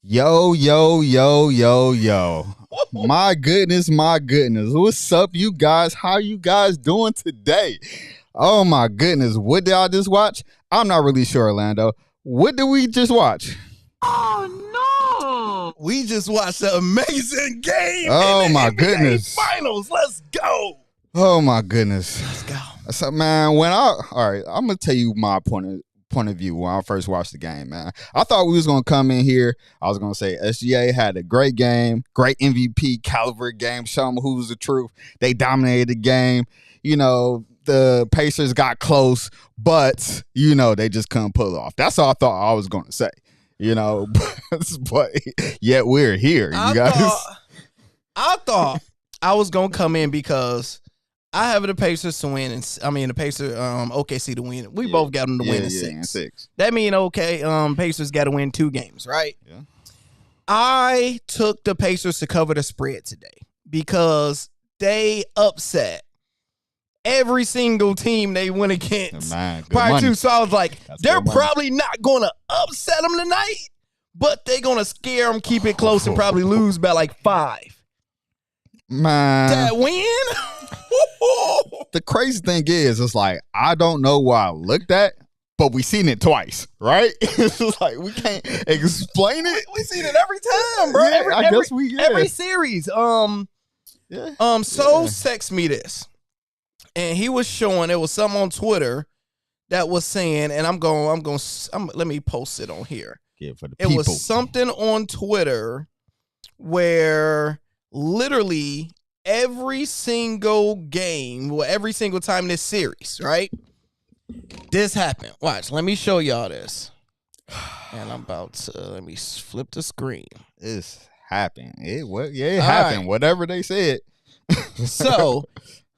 Yo, yo, yo, yo, yo. My goodness, my goodness. What's up, you guys? How you guys doing today? Oh, my goodness. What did I just watch? I'm not really sure, Orlando. What did we just watch? Oh, no. We just watched an amazing game. Oh, in the my NBA goodness. Finals. Let's go. Oh, my goodness. Let's go. So, man, all right, I'm going to tell you my point of view when I first watched the game, man. I thought we was going to come in here. I was going to say SGA had a great game, great MVP caliber game. Show them who was the truth. They dominated the game. You know, the Pacers got close, but, you know, they just couldn't pull it off. That's all I thought I was going to say, you know, but yet we're here, you guys. I thought I was going to come in because I have the Pacers to win, the Pacers, OKC to win. We both got them to win in six. That means Pacers got to win 2 games, right? Yeah. I took the Pacers to cover the spread today because they upset every single team they went against prior to. So I was like, they're probably not going to upset them tonight, but they're going to scare them, keep it close, and probably lose by like 5. Man. That win? The crazy thing is, it's like, I don't know why I looked at, but we seen it twice, right? It's just like, we can't explain it. We seen it every time, bro. Yeah, every series. Sex me this. And he was showing, it was something on Twitter that was saying, and let me post it on here. Yeah, for the people. It was something on Twitter where literally every single game, well, every single time this series, right? This happened. Watch, let me show y'all this. And I'm about to, let me flip the screen. It's happened. It happened. Right. Whatever they said. So,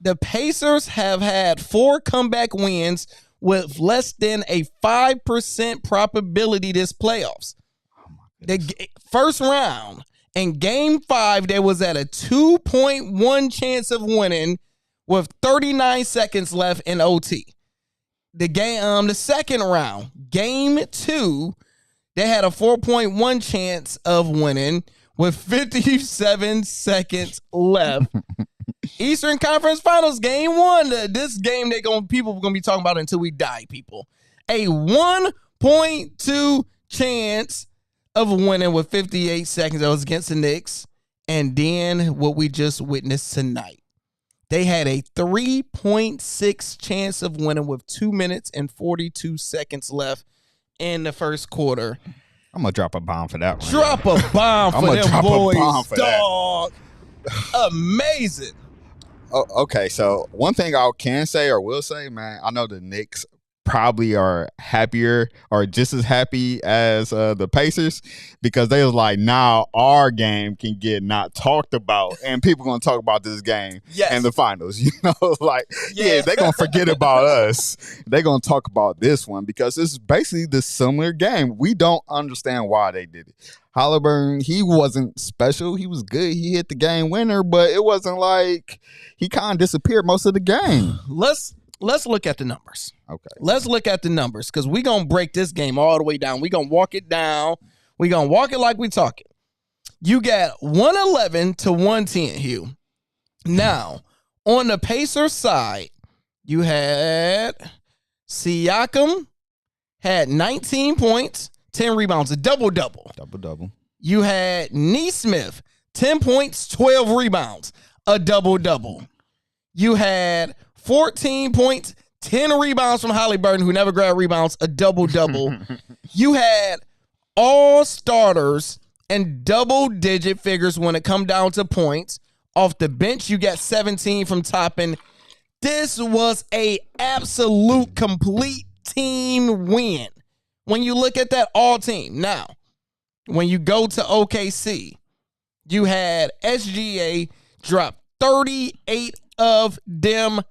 the Pacers have had 4 comeback wins with less than a 5% probability this playoffs. Oh my the first round. In Game 5, there was at a 2.1 chance of winning with 39 seconds left in OT. The second round, Game 2, they had a 4.1 chance of winning with 57 seconds left. Eastern Conference Finals, Game 1. This game people are gonna be talking about until we die, people. A 1.2 chance of winning with 58 seconds. That was against the Knicks. And then what we just witnessed tonight. They had a 3.6 chance of winning with 2 minutes and 42 seconds left in the first quarter. I'm going to drop a bomb for that one. Drop a bomb for them boys, dog. Amazing. Oh, okay, so one thing I can say or will say, man, I know the Knicks probably are happier or just as happy as the Pacers because they was like, now our game can get not talked about and people gonna talk about this game in the finals. You know, like, they're gonna forget about us. They're gonna talk about this one because it's basically the similar game. We don't understand why they did it. Halliburton, he wasn't special. He was good. He hit the game winner, but it wasn't like he kind of disappeared most of the game. Let's look at the numbers. Okay. Let's look at the numbers because we're going to break this game all the way down. We're going to walk it down. We're going to walk it like we talking. You got 111 to 110, Hugh. Now, on the Pacers side, you had Siakam had 19 points, 10 rebounds, a double-double. Double-double. You had Nesmith, 10 points, 12 rebounds, a double-double. You had 14 points, 10 rebounds from Halliburton, who never grabbed rebounds, a double-double. You had all starters and double-digit figures when it come down to points. Off the bench, you got 17 from Toppin. This was a absolute complete team win. When you look at that all team. Now, when you go to OKC, you had SGA drop 38 of them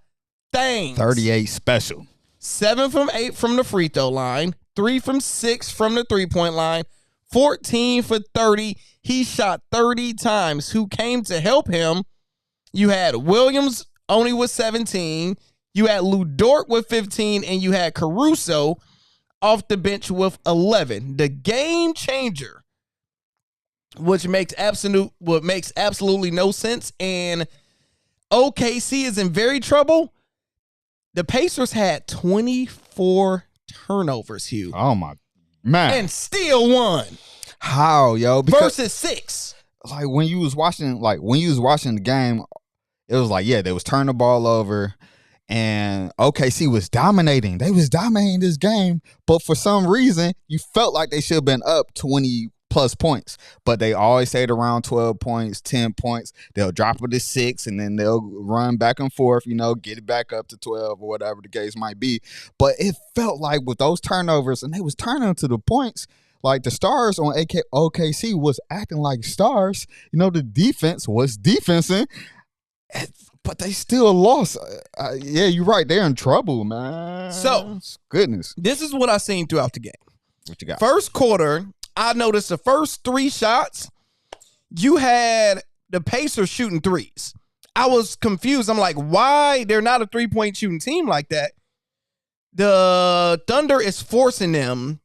things. 38 special. 7 from 8 from the free throw line. 3 from 6 from the three-point line. 14 for 30. He shot 30 times. Who came to help him? You had Williams only with 17. You had Lou Dort with 15. And you had Caruso off the bench with 11. The game changer what makes absolutely no sense. And OKC is in very trouble. The Pacers had 24 turnovers, Hugh. Oh my man. And still won. How, yo? Versus 6. Like when you was watching the game, it was like, yeah, they was turning the ball over and OKC was dominating. They was dominating this game, but for some reason, you felt like they should have been up 20 plus points, but they always stayed around 12 points, 10 points. They'll drop it to 6 and then they'll run back and forth, get it back up to 12 or whatever the case might be. But it felt like with those turnovers, and they was turning to the points, like the stars on OKC was acting like stars. The defense was defensing, but they still lost. Yeah, you're right. They're in trouble, man. So, goodness. This is what I seen throughout the game. What you got? First quarter, I noticed the first 3 shots, you had the Pacers shooting threes. I was confused. I'm like, why they're not a 3-point shooting team like that? The Thunder is forcing them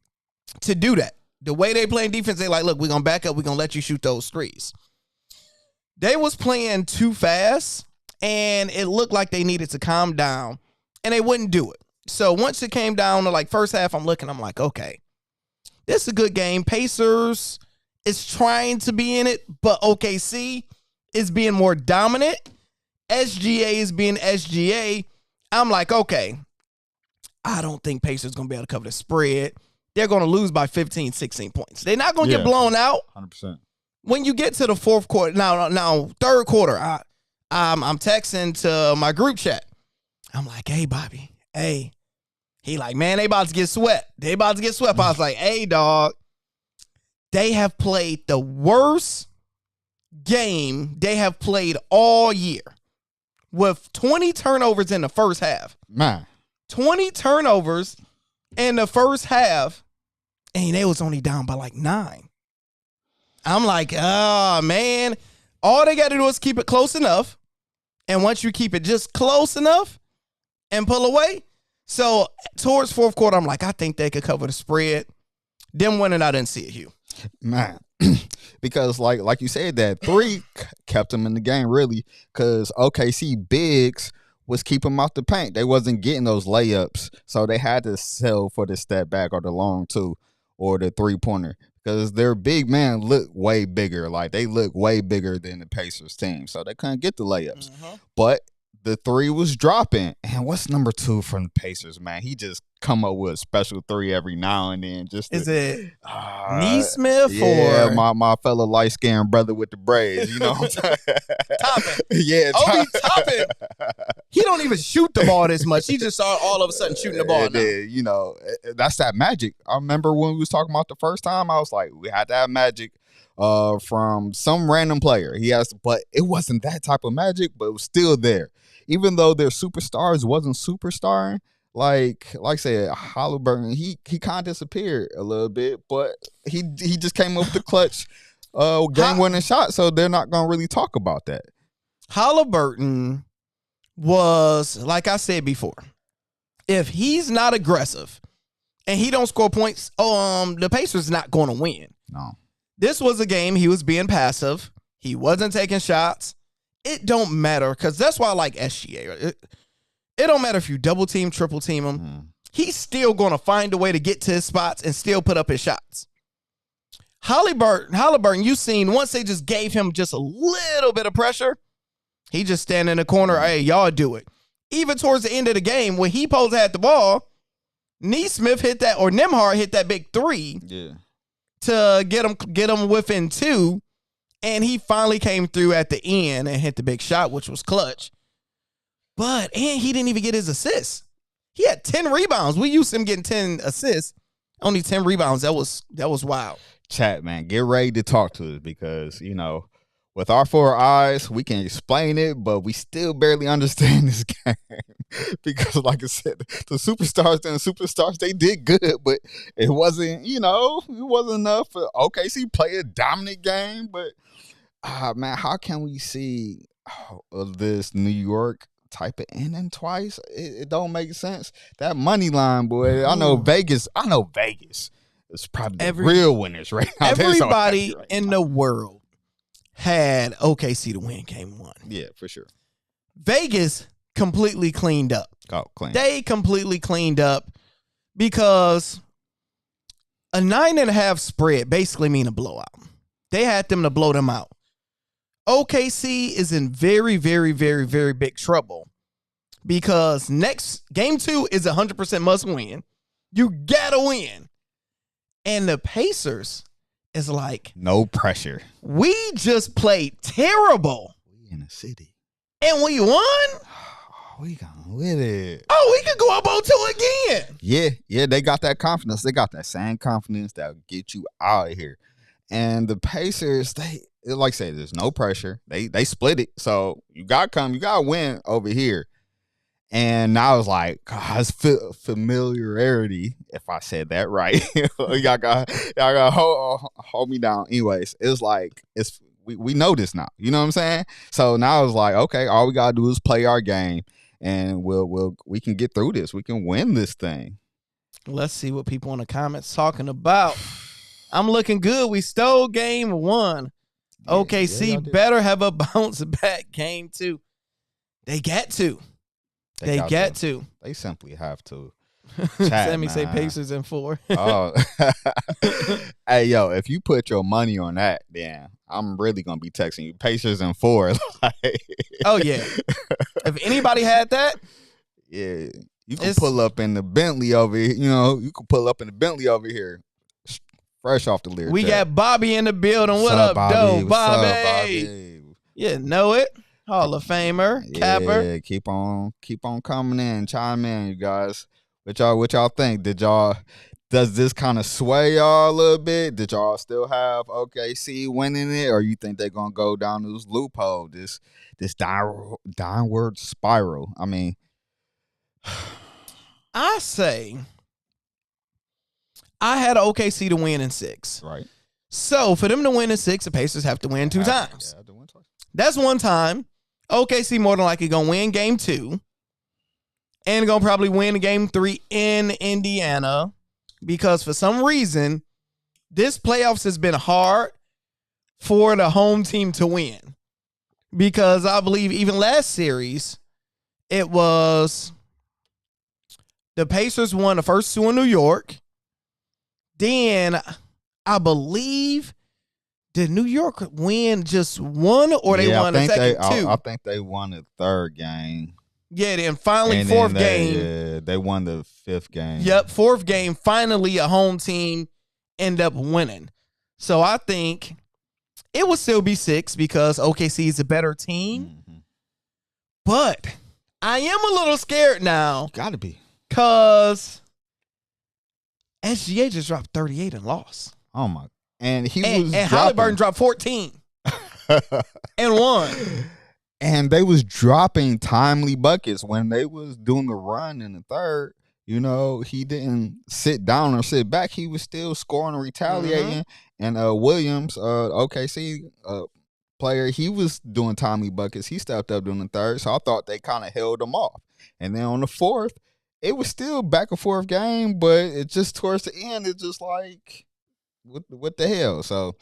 to do that. The way they playing defense, they like, look, we're going to back up. We're going to let you shoot those threes. They was playing too fast, and it looked like they needed to calm down, and they wouldn't do it. So once it came down to like first half, I'm like, okay, this is a good game. Pacers is trying to be in it, but OKC is being more dominant. SGA is being SGA. I'm like, okay, I don't think Pacers going to be able to cover the spread. They're going to lose by 15, 16 points. They're not going to get blown out. 100%. When you get to the fourth quarter, now third quarter, I'm texting to my group chat. I'm like, hey, Bobby, hey. He like, man, they about to get swept. I was like, hey, dog, they have played the worst game they have played all year with 20 turnovers in the first half. Man. 20 turnovers in the first half, and they was only down by like 9. I'm like, man, all they got to do is keep it close enough. And once you keep it just close enough and pull away. So towards fourth quarter, I'm like, I think they could cover the spread. Them winning, I didn't see it, Hugh. Man, because like you said, that 3 kept them in the game, really, because OKC bigs was keeping them out the paint. They wasn't getting those layups, so they had to sell for the step back or the long 2 or the 3-pointer because their big man looked way bigger. Like, they look way bigger than the Pacers team, so they couldn't get the layups. But the 3 was dropping. And what's number 2 from the Pacers, man? He just come up with a special 3 every now and then. Is it Neesmith or my fellow light-skinned brother with the braids? You know what I'm saying? Toppin. Yeah, Toppin. He don't even shoot the ball this much. He just started all of a sudden shooting the ball now. Yeah, that's that magic. I remember when we was talking about the first time, I was like, we had to have magic from some random player. But it wasn't that type of magic, but it was still there. Even though their superstars wasn't superstarring, like I said, Halliburton, he kind of disappeared a little bit, but he just came up with the clutch game-winning shot, so they're not going to really talk about that. Halliburton was, like I said before, if he's not aggressive and he don't score points, the Pacers not going to win. No. This was a game he was being passive. He wasn't taking shots. It don't matter, because that's why I like SGA. It don't matter if you double team, triple team him. He's still going to find a way to get to his spots and still put up his shots. Halliburton, you seen once they just gave him just a little bit of pressure, he just stand in the corner. Hey, y'all do it. Even towards the end of the game, when he supposed to have the ball, Neesmith hit that, or Nembhard hit that big 3 to get him within 2. And he finally came through at the end and hit the big shot, which was clutch. And he didn't even get his assists. He had 10 rebounds. We used him getting 10 assists. Only 10 rebounds. That was wild. Chat, man, get ready to talk to us because, with our 4 eyes, we can explain it, but we still barely understand this game. Because, like I said, the superstars, they did good, but it wasn't, it wasn't enough for OKC play a dominant game. But, man, how can we see this New York type of ending twice? It don't make sense. That money line, boy. I know Vegas. it's probably the real winners right now. Everybody in the world had OKC to win game 1. Yeah, for sure. Vegas completely cleaned up. Oh, clean. They completely cleaned up because a 9.5 spread basically mean a blowout. They had them to blow them out. OKC is in very, very, very, very big trouble because next game 2 is 100% must win. You gotta win. And the Pacers is like, no pressure. We just played terrible. We in the city. And we won? Oh, we gone with it. Oh, we could go up on 2 again. Yeah, they got that confidence. They got that same confidence that'll get you out of here. And the Pacers, they, like I say, there's no pressure. They split it. So you got to win over here. And now it's like, God, it's familiarity, if I said that right. y'all got hold me down. Anyways, it's like, we know this now. You know what I'm saying? So now it's like, okay, all we got to do is play our game, and we can get through this. We can win this thing. Let's see what people in the comments talking about. I'm looking good. We stole game 1. Yeah, OKC better have a bounce back game 2. They got to. They got to. They simply have to. Let me say Pacers in 4. Oh. Hey, yo, if you put your money on that, then I'm really going to be texting you. Pacers in 4. Oh, yeah. If anybody had that. Yeah. You can pull up in the Bentley over here. You know, you can pull up in the Bentley over here. Fresh off the lyric. We got Bobby in the building. What up, though, Bobby? Yeah, know it. Hall of Famer, Capper. Yeah, keep on coming in, chime in, you guys. What y'all think? Does this kind of sway y'all a little bit? Did y'all still have OKC winning it, or you think they're gonna go down this loophole, this downward spiral? I mean, I say I had OKC to win in 6. Right. So for them to win in 6, the Pacers have to win 2 times. Yeah, to win twice. That's 1 time. OKC more than likely gonna win game 2. And gonna probably win game 3 in Indiana. Because for some reason, this playoffs has been hard for the home team to win. Because I believe even last series, it was the Pacers won the first 2 in New York. Then I believe, did New York win just 1 or they won the second 2? I think they won the 3rd game. Yeah, then finally 4th game. Yeah, they won the 5th game. Yep, 4th game. Finally, a home team end up winning. So I think it would still be 6 because OKC is a better team. Mm-hmm. But I am a little scared now. Got to be. Because SGA just dropped 38 and lost. Oh, my. And Halliburton dropped 14 and 1. And they was dropping timely buckets when they was doing the run in the 3rd. You know, he didn't sit down or sit back. He was still scoring and retaliating. Mm-hmm. And Williams, OKC player, he was doing timely buckets. He stepped up during the 3rd. So I thought they kind of held him off. And then on the 4th, it was still back and forth game, but it just towards the end, it's just like, what the hell? So,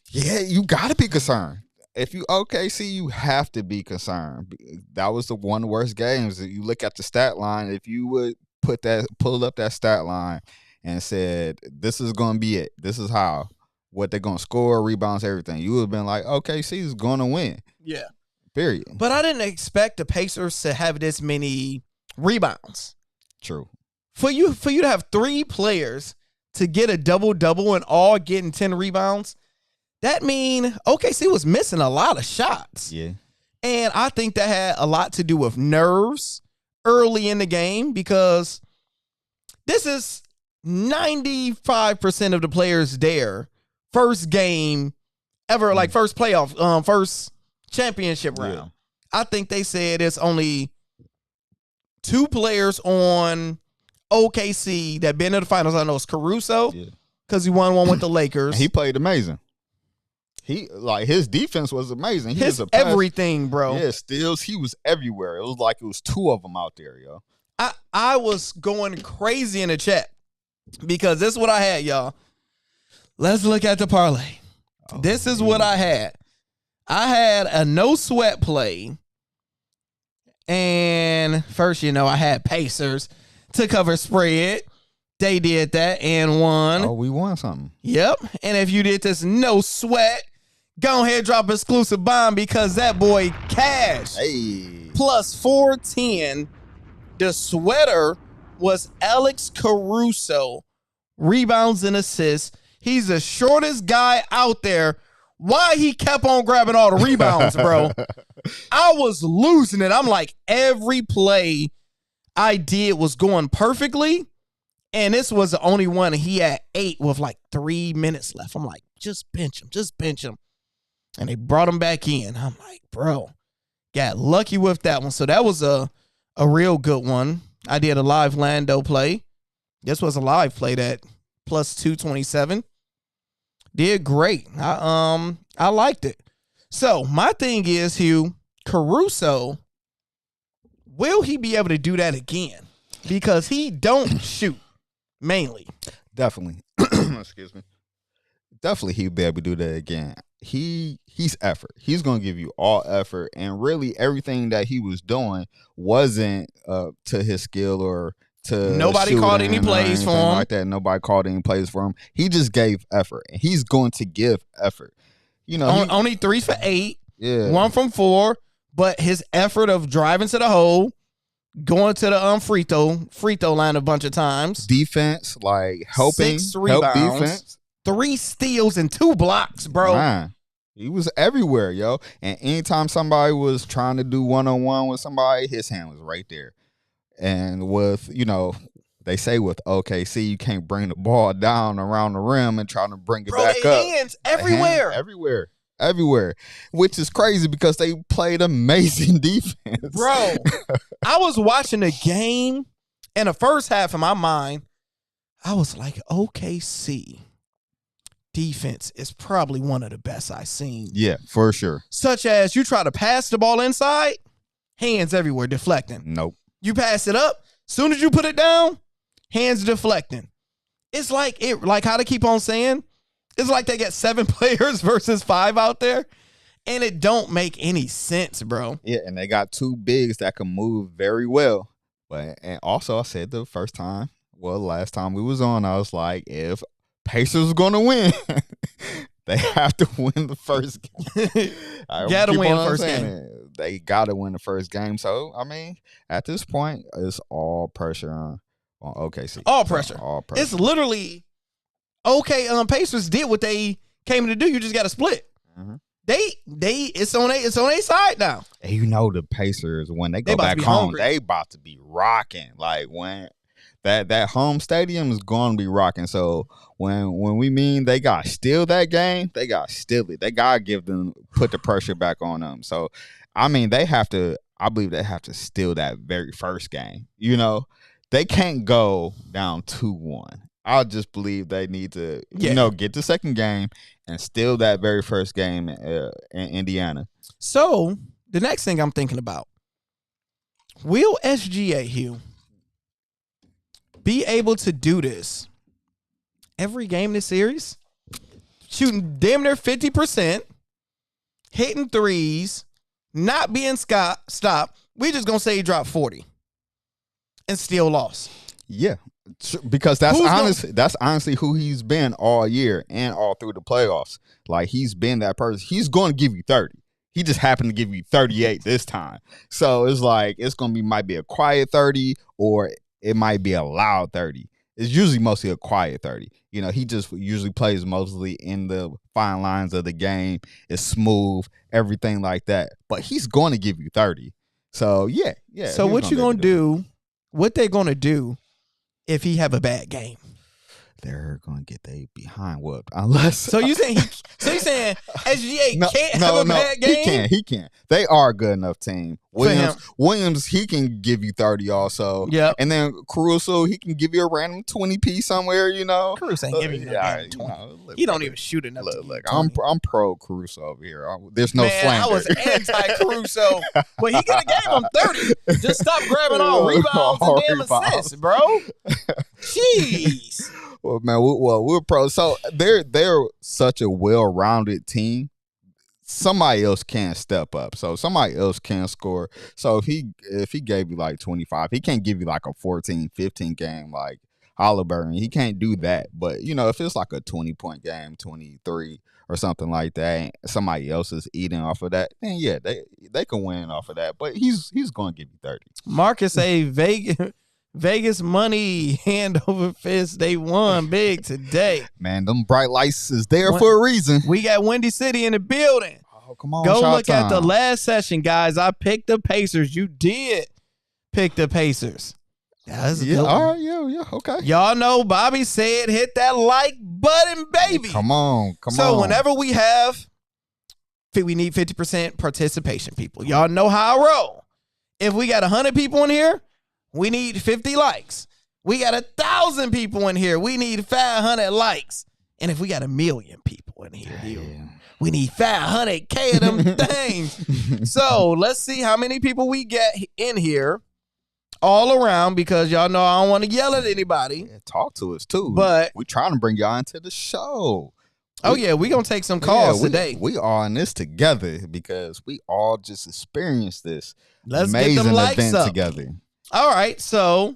yeah, you got to be concerned. If you OKC, you have to be concerned. That was one of the worst games. If you look at the stat line, if you would pull up that stat line and said, this is going to be it. This is what they're going to score, rebounds, everything. You would have been like, OKC is going to win. Yeah. Period. But I didn't expect the Pacers to have this many rebounds. True. For you to have 3 players to get a double-double and all getting 10 rebounds, that mean OKC was missing a lot of shots. Yeah. And I think that had a lot to do with nerves early in the game because this is 95% of the players there. First game ever, like first playoff, first championship round. Yeah. I think they said it's only 2 players on OKC that been in the finals. I know it's Caruso because he won one with the Lakers. He played amazing. His defense was amazing. His everything, bro. Yeah, steals. He was everywhere. It was like it was 2 of them out there, yo. I was going crazy in the chat Because this is what I had, y'all. Let's look at the parlay. This is what I had. I had a no sweat play. And first, I had Pacers to cover spread. They did that and won. Oh, we won something. Yep. And if you did this no sweat, go ahead, drop exclusive bomb because that boy Cash. Hey. Plus 410. The sweater was Alex Caruso. Rebounds and assists. He's the shortest guy out there. Why he kept on grabbing all the rebounds, bro? I was losing it. I'm like, every play I did was going perfectly. And this was the only one he had 8 with like 3 minutes left. I'm like, just bench him. Just bench him. And they brought him back in. I'm like, bro, got lucky with that one. So that was a real good one. I did a live Lando play. This was a live play that plus 227. Did great. I liked it. So my thing is, Hugh, Caruso, will he be able to do that again? Because he don't shoot mainly. Definitely. Excuse me. Definitely he'll be able to do that again. He's effort. He's going to give you all effort. And really everything that he was doing wasn't to his skill or to nobody called any plays for him. Like that. Nobody called any plays for him. He just gave effort. And he's going to give effort. Only 3 for 8. Yeah. 1 from 4. But his effort of driving to the hole, going to the free throw line a bunch of times. Defense, like helping. 6 rebounds. Help defense. 3 steals and 2 blocks, bro. Man, he was everywhere, yo. And anytime somebody was trying to do one-on-one with somebody, his hand was right there. And with, they say with OKC, you can't bring the ball down around the rim and try to bring it back up. Hands everywhere. Everywhere. Which is crazy because they played amazing defense. Bro, I was watching the game, and the first half in my mind, I was like, OKC defense is probably one of the best I've seen. Yeah, for sure. Such as you try to pass the ball inside, hands everywhere, deflecting. Nope. You pass it up, soon as you put it down, hands deflecting. It's like how they keep on saying, it's like they got 7 players versus 5 out there, and it don't make any sense, bro. Yeah, and they got 2 bigs that can move very well. And also, I said the last time we was on, I was like, if Pacers are going to win, they have to win the first game. Got to win the first game. They got to win the first game. So, I mean, at this point, it's all pressure on OKC. All pressure. All pressure. It's literally, Pacers did what they came to do. You just got to split. Mm-hmm. It's on their side now. And the Pacers, when they go back home, they about to be rocking. Like, when that home stadium is going to be rocking. So when we mean they got to steal that game, they got to steal it. They got to put the pressure back on them. So, I mean, I believe they have to steal that very first game. They can't go down 2-1. I just believe they need to, get the second game and steal that very first game in Indiana. So, the next thing I'm thinking about, will SGA, Hugh, be able to do this every game in this series? Shooting damn near 50%, hitting threes, not being stopped. We just going to say he dropped 40 and still lost. Yeah, because that's honestly who he's been all year and all through the playoffs. Like, he's been that person. He's going to give you 30. He just happened to give you 38 this time. So it's like might be a quiet 30 or it might be a loud 30. It's usually mostly a quiet 30. He just usually plays mostly in the fine lines of the game. It's smooth, everything like that. But he's going to give you 30. So, yeah. So what you going to do, what they going to do if he have a bad game? They're going to get they behind whooped unless. So you saying SGA can't have a bad game? He can. They are a good enough team. Williams, he can give you 30 also. Yeah. And then Caruso, he can give you a random 20 somewhere. Caruso ain't giving you no 20. He don't even shoot enough. Look, I'm pro Caruso over here. There's no slander. I was anti Caruso, but he could have gave him 30. Just stop grabbing all rebounds and damn assists, bro. Jeez. Well, man, we're pro. So they're such a well-rounded team. Somebody else can step up. So somebody else can score. So if he gave you like 25, he can't give you like a 14, 15 game like Halliburton. He can't do that. But, if it's like a 20-point game, 23 or something like that, somebody else is eating off of that, then yeah, they can win off of that. But he's going to give you 30. Marcus A. Vegas money, hand over fist. They won big today. Man, them bright lights is there for a reason. We got Windy City in the building. Oh, come on. Go look at the last session, guys. I picked the Pacers. You did pick the Pacers. That's a good one. All right, yeah, okay. Y'all know Bobby said hit that like button, baby. Come on. So whenever we need 50% participation, people. Y'all know how I roll. If we got 100 people in here, we need 50 likes. We got 1,000 people in here. We need 500 likes. And if we got 1 million people in here, we need 500K of them things. So let's see how many people we get in here all around, because y'all know I don't want to yell at anybody. Yeah, talk to us too. But we're trying to bring y'all into the show. We're going to take some calls today. We are in this together because we all just experienced this amazing get them likes event up together. All right, so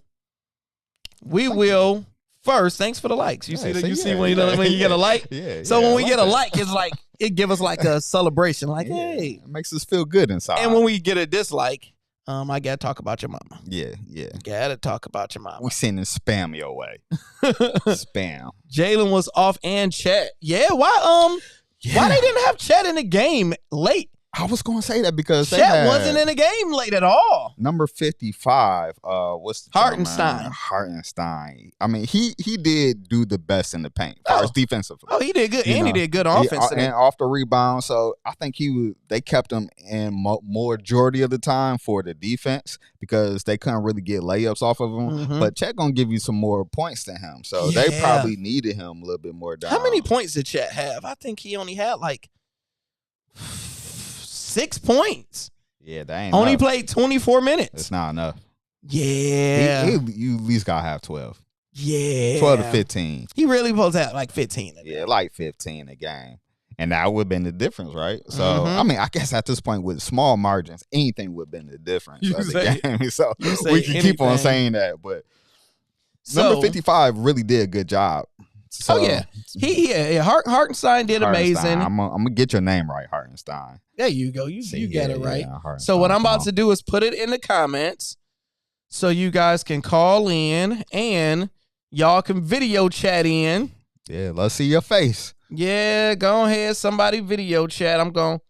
we will first. Thanks for the likes. You see when you get a like. Yeah. So when we get a like, it's like it gives us like a celebration. Like, hey, it makes us feel good inside. And when we get a dislike, I gotta talk about your mama. Yeah. Gotta talk about your mama. We sending spam your way. Spam. Jalen was off and Chet. Yeah. Why they didn't have Chet in the game late? I was going to say that because Chet wasn't in the game late at all. Number 55, what's the Hartenstein. Hartenstein. I mean, he did do the best in the paint as far as defensively. Oh, he did good. And he did good on offense. And off the rebound. So I think they kept him in majority of the time for the defense because they couldn't really get layups off of him. Mm-hmm. But Chet going to give you some more points than him. So they probably needed him a little bit more down. How many points did Chet have? I think he only had like 6 points. Yeah, that ain't only enough. Played 24 minutes. It's not enough. Yeah. You at least got to have 12. Yeah. 12 to 15. He really supposed to have like 15. Yeah, like 15 a game. And that would have been the difference, right? So, I mean, I guess at this point with small margins, anything would have been the difference of the game. So we can keep on saying that. But number 55 really did a good job. So, Hartenstein did amazing. I'm gonna get your name right, Hartenstein. There you go. You got it right. So what I'm about to do is put it in the comments so you guys can call in and y'all can video chat in. Yeah, let's see your face. Yeah, go ahead. Somebody video chat. I'm gonna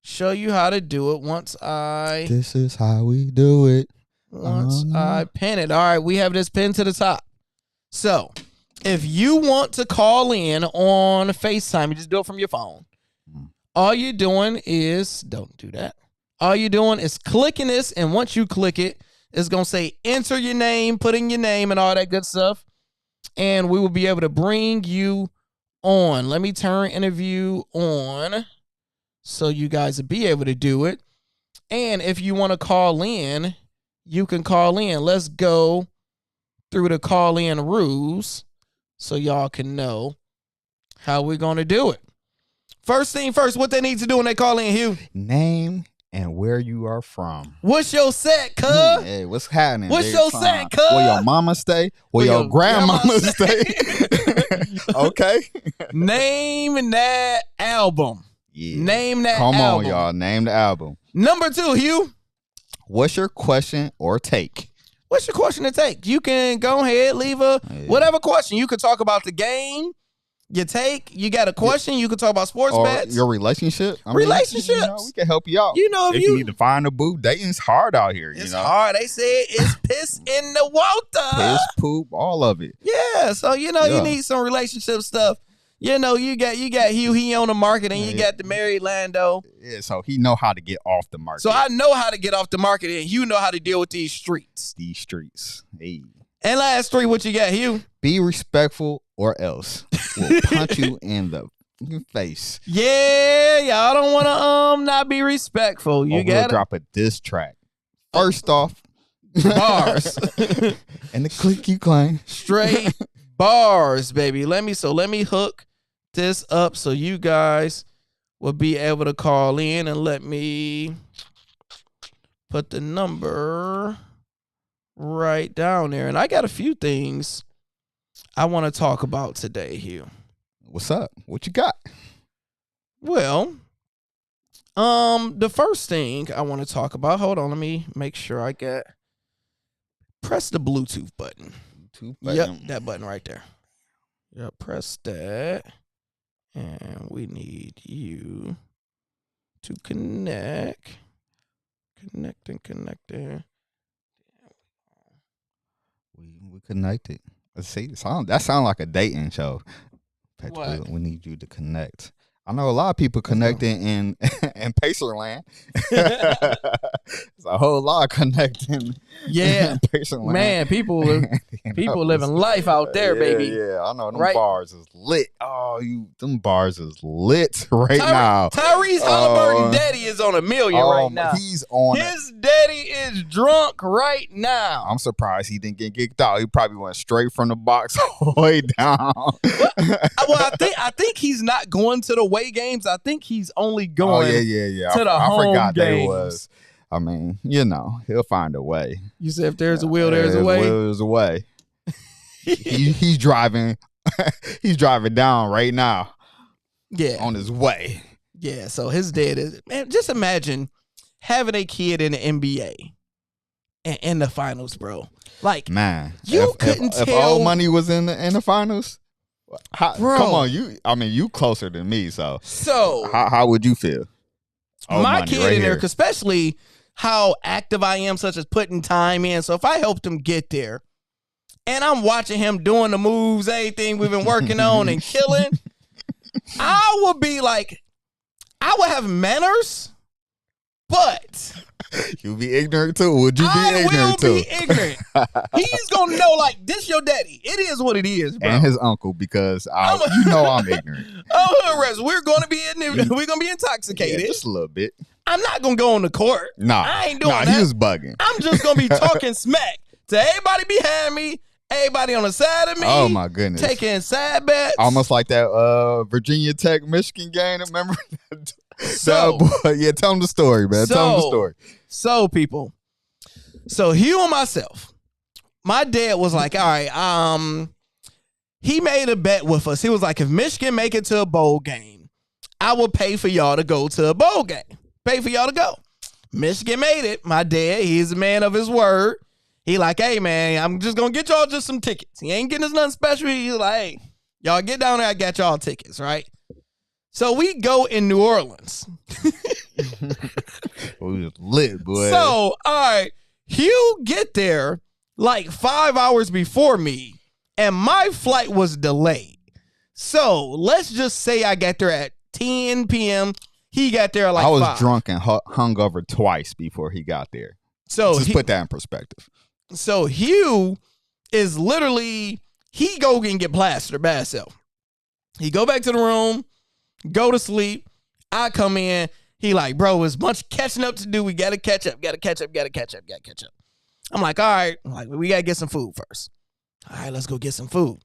show you how to do it This is how we do it. Once I pin it. All right, we have this pinned to the top. So if you want to call in on FaceTime, you just do it from your phone. All you're doing is, don't do that. All you're doing is clicking this, and once you click it, it's going to say enter your name, put in your name, and all that good stuff, and we will be able to bring you on. Let me turn interview on so you guys will be able to do it. And if you want to call in, you can call in. Let's go through the call-in rules so y'all can know how we're going to do it. First thing first, what they need to do when they call in, Hugh? Name and where you are from. What's your set, cuz? Hey, what's happening? What's your set, cuz? Where your mama stay? Where your grandmama stay? Okay. Name that album. Yeah. Name that album. Come on, y'all. Name the album. Number 2, Hugh. What's your question or take? What's your question to take? You can go ahead, leave whatever question. You can talk about the game, your take. You got a question, you can talk about sports bets. Your relationship. Relationships. We can help you out. If you need to find a boo, dating's hard out here. It's hard. They say it's piss in the water. Piss, poop, all of it. Yeah. So, you need some relationship stuff. You got Hugh, he on the market, and you got the married Lando. Yeah, so he know how to get off the market. So I know how to get off the market, and you know how to deal with these streets. Hey. And last 3, what you got, Hugh? Be respectful or else we'll punch you in the face. Yeah, y'all don't want to not be respectful. You got to drop a diss track. First off, Bars. And the click you claim. Straight bars, baby. Let me hook this up so you guys will be able to call in, and let me put the number right down there. And I got a few things I want to talk about today, Hugh. What's up? What you got? Well, the first thing I want to talk about, hold on, let me make sure I press the Bluetooth button. Yep, that button right there. Yep, press that. And we need you to connect. Connecting. We connected. Let's see. That sound like a dating show. What? We need you to connect. I know a lot of people connecting in Pacerland. There's a whole lot them. Yeah, man, people living life out there, baby. Yeah, I know them bars is lit. Oh, them bars is lit now. Tyrese Halliburton daddy is on $1 million right now. He's on. His daddy is drunk right now. I'm surprised he didn't get kicked out. He probably went straight from the box all the way down. Well, I think he's not going to the away games. I think he's only going. To the home forgot games. They was. I mean, he'll find a way. You said if there's a will, there's a way. There's a way. He's driving. He's driving down right now. Yeah, on his way. Yeah. So his dad is. Man, just imagine having a kid in the NBA and in the finals, bro. Like, man, if Old Money was in the finals. Bro. Come on, you closer than me, so how would you feel? My kid in there, especially how active I am, such as putting time in. So if I helped him get there, and I'm watching him doing the moves, everything we've been working on and killing, I would be like, I would have manners, but you'll be ignorant too. Would you be ignorant too? I will be ignorant. He's gonna know, like, this your daddy. It is what it is, bro. And his uncle, because I'm ignorant. We're gonna be intoxicated. Yeah, just a little bit. I'm not gonna go on the court. I ain't doing that. He was bugging. I'm just gonna be talking smack to everybody behind me, everybody on the side of me. Oh my goodness. Taking side bets. Almost like that Virginia Tech Michigan game. Remember? Tell them the story, man. Tell them the story. So, people. So, Hugh and myself, my dad was like, all right, he made a bet with us. He was like, if Michigan make it to a bowl game, I will pay for y'all to go to a bowl game. Pay for y'all to go. Michigan made it. My dad, he's a man of his word. He like, hey, man, I'm just going to get y'all just some tickets. He ain't getting us nothing special. He's like, hey, y'all get down there. I got y'all tickets, right? So we go in New Orleans. We was lit, boy. So, all right, Hugh get there like 5 hours before me, and my flight was delayed. So let's just say I got there at 10 p.m. He got there like 5. I was drunk and hungover twice before he got there. So just put that in perspective. So Hugh is literally, he go and get plastered by himself. He go back to the room, go to sleep. I come in. He like, bro, there's much catching up to do. We got to catch up. I'm like, all right. We got to get some food first. All right, let's go get some food.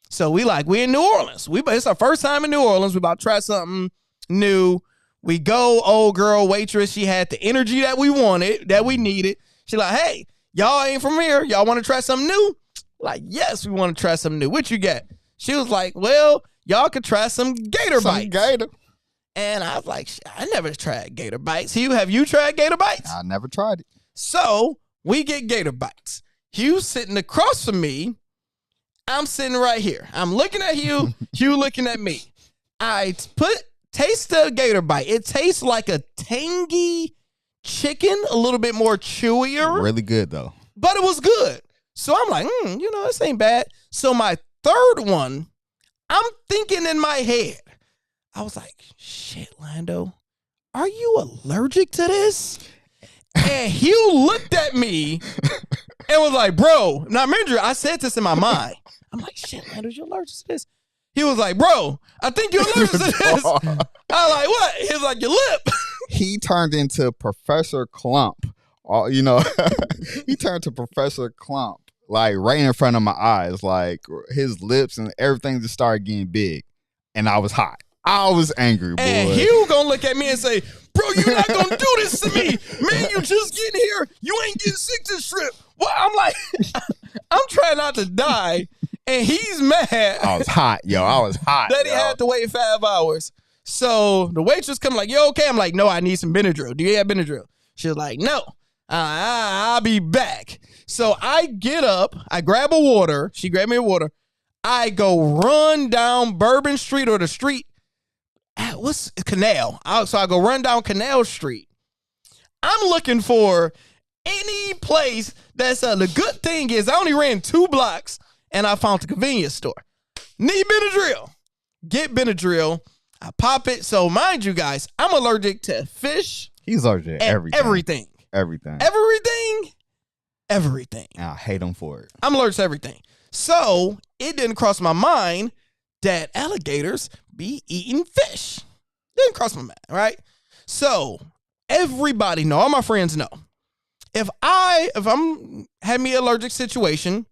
So we in New Orleans. It's our first time in New Orleans. We about to try something new. We go, old girl waitress. She had the energy that we wanted, that we needed. She like, hey, y'all ain't from here. Y'all want to try something new? Like, yes, we want to try something new. What you got? She was like, well, y'all could try some gator bites. Gator. And I was like, I never tried gator bites. Hugh, have you tried gator bites? I never tried it. So we get gator bites. Hugh's sitting across from me. I'm sitting right here. I'm looking at Hugh. Hugh looking at me. I taste the gator bite. It tastes like a tangy chicken, a little bit more chewier. Really good, though. But it was good. So I'm like, this ain't bad. So my third one, I'm thinking in my head, I was like, shit, Lando, are you allergic to this? And Hugh looked at me and was like, bro. Now, remember, I said this in my mind. I'm like, shit, Lando, you allergic to this? He was like, bro, I think you're allergic to this. I was like, what? He was like, your lip. He turned into Professor Clump you know, he turned to Professor Clump, like right in front of my eyes. Like his lips and everything just started getting big. And I was hot. I was angry, boy. And Hugh gonna look at me and say, bro, you're not gonna do this to me. Man, you just getting here. You ain't getting sick to strip. Well, I'm like, I'm trying not to die. And he's mad. I was hot, yo. I was hot. That he had to wait 5 hours. So the waitress come like, you okay? I'm like, no, I need some Benadryl. Do you have Benadryl? She was like, no. I'll be back. So I get up. I grab a water. She grabbed me a water. I go run down Bourbon Street or the street. What's Canal? So I go run down Canal Street. I'm looking for any place that's the good thing is I only ran 2 blocks and I found the convenience store. Need Benadryl. Get Benadryl. I pop it. So mind you guys, I'm allergic to fish. He's allergic to everything. Everything. I hate him for it. I'm allergic to everything. So it didn't cross my mind that alligators be eating fish. Didn't cross my mind, right? So everybody know, all my friends know, if I'm having me an allergic situation,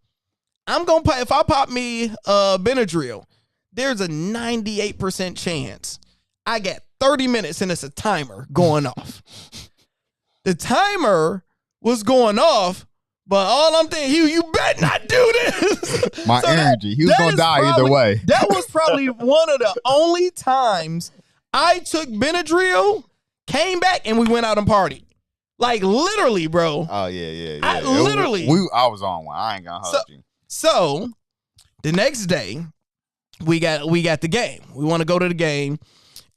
I'm gonna if I pop me Benadryl, there's a 98% chance I get 30 minutes and it's a timer going off. The timer was going off, but all I'm thinking, you better not do this. My energy. He was going to die either way. That was probably one of the only times I took Benadryl, came back, and we went out and partied. Like, literally, bro. Oh, yeah. I was on one. I ain't going to hold you. So, the next day, we got the game. We want to go to the game.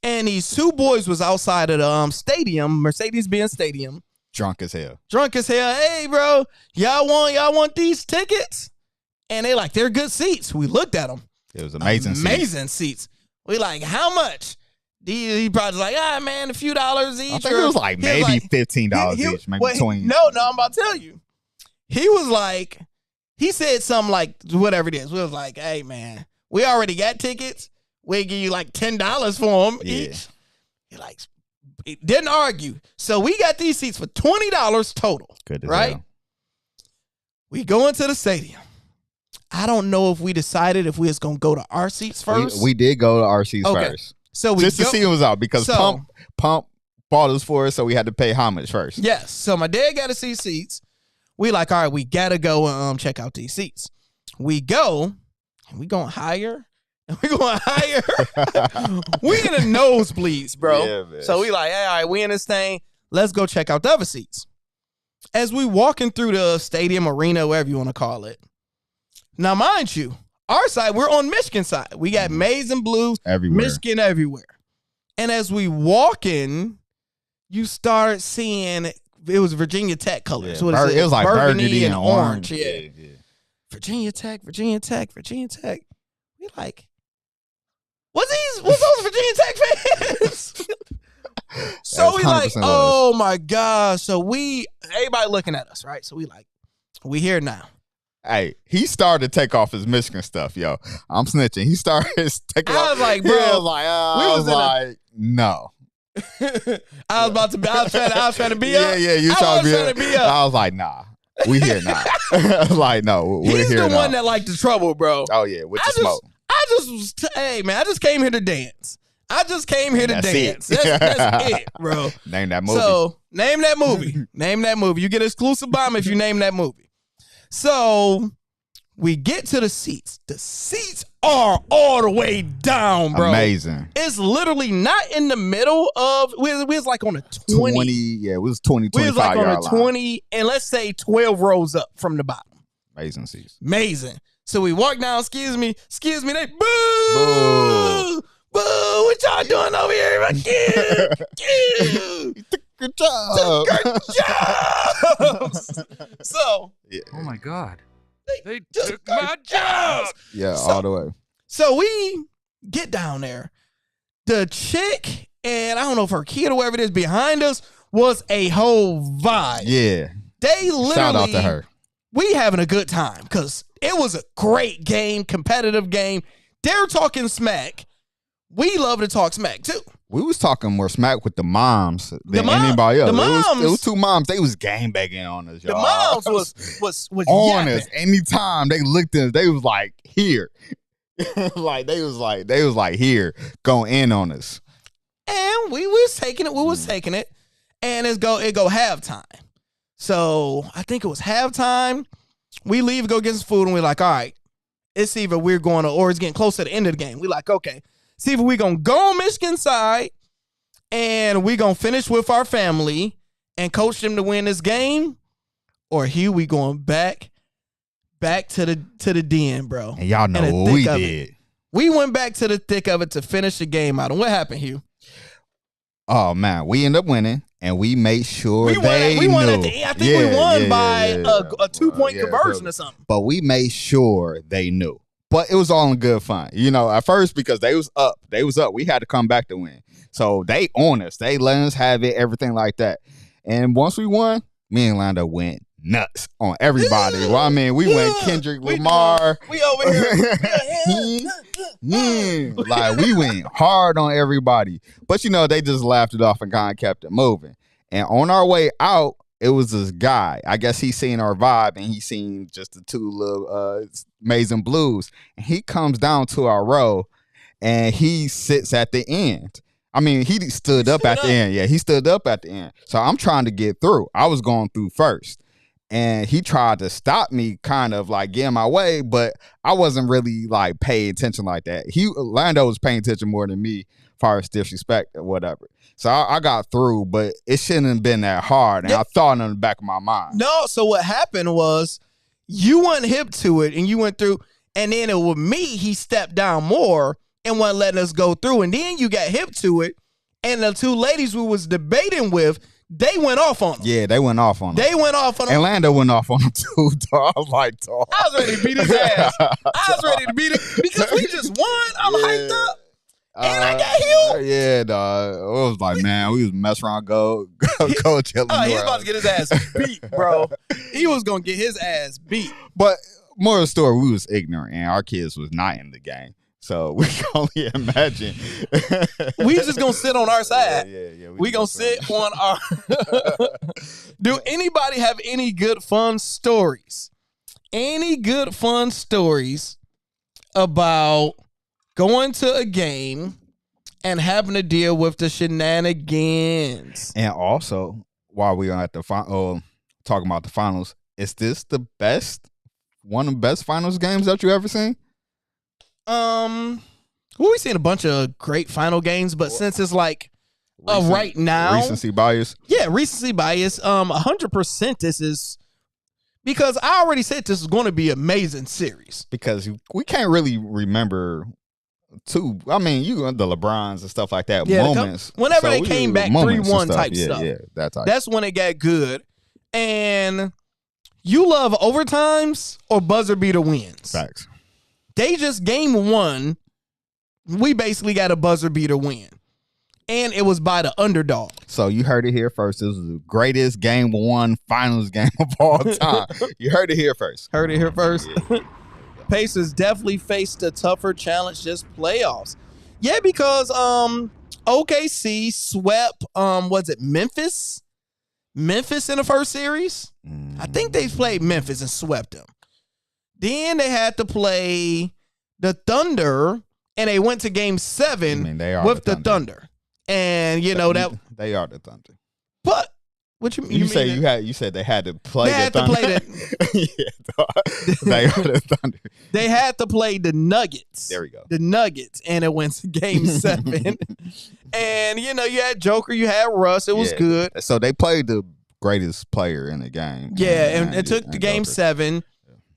And these 2 boys was outside of the stadium, Mercedes-Benz Stadium. Drunk as hell. Hey, bro, y'all want these tickets? And they're good seats. We looked at them. It was amazing seats. We like, how much? He probably like, man, a few dollars each. I think it was like maybe $15 each, maybe 20. No, I'm about to tell you. He was like, he said something like, whatever it is. We was like, hey, man, we already got tickets. We'll give you like $10 for them each. He like, didn't argue. So we got these seats for $20 total. Good, right? Hell. We go into the stadium. I don't know if we decided if we was gonna go to our seats first. We did go to our seats first. So we just to see what was out because Pump bought us for us, so we had to pay homage first. Yes. So my dad got to see seats. We like, all right, we gotta go and check out these seats. We go and we going higher. We going higher. We in the nosebleeds, bro. Yeah, man. So we like, hey, all right, we in this thing. Let's go check out the other seats. As we walking through the stadium, arena, whatever you want to call it. Now, mind you, our side, we're on Michigan side. We got maize and blues, everywhere. Michigan everywhere. And as we walk in, you start seeing it was Virginia Tech colors. Yeah, it was like burgundy and orange. Yeah. Virginia Tech. We like, what's those Virginia Tech fans? So we like, oh my gosh. So everybody looking at us, right? So we here now. Hey, he started to take off his Michigan stuff, yo. I'm snitching. He started taking off. I was like, bro. I was like, no. I was trying to be up. Yeah, you trying to be up. I was like, nah. We here now. Like, no, we're He's here now. He's the one that liked the trouble, bro. Oh, yeah, with the smoke. Hey, man, I just came here to dance. That's it, bro. Name that movie. So, name that movie. You get an exclusive bomb if you name that movie. So, we get to the seats. The seats are all the way down, bro. Amazing. It's literally not in the middle of, we was like on a 20. Yeah, it was 20, 25 we was like on a 20, line. and let's say 12 rows up from the bottom. Amazing seats. Amazing. So we walk down, excuse me, they boo! Boo! What y'all doing over here? You took a good job. So, yeah. Oh my God. They took my jobs. Yeah, all the way. So we get down there. The chick, and I don't know if her kid or whatever it is behind us, was a whole vibe. Yeah. They literally. Shout out to her. We having a good time because it was a great game, competitive game. They're talking smack. We love to talk smack too. We was talking more smack with the moms than anybody else. The moms, it was two moms. They was gangbanging on us, y'all. The moms was on yapping. us. Anytime they looked at us, they was like, here. Like they was like, here, go in on us. And we was taking it. We was taking it. And it go halftime. So I think it was halftime. We leave, go get some food, and we're like, all right, it's either we're going to, or it's getting close to the end of the game. We're like, okay, see if we're going to go on Michigan's side and we're going to finish with our family and coach them to win this game, or here we going back to the den, bro. And y'all know what we did. We went back to the thick of it to finish the game out. And what happened, Hugh? Oh, man, we ended up winning, and we made sure we won knew. At the, I think we won by a 2-point conversion or something. But we made sure they knew. But it was all in good fun. You know, at first, because they was up. We had to come back to win. So they on us. They let us have it, everything like that. And once we won, me and Lando went nuts on everybody. Well, I mean, we went Kendrick Lamar. We over here. Like, we went hard on everybody. But, you know, they just laughed it off and kind of kept it moving. And on our way out, it was this guy. I guess he seen our vibe, and he seen just the two little Amazing Blues. And he comes down to our row, and he sits at the end. I mean, he stood up at the end. Yeah, he stood up at the end. So I'm trying to get through. I was going through first. And he tried to stop me, kind of like get in my way, but I wasn't really like paying attention like that. Lando was paying attention more than me, as far as disrespect or whatever. So I got through, but it shouldn't have been that hard. And I thought in the back of my mind. No, so what happened was you went hip to it and you went through, and then it was me, he stepped down more and wasn't letting us go through. And then you got hip to it, and the two ladies we was debating with, they went off on him. Yeah, they went off on him. They went off on him. And Lando went off on him too, dog. I was like, dog. I was ready to beat his ass. I was ready to beat it because we just won. I'm hyped up. And I got Hugh. Yeah, dog. It was like, man, we was messing around, go Illinois. Oh, he was about to get his ass beat, bro. He was going to get his ass beat. But more of the story, we was ignorant, and our kids was not in the game. So we can only imagine. We just going to sit on our side. Yeah. We going to sit on our... Do anybody have any good fun stories? Any good fun stories about going to a game and having to deal with the shenanigans? And also, while we are at the talking about the finals, is this one of the best finals games that you ever seen? We've seen a bunch of great final games, but since it's like right now, recency bias. Yeah, recency bias. 100% this is, because I already said this is going to be an amazing series. Because we can't really remember I mean, the LeBrons and stuff like that, moments. Whenever they came back 3-1 type stuff. Yeah, that type. That's when it got good. And you love overtimes or buzzer beater wins. Facts. They just game one, we basically got a buzzer beater win. And it was by the underdog. So you heard it here first. This was the greatest game one finals game of all time. You heard it here first. Heard it here first. Pacers definitely faced a tougher challenge this playoffs. Yeah, because OKC swept was it Memphis? Memphis in the first series? I think they played Memphis and swept them. Then they had to play the Thunder, and they went to game 7 with the Thunder. And you know that they are the Thunder. But what you mean? You said they had to play the Thunder. They are the Thunder. They had to play the Nuggets. There we go. The Nuggets, and it went to game 7. And you had Joker, you had Russ. It was good. So they played the greatest player in the game. Yeah, and it took the game Joker. 7.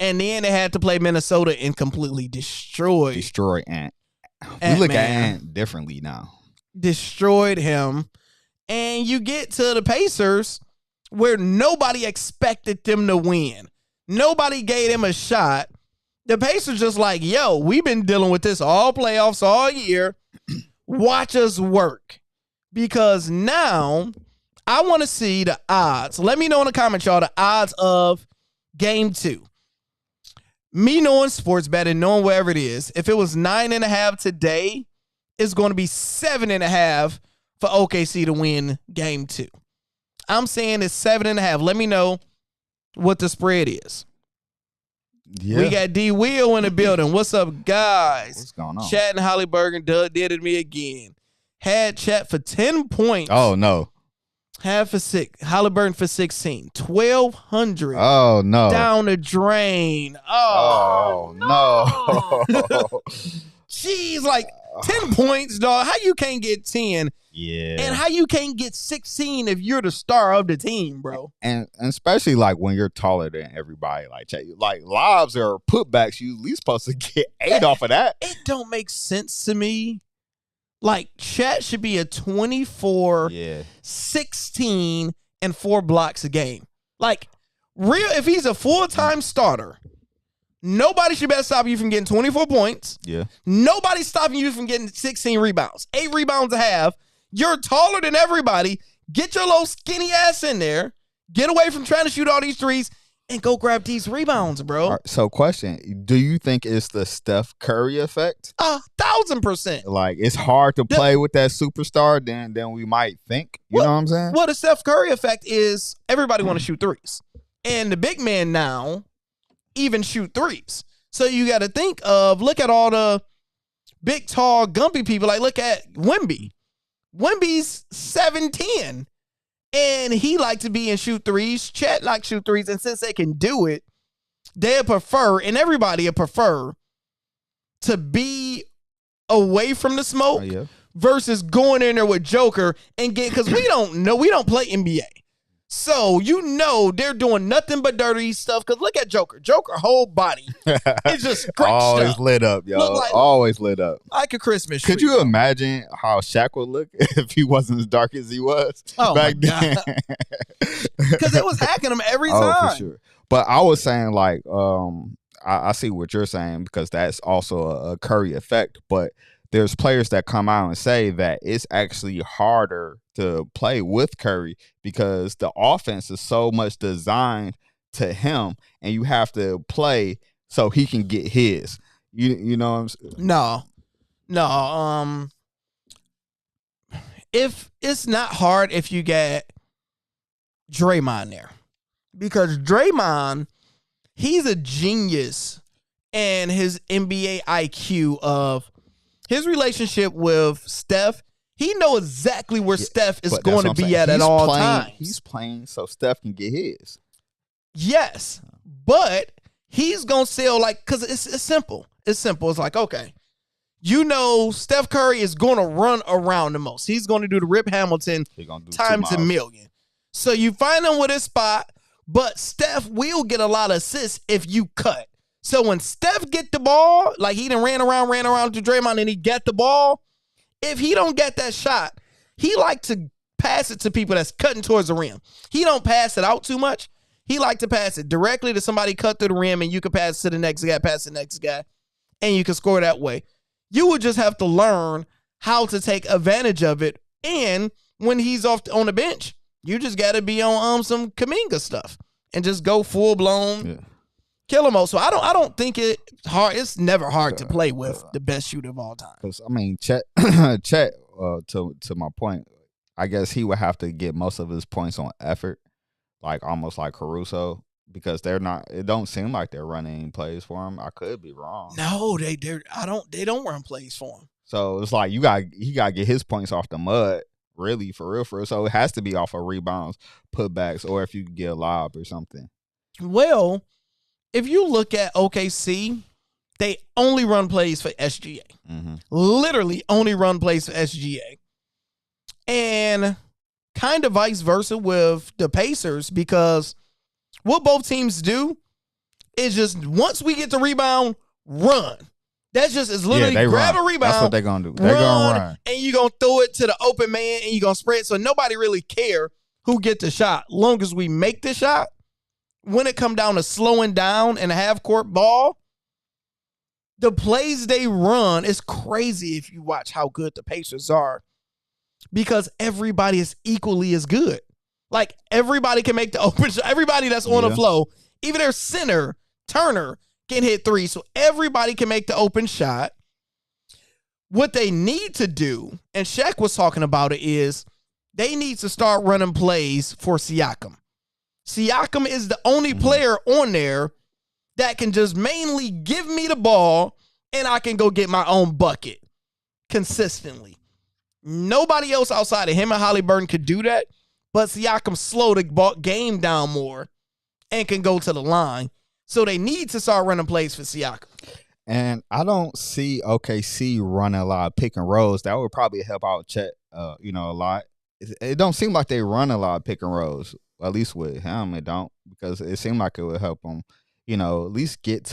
And then they had to play Minnesota and completely destroy Ant. We look at Ant differently now. Destroyed him. And you get to the Pacers where nobody expected them to win. Nobody gave them a shot. The Pacers just like, yo, we've been dealing with this all playoffs all year. Watch us work. Because now I want to see the odds. Let me know in the comments, y'all, the odds of game 2. Me knowing sports betting, knowing wherever it is, if it was 9.5 today, is going to be 7.5 for OKC to win game 2. I'm saying it's 7.5. Let me know what the spread is. Yeah. We got D Will in the building. What's up, guys? What's going on? Chat and Hollyberg Doug did it me again. Had Chat for 10 points. Oh, no. Had for 6. Halliburton for 16. 1,200. Oh, no. Down the drain. Oh, no. Jeez, like 10 points, dog. How you can't get 10? Yeah. And how you can't get 16 if you're the star of the team, bro? And especially like when you're taller than everybody, like lobs or putbacks, you at least supposed to get 8 off of that. It don't make sense to me. Like, Chat should be a 24, 16, and 4 blocks a game. Like, if he's a full-time starter, nobody should better stop you from getting 24 points. Yeah. Nobody's stopping you from getting 16 rebounds. 8 rebounds a half. You're taller than everybody. Get your little skinny ass in there. Get away from trying to shoot all these threes and go grab these rebounds, bro. Right, so question, do you think it's the Steph Curry effect? 1,000%. Like, it's hard to play with that superstar than we might think. You know what I'm saying? Well, the Steph Curry effect is everybody want to shoot threes. And the big man now even shoot threes. So you got to think of, look at all the big, tall, gumpy people. Like, look at Wemby. Wemby's 7'10", and he like to be in shoot threes. Chet like to shoot threes, and since they can do it, they prefer, and everybody would prefer, to be away from the smoke versus going in there with Joker and get, because we don't play NBA. So, they're doing nothing but dirty stuff. Because look at Joker. Joker whole body is just always lit up, yo. Always lit up. Like a Christmas tree. Could you imagine how Shaq would look if he wasn't as dark as he was back then? Because it was hacking him every time. Oh, for sure. But I was saying, like, I see what you're saying because that's also a Curry effect. But there's players that come out and say that it's actually harder to play with Curry because the offense is so much designed to him, and you have to play so he can get his. You know what I'm saying? No. If it's not hard if you get Draymond there, because Draymond, he's a genius, and his NBA IQ of his relationship with Steph, he knows exactly where Steph is going to be at all times. He's playing so Steph can get his. Yes, but he's going to sell, like, because it's simple. It's simple. It's like, okay, Steph Curry is going to run around the most. He's going to do the Rip Hamilton times a million. So you find him with his spot, but Steph will get a lot of assists if you cut. So when Steph get the ball, like he done ran around to Draymond and he got the ball, if he don't get that shot, he like to pass it to people that's cutting towards the rim. He don't pass it out too much. He like to pass it directly to somebody cut through the rim, and you can pass it to the next guy, pass the next guy, and you can score that way. You would just have to learn how to take advantage of it. And when he's off on the bench, you just got to be on some Kuminga stuff and just go full blown. Kill him all. So I don't think it's hard. It's never hard to play with the best shooter of all time. Because I mean, Chet. To my point, I guess he would have to get most of his points on effort, like almost like Caruso, because they're not. It don't seem like they're running plays for him. I could be wrong. No, they don't run plays for him. So it's like he got to get his points off the mud. Really, for real. So it has to be off of rebounds, putbacks, or if you get a lob or something. Well, if you look at OKC, they only run plays for SGA. Mm-hmm. Literally only run plays for SGA. And kind of vice versa with the Pacers, because what both teams do is just once we get the rebound, run. That's just, it's literally grab a rebound. That's what they're going to do. They're going to run. And you're going to throw it to the open man and you're going to spread. So nobody really care who get the shot. Long as we make the shot, when it come down to slowing down and a half-court ball, the plays they run is crazy if you watch how good the Pacers are, because everybody is equally as good. Like, everybody can make the open shot. Everybody that's on the flow, even their center, Turner, can hit three. So everybody can make the open shot. What they need to do, and Shaq was talking about it, is they need to start running plays for Siakam. Siakam is the only player on there that can just mainly give me the ball and I can go get my own bucket consistently. Nobody else outside of him and Halliburton could do that, but Siakam slowed the game down more and can go to the line. So they need to start running plays for Siakam. And I don't see OKC running a lot of pick and rolls. That would probably help out Chet, a lot. It don't seem like they run a lot of pick and rolls, at least with him. It don't, because it seemed like it would help them, at least get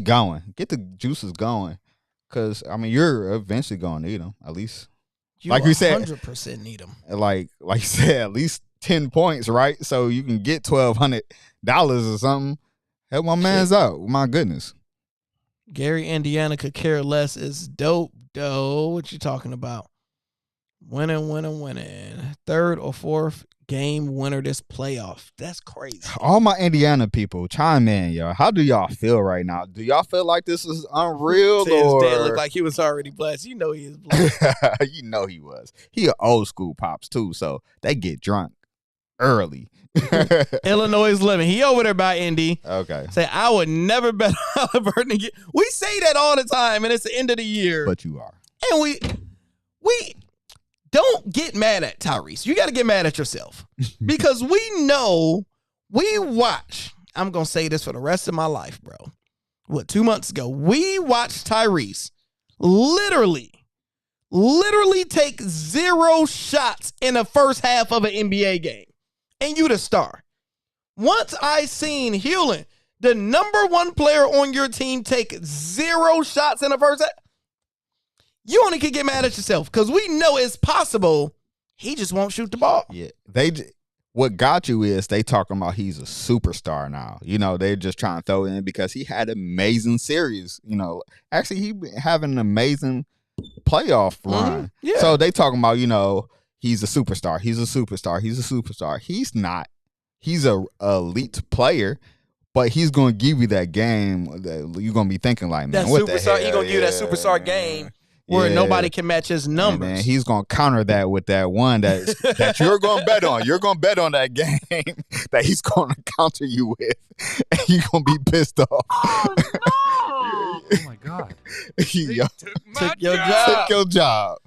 going, get the juices going. Because, you're eventually going to need them, at least. Like we said, 100% need them. Like you said, at least 10 points, right? So you can get $1,200 or something. Help my man's out. My goodness. Gary Indiana could care less. Is dope, though. What you talking about? Winning. Third or fourth game winner this playoff. That's crazy. All my Indiana people, chime in, y'all. How do y'all feel right now? Do y'all feel like this is unreal? Or his dad looked like he was already blessed. You know he is blessed. You know he was. He an old school pops too, so they get drunk early. Illinois is living. He over there by Indy. Okay. Say, I would never bet Halliburton again. We say that all the time, and it's the end of the year. But you are. And we don't get mad at Tyrese. You got to get mad at yourself. Because we know, we watch. I'm going to say this for the rest of my life, bro. 2 months ago, we watched Tyrese literally take 0 shots in the first half of an NBA game. And you the star. Once I seen Hewlin, the number 1 player on your team, take 0 shots in the first half, you only can get mad at yourself because we know it's possible. He just won't shoot the ball. Yeah, what got you is they talking about he's a superstar now. They're just trying to throw in because he had an amazing series. Actually he having an amazing playoff run. Mm-hmm. Yeah. So they talking about he's a superstar. He's a superstar. He's a superstar. He's not. He's a elite player. But he's going to give you that game that you're going to be thinking like, man, that what superstar, the hell? He's going to give you that superstar game where nobody can match his numbers. And he's going to counter that with that one that you're going to bet on. You're going to bet on that game that he's going to counter you with. And you're going to be pissed off. Oh, no. Oh, my God. Took your job.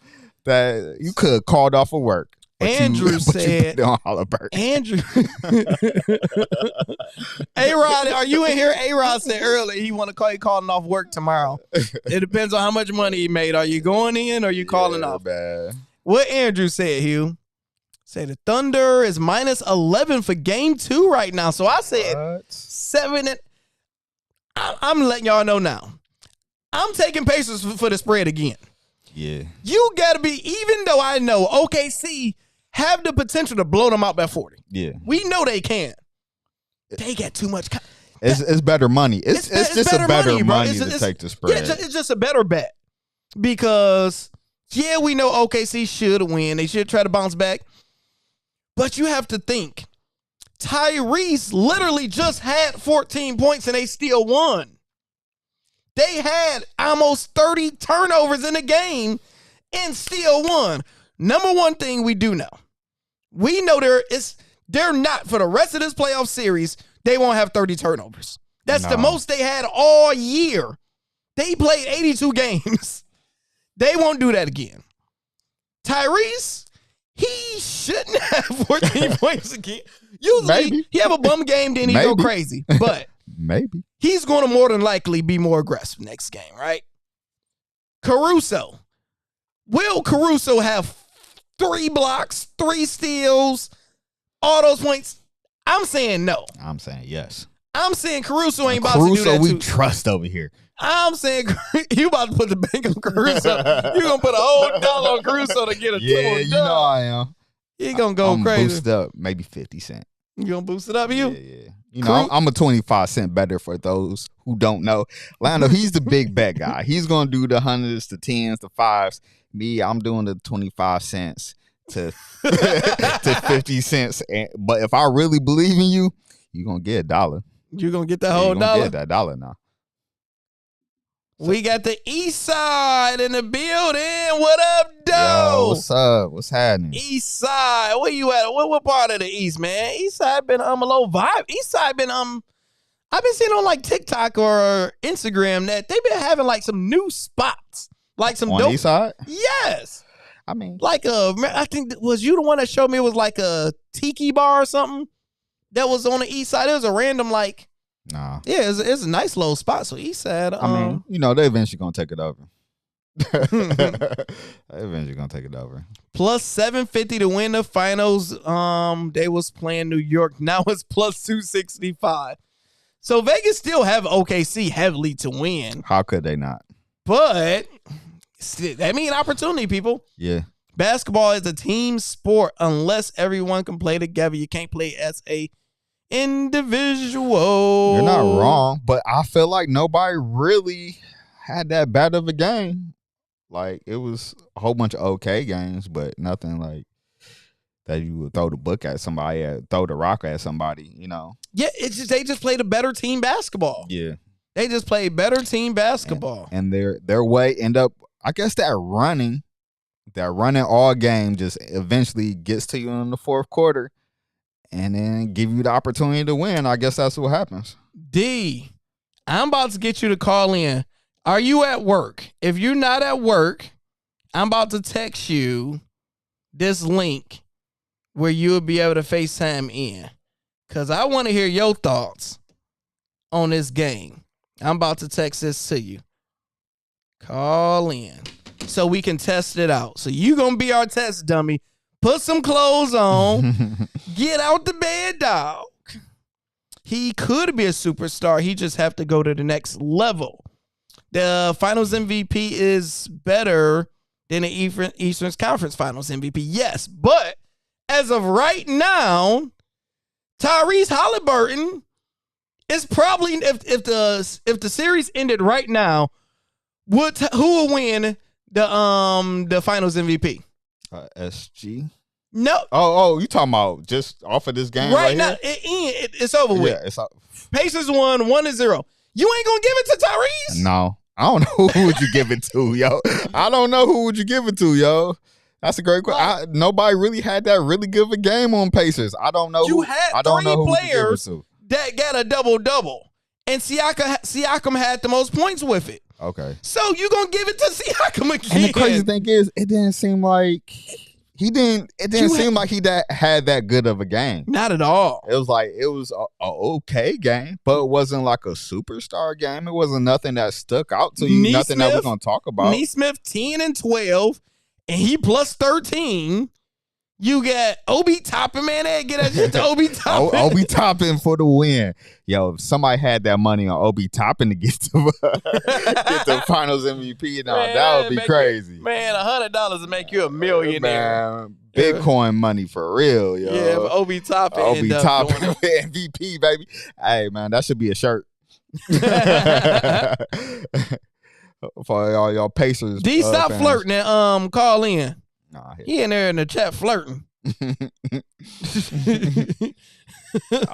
That you could have called off of work. Andrew said, Andrew. A-Rod, are you in here? A-Rod said earlier he want to call you calling off work tomorrow. It depends on how much money he made. Are you going in or are you calling off? Bad. What Andrew said, Hugh? Say the Thunder is minus 11 for game 2 right now. So I said 7. I'm letting y'all know now. I'm taking Pacers for the spread again. Yeah. You got to be, even though I know OKC have the potential to blow them out by 40. Yeah. We know they can. They got too much. It's better money. It's just a better money to take the spread. Yeah, it's just a better bet. Because, yeah, we know OKC should win. They should try to bounce back. But you have to think, Tyrese literally just had 14 points and they still won. They had almost 30 turnovers in the game and still won. Number one thing we do know. We know they're not, for the rest of this playoff series, they won't have 30 turnovers. That's the most they had all year. They played 82 games. They won't do that again. Tyrese, he shouldn't have 14 points again. Usually, he have a bum game, then he go crazy. But maybe he's going to more than likely be more aggressive next game, right? Caruso. Will Caruso have 3 blocks, 3 steals, all those points? I'm saying no. I'm saying yes. I'm saying Caruso ain't about to do that. Caruso, we trust over here. I'm saying you about to put the bank on Caruso. You gonna put a whole dollar on Caruso to get a yeah, you know I am. He gonna go crazy. Boost up maybe 50 cents. You gonna boost it up, you? Yeah. You know, I'm a 25-cent better for those who don't know. Lando, he's the big bet guy. He's gonna do the 100s, the 10s, the 5s. Me, I'm doing the 25 cents to 50 cents. But if I really believe in you, you're gonna get $1. You're gonna get that whole dollar. Get that $1 now. We got the East Side in the building. What up, Yo, Doe? what's up? What's happening? East Side. Where you at? What part of the East, man? East Side been a low vibe. East Side been I've been seeing on like TikTok or Instagram that they've been having like some new spots, like some On dope. East Side? Yes, I mean, like I think was you the one that showed me it was like a tiki bar or something that was on the East Side. It was a random like. nah. Yeah, it's a nice little spot. So East Side. I mean, you know, they eventually gonna take it over. They eventually gonna take it over. plus 750 to win the finals. They was playing New York. Now it's plus 265. So Vegas still have OKC heavily to win, How could they not? but that mean opportunity, people. Yeah. Basketball is a team sport. Unless everyone can play together, you can't play as a individual. You're not wrong, but I feel like nobody really had that bad of a game. Like, it was a whole bunch of okay games, but nothing like that you would throw the book at somebody, throw the rock at somebody, you know? Yeah, it's just they just played a better team basketball. Yeah. They just played better team basketball. And their way end up, I guess that running all game just eventually gets to you in the fourth quarter and then give you the opportunity to win. I guess that's what happens. D, I'm about to get you to call in. Are you at work? If you're not at work, I'm about to text you this link where you'll be able to FaceTime in. Because I want to hear your thoughts on this game. I'm about to text this to you. Call in so we can test it out. So you going to be our test dummy. Put some clothes on. Get out the bed, dog. He could be a superstar. He just have to go to the next level. The Finals MVP is better than the Eastern Conference Finals MVP. Yes, but as of right now, Tyrese Halliburton is probably if the series ended right now, who will win the Finals MVP? SG. No. Oh, you talking about just off of this game right now? here? It's over with. Yeah, it's Pacers won 1-0. You ain't gonna give it to Tyrese? No. I don't know who would you give it to, yo. I don't know who would you give it to, yo. That's a great question. Nobody really had that really good of a game on Pacers. I don't know. You had three players to. that got a double-double, and Siakam had the most points with it. Okay. So you gonna give it to Siakam again? And the crazy thing is, it didn't seem like he had that good of a game. Not at all. It was a okay game, but it wasn't like a superstar game. It wasn't nothing that stuck out to you. Nothing that we're gonna talk about. Nesmith 10 and 12, and he plus 13. You got Obi Toppin, man. They get that shit to Obi Toppin. Obi Toppin for the win. Yo, if somebody had that money on Obi Toppin to get the Finals MVP, that would be crazy. Man, $100 to make you a millionaire. Man, Bitcoin money for real, yo. Yeah, but Obi Toppin. Obi Toppin MVP, baby. Hey, man, that should be a shirt. For all y'all Pacers. D, stop fans. flirting and call in. Nah, he in there in the chat flirting.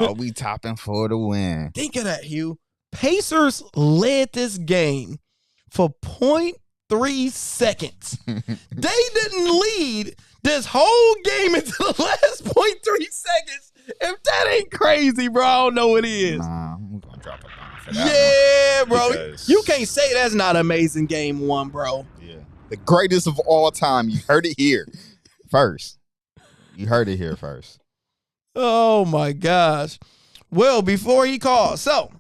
Obi Toppin for the win. Think of that, Hugh. Pacers led this game for 0.3 seconds. They didn't lead this whole game until the last 0.3 seconds. If that ain't crazy, bro, I don't know what is. Nah, I'm gonna drop a bomb for that. Yeah, bro. You can't say that's not an amazing game one, bro. Yeah. The greatest of all time. You heard it here first. You heard it here first. Oh, my gosh. Well, before he calls, so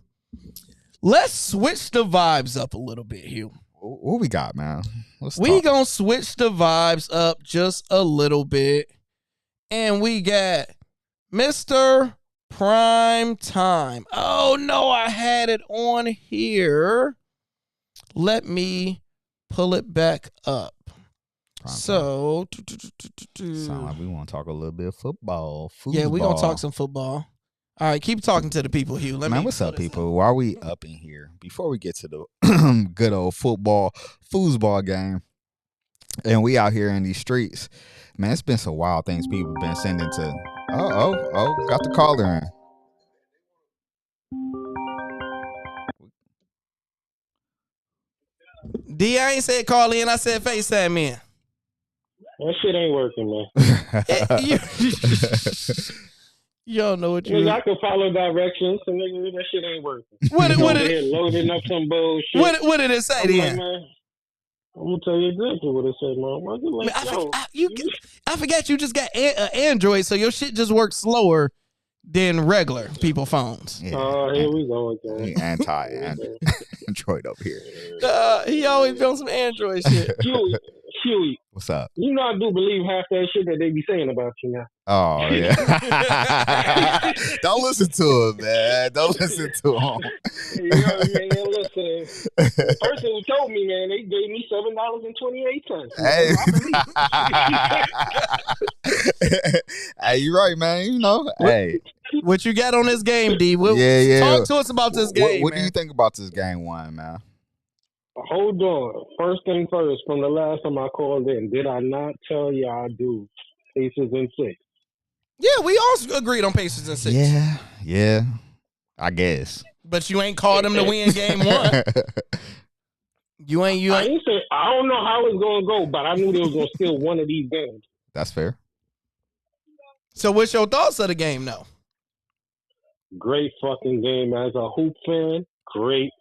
let's switch the vibes up a little bit, Hugh. What we got, man? We gonna switch the vibes up just a little bit. And we got Mr. Prime Time. Oh, no, I had it on here. Let me pull it back up. So, sound like we want to talk a little bit of football. Yeah, we're going to talk some football. All right, keep talking to the people, Hugh. What's up, people? Why are we up in here? Before we get to the good old foosball game, and we out here in these streets, man, it's been some wild things people been sending to. Got the caller in. D, I ain't said call in. I said FaceTime in. That shit ain't working, man. You don't know what you. Nigga, I can follow directions, so nigga, that shit ain't working. What Over did here it? loading up some bullshit. What did it say I'm like, then? man, I'm gonna tell you exactly what it said, man. I forgot you just got an Android, so your shit just works slower than regular people phones. Yeah. Oh, here we go again. Anti-Android over here. He always been on some Android shit. Huey, what's up? You know I do believe half that shit that they be saying about you now. Oh yeah. Don't listen to him, man. Don't listen to him. You know what I mean? Listen, the person who told me, man, they gave me $7.28. Hey. Hey, you right, man. You know, hey. What you got on this game, D? Yeah. Talk to us about this game. What do you think about this game one, man? Hold on. First thing first, from the last time I called in, did I not tell you I do Pacers in 6? Yeah, we all agreed on Pacers in 6. Yeah. I guess. But you ain't called them to win game 1. You ain't. I don't know how it's gonna go, but I knew they was gonna steal one of these games. That's fair. So what's your thoughts of the game, though? Great fucking game. As a hoop fan, great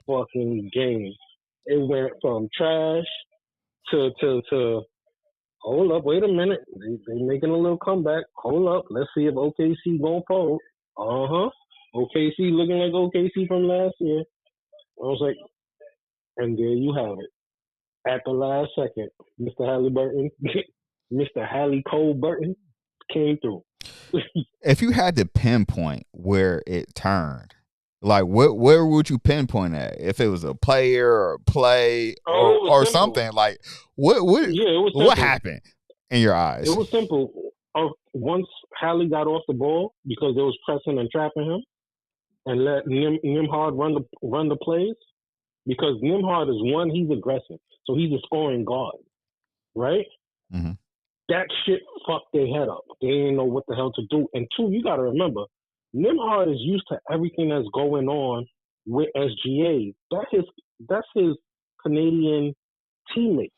fucking game. It went from trash to hold up, wait a minute. They making a little comeback. Hold up. Let's see if OKC won't fold. OKC looking like OKC from last year. I was like, and there you have it. At the last second, Mr. Halliburton, Mr. Halley Cole Burton came through. If you had to pinpoint where it turned, like where would you pinpoint at? If it was a player or a play or something, like what happened in your eyes? It was simple. Once Halley got off the ball because they was pressing and trapping him, and let Nimhard run the plays, because Nimhard is one, he's aggressive, so he's a scoring guard, right? Mm-hmm. That shit fucked their head up. They didn't know what the hell to do. And two, you got to remember, Nimhard is used to everything that's going on with SGA. That's his Canadian teammate.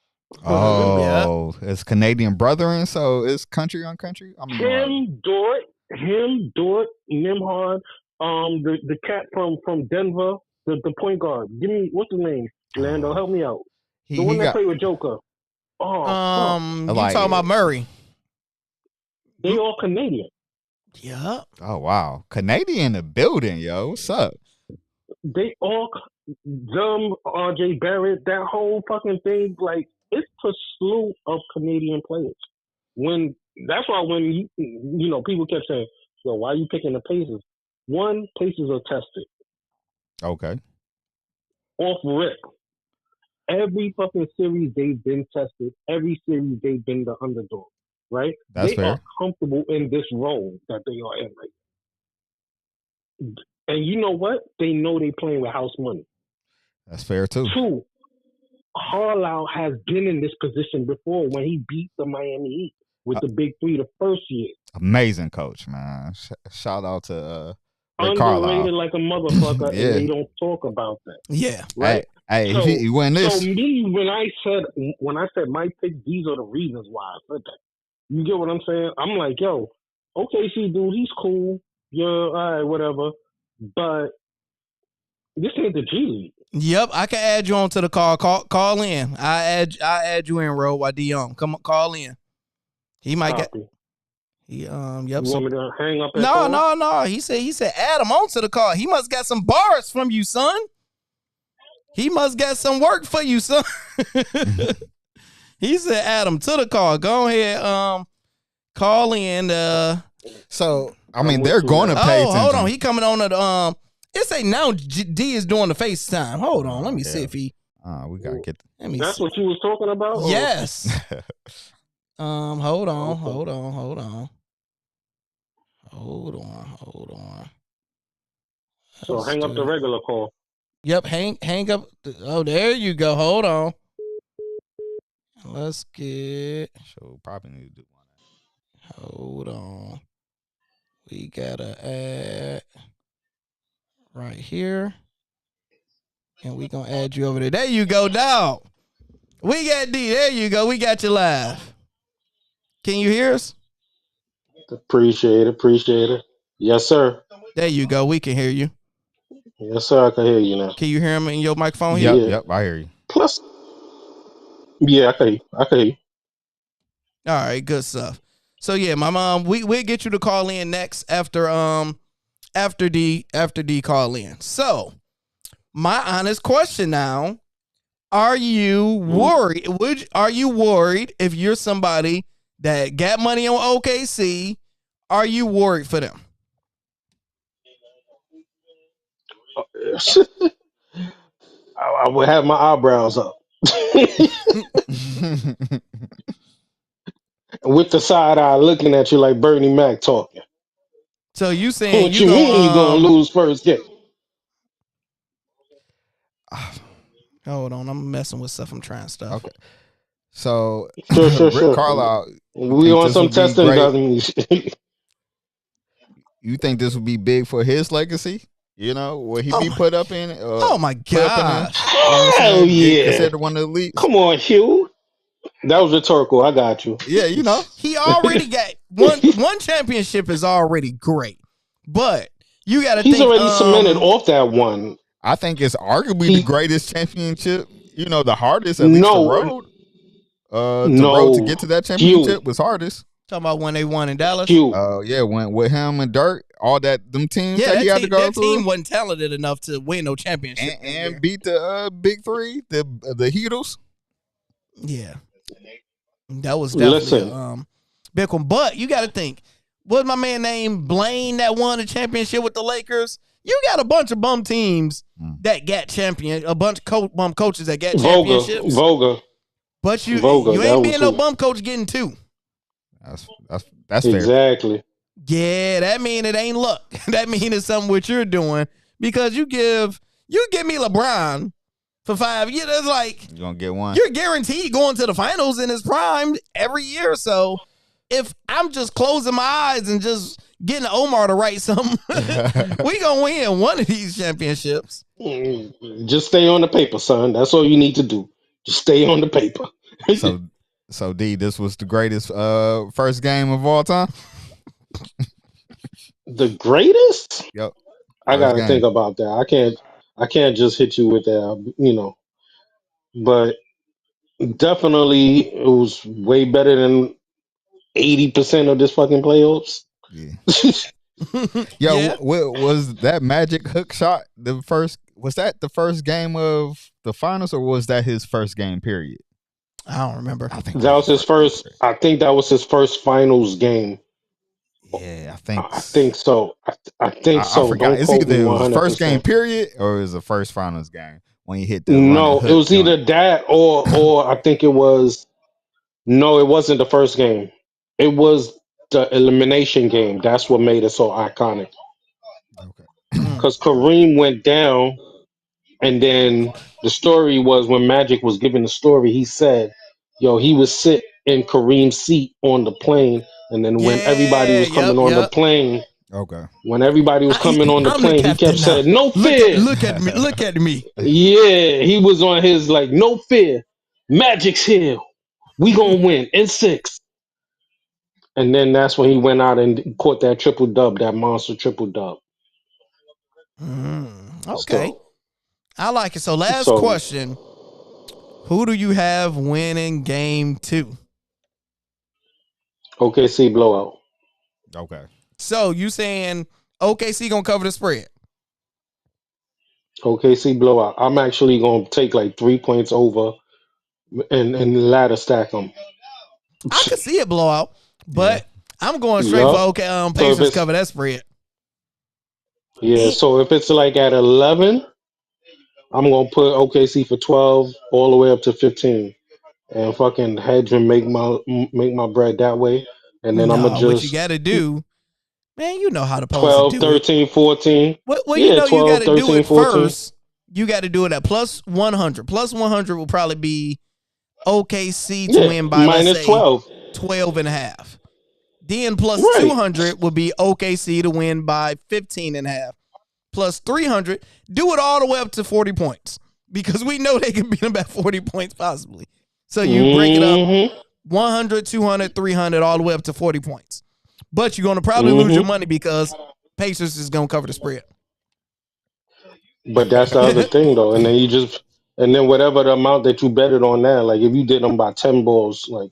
Oh, it's Canadian brethren, so it's country on country. Him, Dort, Nimhard, the cat from Denver, the point guard. Give me, what's his name? Lando, help me out. The one that played with Joker. You talking about Murray? They all Canadian. Yeah. Oh wow, Canadian in the building, yo. What's up? They all RJ Barrett, that whole fucking thing. Like, it's a slew of Canadian players. That's why when you know people kept saying, "Yo, why are you picking the Pacers?" One, Pacers are tested. Okay. Off rip. Every fucking series they've been tested. Every series they've been the underdog, right? That's they fair. are comfortable in this role that they are in right now. And you know what? They know they playing with house money. That's fair too. Two, Carlisle has been in this position before when he beat the Miami Heat with the Big Three the first year. Amazing coach, man. Shout out to underrated Carlisle. Like a motherfucker, yeah. And they don't talk about that. Yeah, right. Hey, he win this. So me, when I said my pick, these are the reasons why I said that. You get what I'm saying? I'm like, yo, OKC dude, he's cool. Yeah, all right, whatever. But this ain't the G League. Yep, I can add you on to the call. Call in. I add you in, Ro. While Deion, come on, call in. He might Copy. get. Yep. You want me to hang up? No. He said add him on to the call. He must got some bars from you, son. He must got some work for you, son. He said add him to the call. Go ahead, call in. So I mean, they're going to pay attention. Hold on. He coming on to It say now D is doing the FaceTime. Hold on. Let me see if he. We gotta get. That's what you was talking about. Yes. Hold on. So hang up the regular call. Yep, hang up. Oh, there you go. Hold on. Let's get. So probably need to do one. Hold on. We gotta add right here. And we gonna add you over there. There you go, dog. We got D. There you go. We got you live. Can you hear us? Appreciate it. Yes, sir. There you go. We can hear you. Yes, sir. I can hear you now. Can you hear him in your microphone here? Yep, I hear you. Plus, yeah, I can hear you. All right, good stuff. So yeah, my mom, we'll get you to call in next after D call in. So my honest question now: are you worried? Are you worried if you're somebody that got money on OKC? Are you worried for them? I would have my eyebrows up with the side eye looking at you like Bernie Mac talking. So you saying What you mean you gonna lose first game? Hold on, I'm messing with stuff. I'm trying stuff. Okay. So Sure. Rick Carlisle, We on some testing dummies. you think this would be big for his legacy? You know, will he be put up in? Oh my gosh! Hell yeah! Considered one of the leagues. Come on, Hugh. That was rhetorical. I got you. Yeah, you know, he already got one championship is already great, but you got to. He's already cemented off that one. I think it's arguably the greatest championship. You know, the hardest, at least the road. The road to get to that championship was hardest. Talking about when they won in Dallas. Yeah, when with him and Dirk, all them teams that he had to go through. That team wasn't talented enough to win no championship and beat the big three, the Heatles. Yeah, that was definitely big one. But you got to think, what's my man named Blaine that won the championship with the Lakers? You got a bunch of bum teams that got a bunch of bum coaches that got championships. Vogel. But you ain't being no bum coach getting two. That's fair. Exactly. Yeah, that mean it ain't luck. That mean it's something what you're doing because you give me LeBron for 5 years. It's like you're gonna get one. You're guaranteed going to the finals in his prime every year. So if I'm just closing my eyes and just getting Omar to write something, we gonna win one of these championships. Just stay on the paper, son. That's all you need to do. Just stay on the paper. So D, this was the greatest first game of all time. The greatest? Yep. I gotta think about that. I can't just hit you with that, you know. But definitely it was way better than 80% of this fucking playoffs. Yeah. Was that magic hook shot was that the first game of the finals, or was that his first game period? I don't remember. I think that was his first. I think that was his first finals game. Yeah, I think so. I think so. I forgot. It's either it was first game period or it was the first finals game when he hit the. No, it was either that or I think it was. No, it wasn't the first game. It was the elimination game. That's what made it so iconic. Okay. Because Kareem went down, and then the story was when Magic was giving the story, he said, "Yo, he was sit in Kareem's seat on the plane, and then when everybody was coming on the plane, when everybody was coming on the plane, he kept saying, 'No fear, look at me.' Yeah, he was on his like, 'No fear, Magic's here, we gonna win in 6.' And then that's when he went out and caught that triple dub, that monster triple dub. Okay. I like it. So last question. Who do you have winning game 2? OKC blowout. Okay. So you saying OKC gonna cover the spread? OKC blowout. I'm actually gonna take like 3 points over and ladder stack them. I could see it blowout, but I'm going straight for Pacers cover that spread. Yeah, so if it's like at 11, I'm gonna put OKC for 12 all the way up to 15, and fucking hedge and make my bread that way. And then I'm gonna just what you gotta do, man. You know how to 12, 13, 14. Well, yeah, you know 12, you gotta 13, do it 14. first. You got to do it at plus 100. Plus 100 will probably be OKC to win by minus 12 and a half. Then plus 200 will be OKC to win by 15 and a half. Plus 300, do it all the way up to 40 points. because we know they can beat them by 40 points possibly. So you break it up 100, 200, 300, all the way up to 40 points. But you're going to probably lose your money because Pacers is going to cover the spread. But that's the other thing, though. And then whatever the amount that you betted on that, like if you did them by 10 balls, like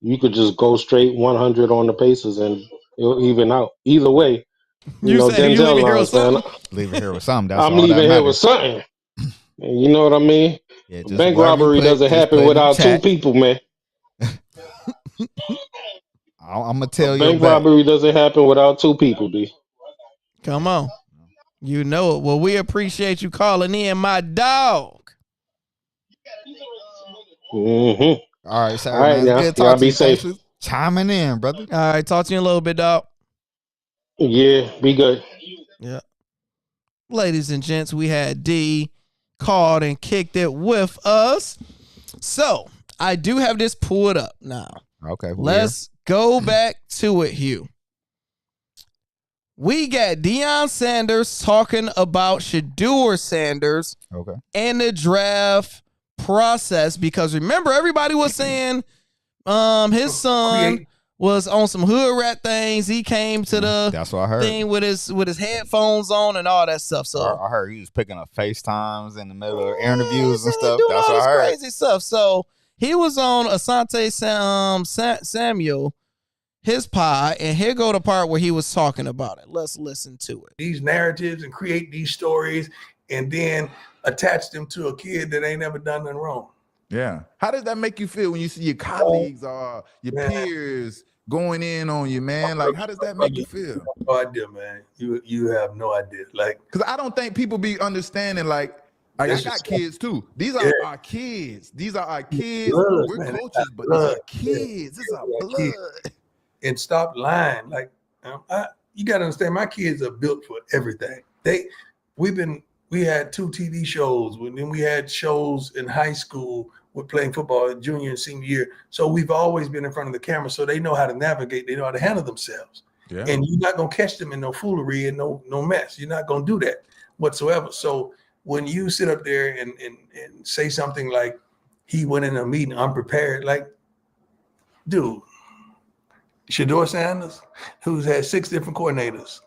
you could just go straight 100 on the Pacers and it'll even out. Either way, You say you leaving here with something? Leaving here with something. That's I'm all leaving that here with matters. something. You know what I mean? Yeah, just Bank whatever you robbery put, doesn't just happen put in the without two chat. people, man. I'm gonna tell you. Bank robbery doesn't happen without two people, D. Come on. You know it. Well, we appreciate you calling in, my dog. Mm-hmm. All right, so All right, man, y'all. good Y'all talking to be you. safe. Thanks for chiming in, brother. All right, talk to you in a little bit, dog. Yeah, be good. Yeah. Ladies and gents, we had D called and kicked it with us. So I do have this pulled up now. Okay, let's go back to it, Hugh. We got Deion Sanders talking about Shedeur Sanders and the draft process, because remember, everybody was saying his son was on some hood rat things. He came to the that's what I heard. Thing with his headphones on and all that stuff. So I heard he was picking up FaceTimes in the middle of interviews and stuff. Doing That's all what I heard. Crazy stuff. So he was on Asante Samuel, his pod, and here go the part where he was talking about it. Let's listen to it. These narratives and create these stories and then attach them to a kid that ain't ever done nothing wrong. Yeah. How does that make you feel when you see your colleagues or your peers going in on you, man? Like, how does that make you feel? No idea, man. You have no idea. Like, because I don't think people be understanding, like I got kids too. These are our kids. These are our kids. Blood, We're man. coaches, but these are kids. This is our blood. And stop lying. Like, you got to understand, my kids are built for everything. We had 2 TV shows, and then we had shows in high school with playing football junior and senior year. So we've always been in front of the camera, so they know how to navigate. They know how to handle themselves. Yeah. And you're not going to catch them in no foolery and no mess. You're not going to do that whatsoever. So when you sit up there and say something like, he went in a meeting unprepared, like, dude, Shedeur Sanders, who's had 6 different coordinators,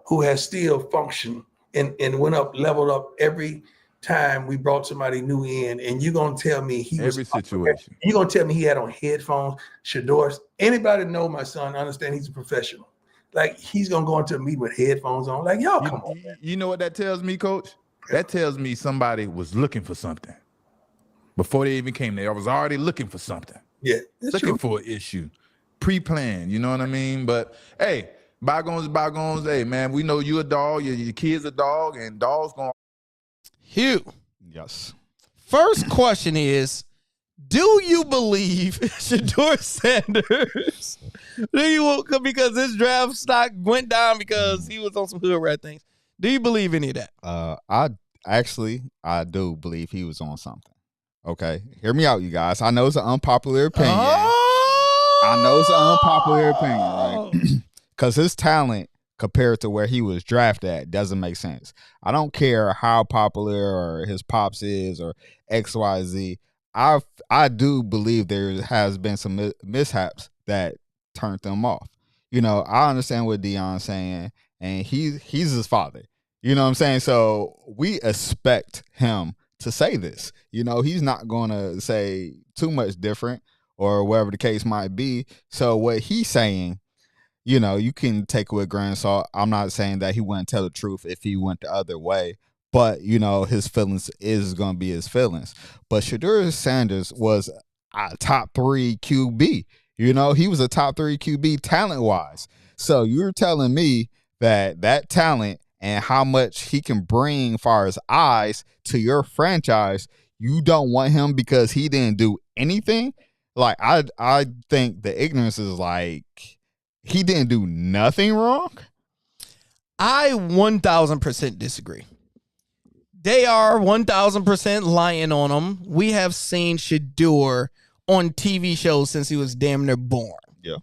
who has still functioned and went up, leveled up every time we brought somebody new in, and you're gonna tell me every situation. You're gonna tell me he had on headphones. Shedeur, anybody know my son, understand he's a professional. Like, he's gonna go into a meeting with headphones on. Like, y'all come on. You know what that tells me, Coach? That tells me somebody was looking for something before they even came there. I was already looking for something. Yeah, looking for an issue, pre-planned. You know what I mean? But hey, bygones, bygones. Hey, man, we know you a dog. Your kid's a dog, and dogs gonna. Hugh. Yes. First question is, do you believe Shedeur Sanders? Because his draft stock went down because he was on some hood rat things. Do you believe any of that? I do believe he was on something. Okay, hear me out, you guys. I know it's an unpopular opinion. I know it's an unpopular opinion, right? Because his talent compared to where he was drafted at doesn't make sense. I don't care how popular or his pops is or XYZ. I do believe there has been some mishaps that turned them off. You know, I understand what Deion's saying, and he's his father. You know what I'm saying? So we expect him to say this. You know, he's not going to say too much different or whatever the case might be. So what he's saying, you know, you can take it with a grain of salt. I'm not saying that he wouldn't tell the truth if he went the other way, but, you know, his feelings is going to be his feelings. But Shedeur Sanders was a top 3 QB. You know, he was a top 3 QB talent-wise. So you're telling me that talent and how much he can bring as far as eyes to your franchise, you don't want him because he didn't do anything? Like, I think the ignorance is like, he didn't do nothing wrong? I 1,000% disagree. They are 1,000% lying on him. We have seen Shedeur on TV shows since he was damn near born. Yeah.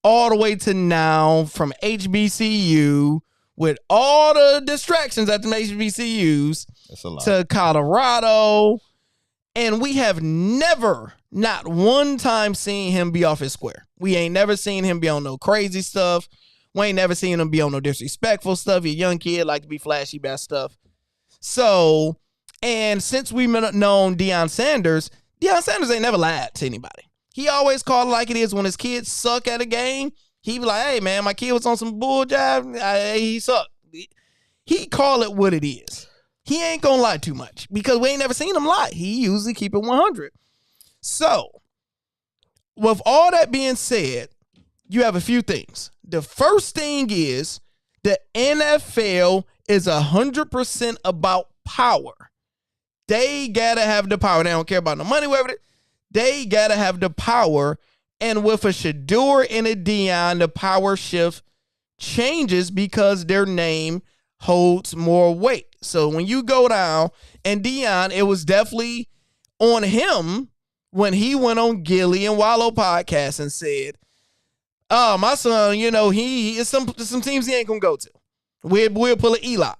All the way to now, from HBCU, with all the distractions at the HBCUs. That's a lot. to Colorado, and we have never, not one time, seen him be off his square. We ain't never seen him be on no crazy stuff. We ain't never seen him be on no disrespectful stuff. He a young kid, like to be flashy about stuff. So, and since we've known Deion Sanders ain't never lied to anybody. He always called it like it is. When his kids suck at a game, he be like, hey, man, my kid was on some bull job. He sucked. He call it what it is. He ain't going to lie too much because we ain't never seen him lie. He usually keep it 100. So, with all that being said, you have a few things. The first thing is the NFL is 100% about power. They got to have the power. They don't care about no money, whatever it is. They got to have the power. And with a Shedeur and a Deion, the power shift changes because their name holds more weight. So when you go down, and Deion, it was definitely on him when he went on Gilly and Wallow podcast and said, oh, my son, you know, he is some teams he ain't going to go to. We'll pull an Eli.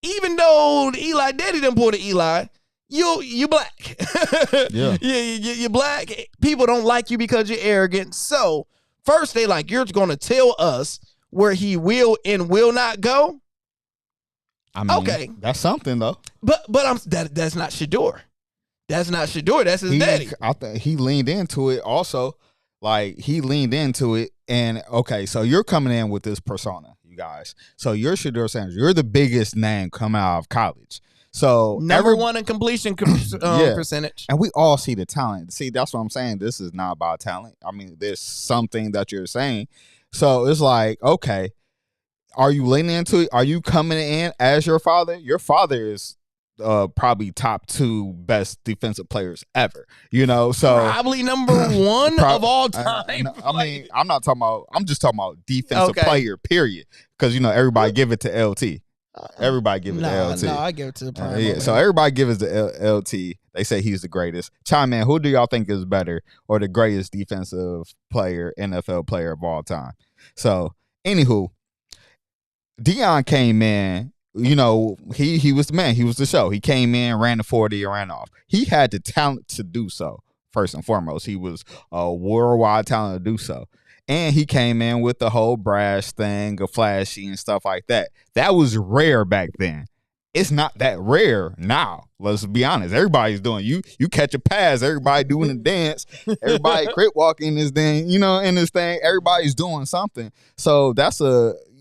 Even though the Eli daddy didn't pull the Eli, you black. Yeah. You're black. People don't like you because you're arrogant. So first they like, you're going to tell us where he will and will not go. I mean, okay, that's something though. But that's not Shedeur. That's not Shedeur. That's his daddy. I think he leaned into it also. Like he leaned into it, and okay, so you're coming in with this persona, you guys. So you're Shedeur Sanders. You're the biggest name coming out of college. So number one in completion percentage. And we all see the talent. See, that's what I'm saying. This is not about talent. I mean, there's something that you're saying. So it's like, okay, are you leaning into it? Are you coming in as your father? Your father is probably top 2 best defensive players ever. You know, so probably number 1 of all time. I mean, I'm not talking about. I'm just talking about defensive player. Period. Because you know everybody give it to LT. Everybody give it to LT. No, I give it to the prime. Yeah, so everybody give it to LT. They say he's the greatest. Chime in. Who do y'all think is better or the greatest defensive player, NFL player of all time? So, anywho, Deion came in. You know, he was the man. He was the show. He came in, ran the 40, and ran off. He had the talent to do so. First and foremost, he was a worldwide talent to do so. And he came in with the whole brash thing, of flashy and stuff like that. That was rare back then. It's not that rare now. Let's be honest. Everybody's doing you catch a pass. Everybody doing the dance. Everybody crip walking this thing. You know, in this thing. Everybody's doing something. So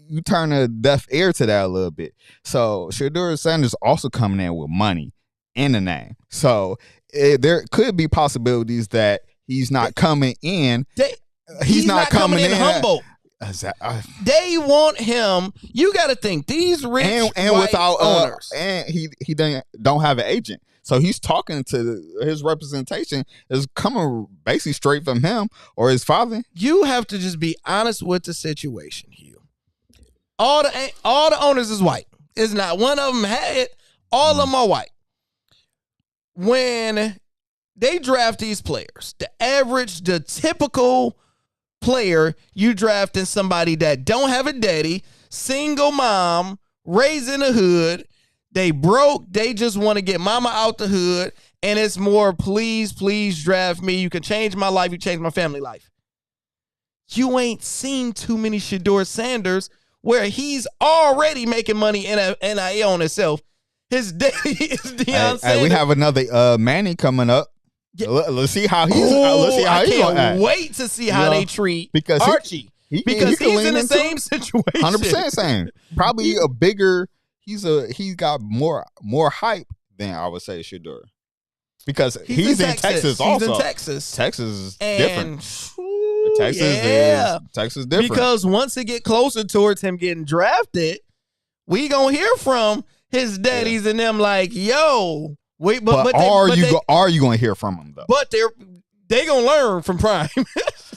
you turn a deaf ear to that a little bit. So Shedeur Sanders also coming in with money in the name. So there could be possibilities that he's not coming in. He's not coming in humble. They want him. You got to think these rich and white without owners, and he don't have an agent, so he's talking to his representation is coming basically straight from him or his father. You have to just be honest with the situation, Hugh. All the owners is white. It's not one of them had it. All of them are white. When they draft these players, the typical player, you drafting somebody that don't have a daddy, single mom, raised in the hood, they broke, they just want to get mama out the hood, and it's more, please draft me. You can change my life, you change my family life. You ain't seen too many Shedeur Sanders where he's already making money in NIL on himself. His daddy is Deion Sanders. Hey, we have another Manny coming up. Yeah. Let's see how he's. I can't wait to see how they treat Archie because he's in the same situation. 100% same. Probably a bigger. He's got more hype than I would say Shedeur because he's in Texas also. He's in Texas. Texas is different. Texas is different because once it get closer towards him getting drafted, we gonna hear from his daddies and them like, yo. Wait, are you going to hear from them though? But they gonna learn from Prime.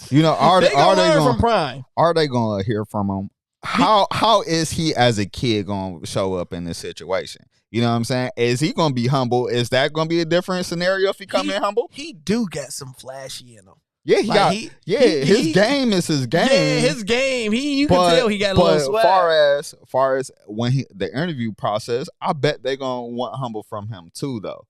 You know, are they going from Prime? Are they going to hear from him? How is he as a kid going to show up in this situation? You know what I'm saying? Is he going to be humble? Is that going to be a different scenario if he come in humble? He do got some flashy in him. Yeah, his game is his game. Yeah, his game. You can tell he got a little swag. Far as when the interview process, I bet they're gonna want humble from him too, though.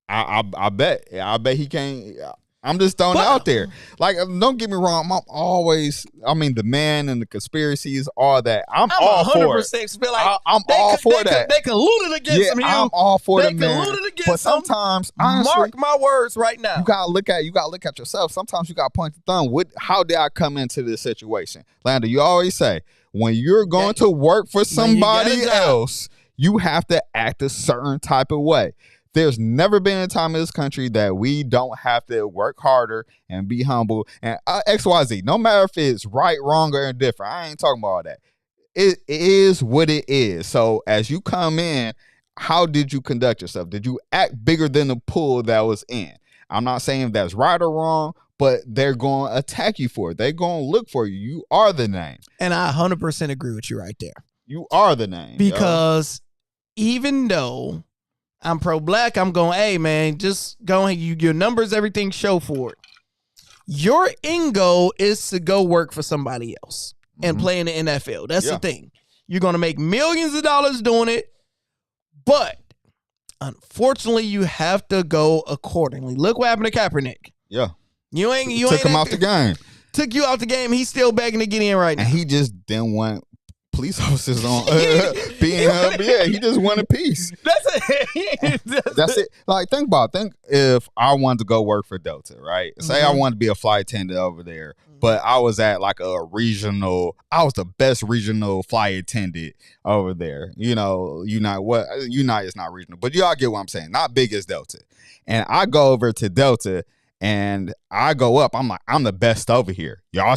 I bet he can't. I'm just throwing it out there. Like, don't get me wrong. The man and the conspiracies, all that. I'm all for it. Like I'm all for that. They colluded against him. I'm all for the man. They colluded against him. But sometimes, honestly, mark my words right now. You gotta look at yourself. Sometimes you gotta point the thumb. How did I come into this situation? Lando, you always say when you're going to work for somebody else, you have to act a certain type of way. There's never been a time in this country that we don't have to work harder and be humble and XYZ. No matter if it's right, wrong, or indifferent. I ain't talking about all that. It is what it is. So as you come in, how did you conduct yourself? Did you act bigger than the pool that was in? I'm not saying that's right or wrong, but they're going to attack you for it. They're going to look for you. You are the name. And I 100% agree with you right there. You are the name. Because even though I'm pro-black, I'm going, hey, man, just go ahead. Your numbers, everything show for it. Your end goal is to go work for somebody else and play in the NFL. That's the thing. You're going to make millions of dollars doing it, but unfortunately, you have to go accordingly. Look what happened to Kaepernick. Yeah. You took him out the game. Took you out the game. He's still begging to get in right now. And he just didn't want police officers on being he just wanted peace. That's it. Like, think if I wanted to go work for Delta, right? Say I wanted to be a flight attendant over there, but I was at like I was the best regional flight attendant over there. You know, United is not regional, but y'all get what I'm saying. Not big as Delta. And I go over to Delta and I go up. I'm like, I'm the best over here. Y'all,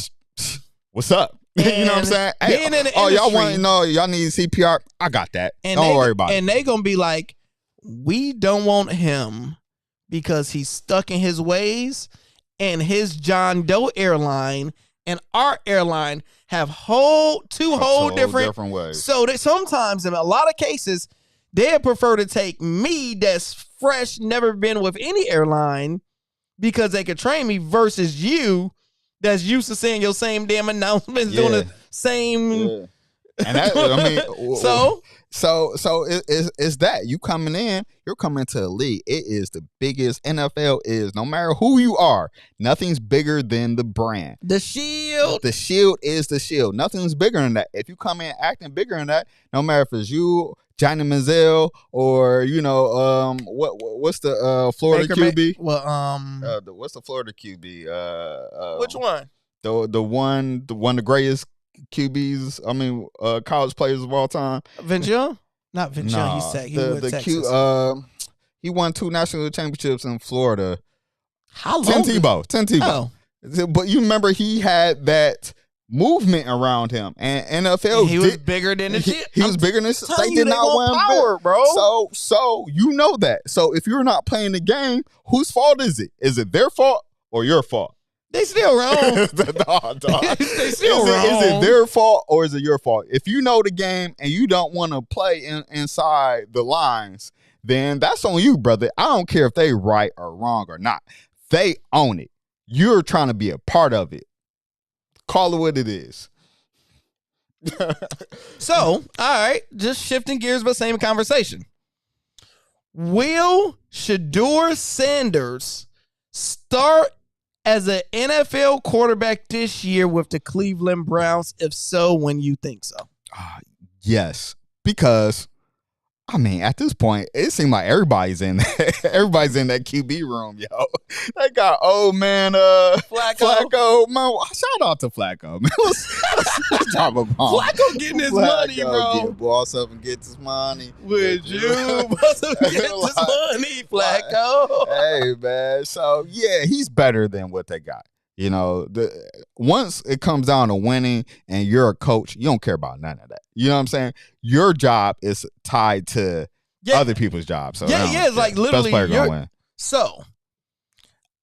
what's up? You know what I'm saying? Hey, y'all want to know? Y'all need CPR? I got that. Don't worry about it. And they gonna be like, we don't want him because he's stuck in his ways, and his John Doe airline and our airline have two whole different ways. So that sometimes, in a lot of cases, they prefer to take me that's fresh, never been with any airline, because they could train me, versus you that's used to saying your same damn announcements, doing the same. Yeah. And that, I mean, so it's that you coming in, you're coming to the league. It is the biggest. NFL is, no matter who you are, nothing's bigger than the brand. The shield. The shield is the shield. Nothing's bigger than that. If you come in acting bigger than that, no matter if it's you, Johnny Manziel, or what's the Florida QB? What's the Florida QB? Which one? The greatest QBs. I mean, college players of all time. Vince Young? Not Vince Young. He's said he won 2 national championships in Florida. How long? Tim Tebow. Oh. But you remember he had that movement around him, and NFL. He was bigger than the shit. He was bigger than they did not win power, bro. So you know that. So if you're not playing the game, whose fault is it? Is it their fault or your fault? They still wrong. They still wrong. Is it their fault or is it your fault? If you know the game and you don't want to play inside the lines, then that's on you, brother. I don't care if they right or wrong or not. They own it. You're trying to be a part of it. Call it what it is. So, all right, just shifting gears, but same conversation. Will Shedeur Sanders start as an NFL quarterback this year with the Cleveland Browns? If so, when you think so? Yes, because I mean, at this point, it seems like everybody's in that QB room, yo. They got old man Flacco. Man, shout out to Flacco, man. Let's drop a bomb. Flacco getting his money, bro. Get boss up and get his money. Would you boss up and get his money, Flacco? Hey, man. So, yeah, he's better than what they got. You know, once it comes down to winning and you're a coach, you don't care about none of that. You know what I'm saying? Your job is tied to other people's jobs. So it's like literally best player gonna win. So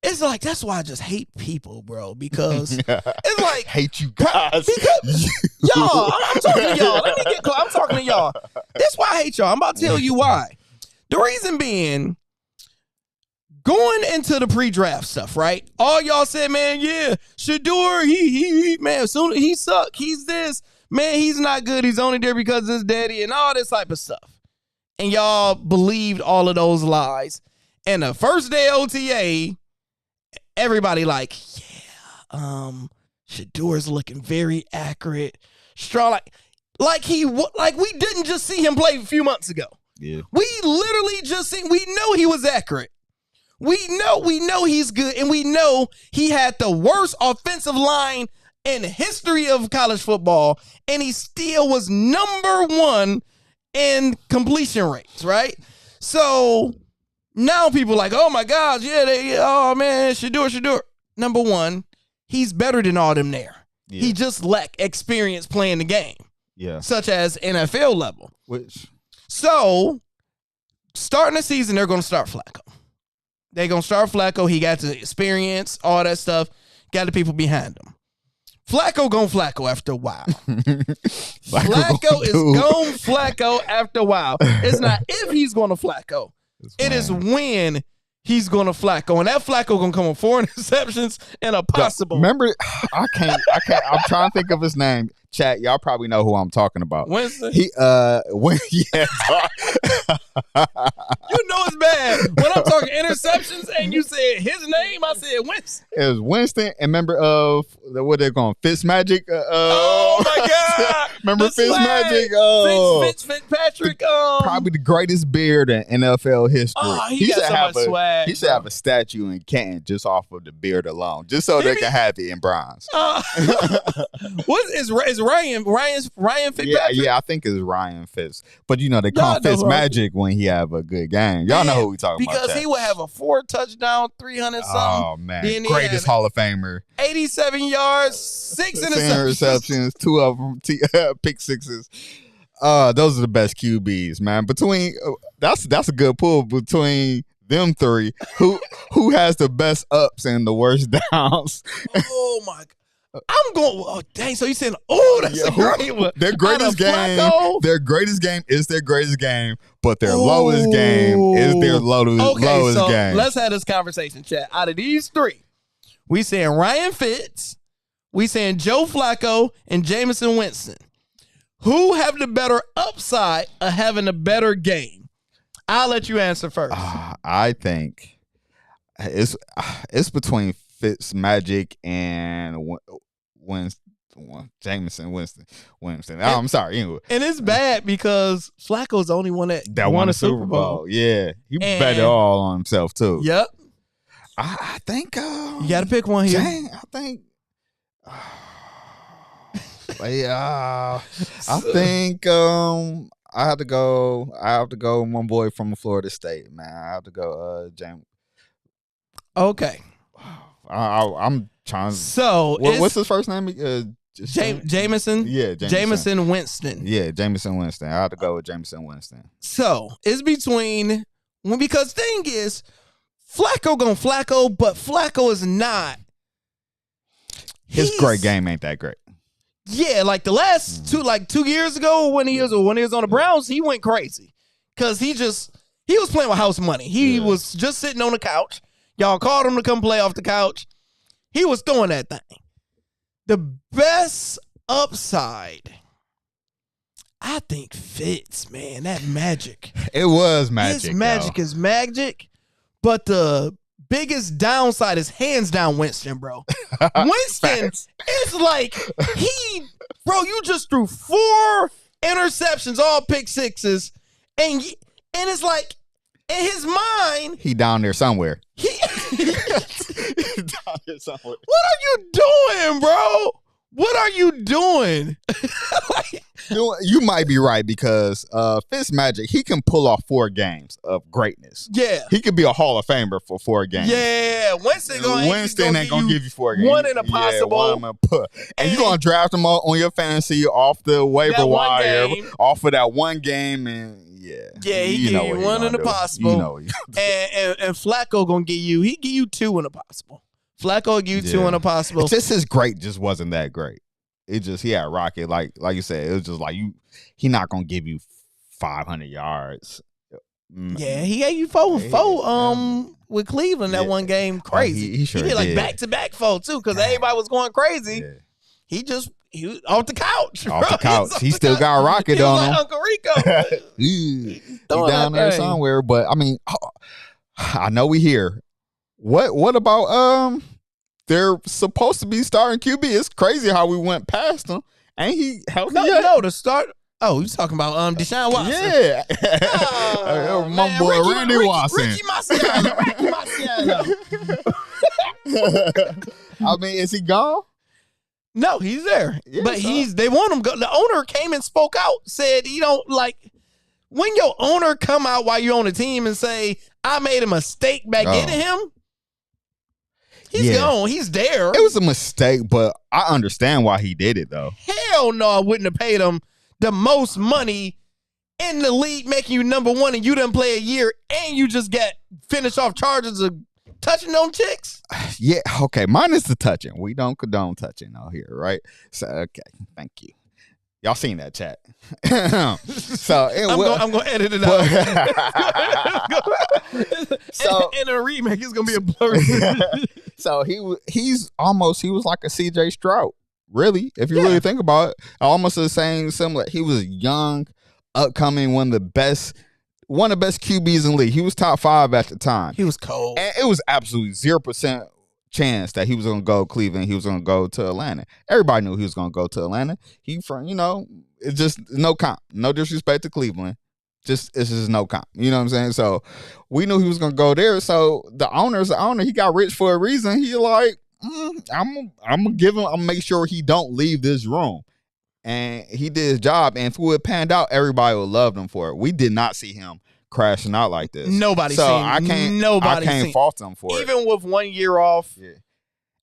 it's like, that's why I just hate people, bro, because it's like hate you guys. Because y'all, I'm talking to y'all. Let me get clear. I'm talking to y'all. That's why I hate y'all. I'm about to tell you why. The reason being, going into the pre-draft stuff, right? All y'all said, man, yeah, Shedeur, he man, soon he suck. He's this. Man, he's not good. He's only there because of his daddy and all this type of stuff. And y'all believed all of those lies. And the first day OTA, everybody like, yeah, Shedeur's looking very accurate. Strong, like we didn't just see him play a few months ago. Yeah. We literally just seen, we know he was accurate. We know he's good, and we know he had the worst offensive line in the history of college football, and he still was number 1 in completion rates, right? So now people are like, oh my gosh, yeah, oh man, Shedeur. Number 1, he's better than all them there. Yeah. He just lacked experience playing the game. Yeah. Such as NFL level. So, starting the season, they're going to start Flacco. They're going to start Flacco. He got the experience, all that stuff. Got the people behind him. Flacco going Flacco after a while. Flacco is going Flacco after a while. It's not if he's going to Flacco. It is when he's going to Flacco. And that Flacco going to come with 4 interceptions and a possible. Remember, I can't. I'm trying to think of his name. Chat, y'all probably know who I'm talking about. Winston? You know it's bad. When I'm talking interceptions and you said his name, I said Winston. It was Winston, and member of what they're going, Fitzmagic. Oh my God! Remember Fitzmagic? Fitzpatrick. Probably the greatest beard in NFL history. Oh, he got so much swag. He should have a statue in Canton just off of the beard alone, just so they can have it in bronze. What is Ryan Fitzpatrick? Yeah, I think it's Ryan Fitz. But you know they call him Fitzmagic when he have a good game. Y'all know who we talking about. Because he would have a 4 touchdown, 300 something. Oh man, greatest Hall of Famer. 87 yards, 6 interceptions, 2 of them pick sixes. Those are the best QBs, man. Between that's a good pull between them 3. Who has the best ups and the worst downs? Oh my God. I'm going, oh dang, so you saying, oh, that's a great one. Their greatest game is their greatest game, but their lowest game is their lowest game. Let's have this conversation, chat. Out of these 3, we saying Ryan Fitz, we saying Joe Flacco, and Jameson Winston. Who have the better upside of having a better game? I'll let you answer first. I think it's between Fitzmagic and Jameson Winston. I'm sorry. Anyway. And it's bad because Flacco's the only one that won a Super Bowl. Yeah. He bet it all on himself, too. Yep. I think... you got to pick one here. I think... I think I have to go my boy from Florida State, man. I have to go James. Okay. I'm trying. So what's his first name? Jameson. Yeah, Jameson Winston. Yeah, Jameson Winston. I have to go with Jameson Winston. So it's between because thing is, Flacco going Flacco, but Flacco is not. His great game ain't that great. Yeah, like the last 2 years ago when he was on the Browns, he went crazy because he was playing with house money. He was just sitting on the couch. Y'all called him to come play off the couch. He was throwing that thing. The best upside, I think, Fitz, man. That magic. It was magic. His magic is magic, but the biggest downside is hands down Winston, bro. Winston is like, you just threw 4 interceptions, all pick sixes, and it's like, in his mind, he down there somewhere. Down there somewhere. What are you doing, bro? What are you doing? You might be right because Fitzmagic, he can pull off 4 games of greatness. Yeah. He could be a Hall of Famer for 4 games. Yeah. Winston ain't going to give you 4 games. One in a possible. Yeah, and you're going to draft him on your fantasy off the waiver wire, off of that one game. And yeah, he give you 1 in a possible. You know and Flacco going to he give you 2 in a possible. Flacco give you 2 in a possible. It's just his great just wasn't that great. It just he had rocket like you said. It was just like he not gonna give you 500 yards. Yeah, he gave you 4. with Cleveland that one game crazy. He sure did like did. back-to-back fold too, because everybody was going crazy. Yeah. He was off the couch. Off bro. the couch. was He off still the got a couch. rocket He was on like him. Uncle Rico. He Throwing down that there thing. somewhere, but I mean, I know we here. What about they're supposed to be starting QB? It's crazy how we went past him. Ain't he healthy yet? No, to start. Oh, you talking about Deshaun Watson? Yeah. Oh, My man, boy Randy Watson. Ricky Marciano. I mean, is he gone? No, he's there. Yeah, but so- they want him go. The owner came and spoke out, said he don't like when your owner come out while you're on the team and say, I made a mistake by getting him. He's gone. He's there. It was a mistake, but I understand why he did it though. Hell no, I wouldn't have paid him the most money in the league, making you number one, and you didn't play a year, and you just got finished off charges of touching on chicks. Yeah, okay. Minus the touching. We don't condone touching out here, right? So okay, thank you. Y'all seen that chat? So I'm gonna edit it out. So in a remake, it's gonna be a blur. So he was like a CJ Stroud, really. If you really think about it, almost the same similar. He was young, upcoming, one of the best QBs in the league. He was top 5 at the time. He was cold. And it was absolutely 0% chance that he was going to go Cleveland. He was going to go to Atlanta. Everybody knew he was going to go to Atlanta. He from, it's just no comp. No disrespect to Cleveland. It's just no comp. You know what I'm saying? So we knew he was going to go there. So the owner's the owner. He got rich for a reason. He like, I'm going to make sure he don't leave this room. And he did his job. And if it would panned out, everybody would love him for it. We did not see him crashing out like this. Nobody so seen. I can't fault him for it. Even with 1 year off. Yeah.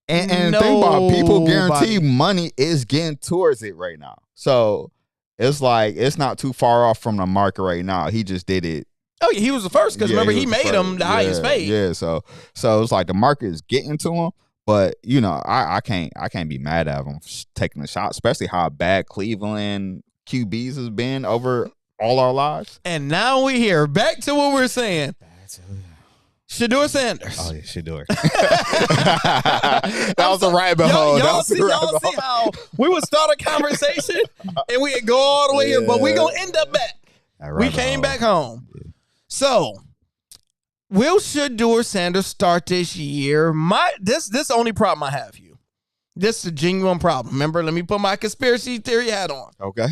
And think about it, people guarantee money is getting towards it right now. So it's like it's not too far off from the market right now. He just did it. Oh yeah, he was the first because remember he made him the highest paid. Yeah, so it's like the market is getting to him. But I can't be mad at him taking a shot, especially how bad Cleveland QBs has been over all our lives. And now we here back to what we're saying. Shedeur Sanders. Oh yeah, Shedeur. That was a rabbit hole. Y'all see how we would start a conversation and we'd go all the way here, but we gonna end up back. We came back home. Yeah. So will Shedeur Sanders start this year? This only problem I have, you. This is a genuine problem. Remember, let me put my conspiracy theory hat on. Okay.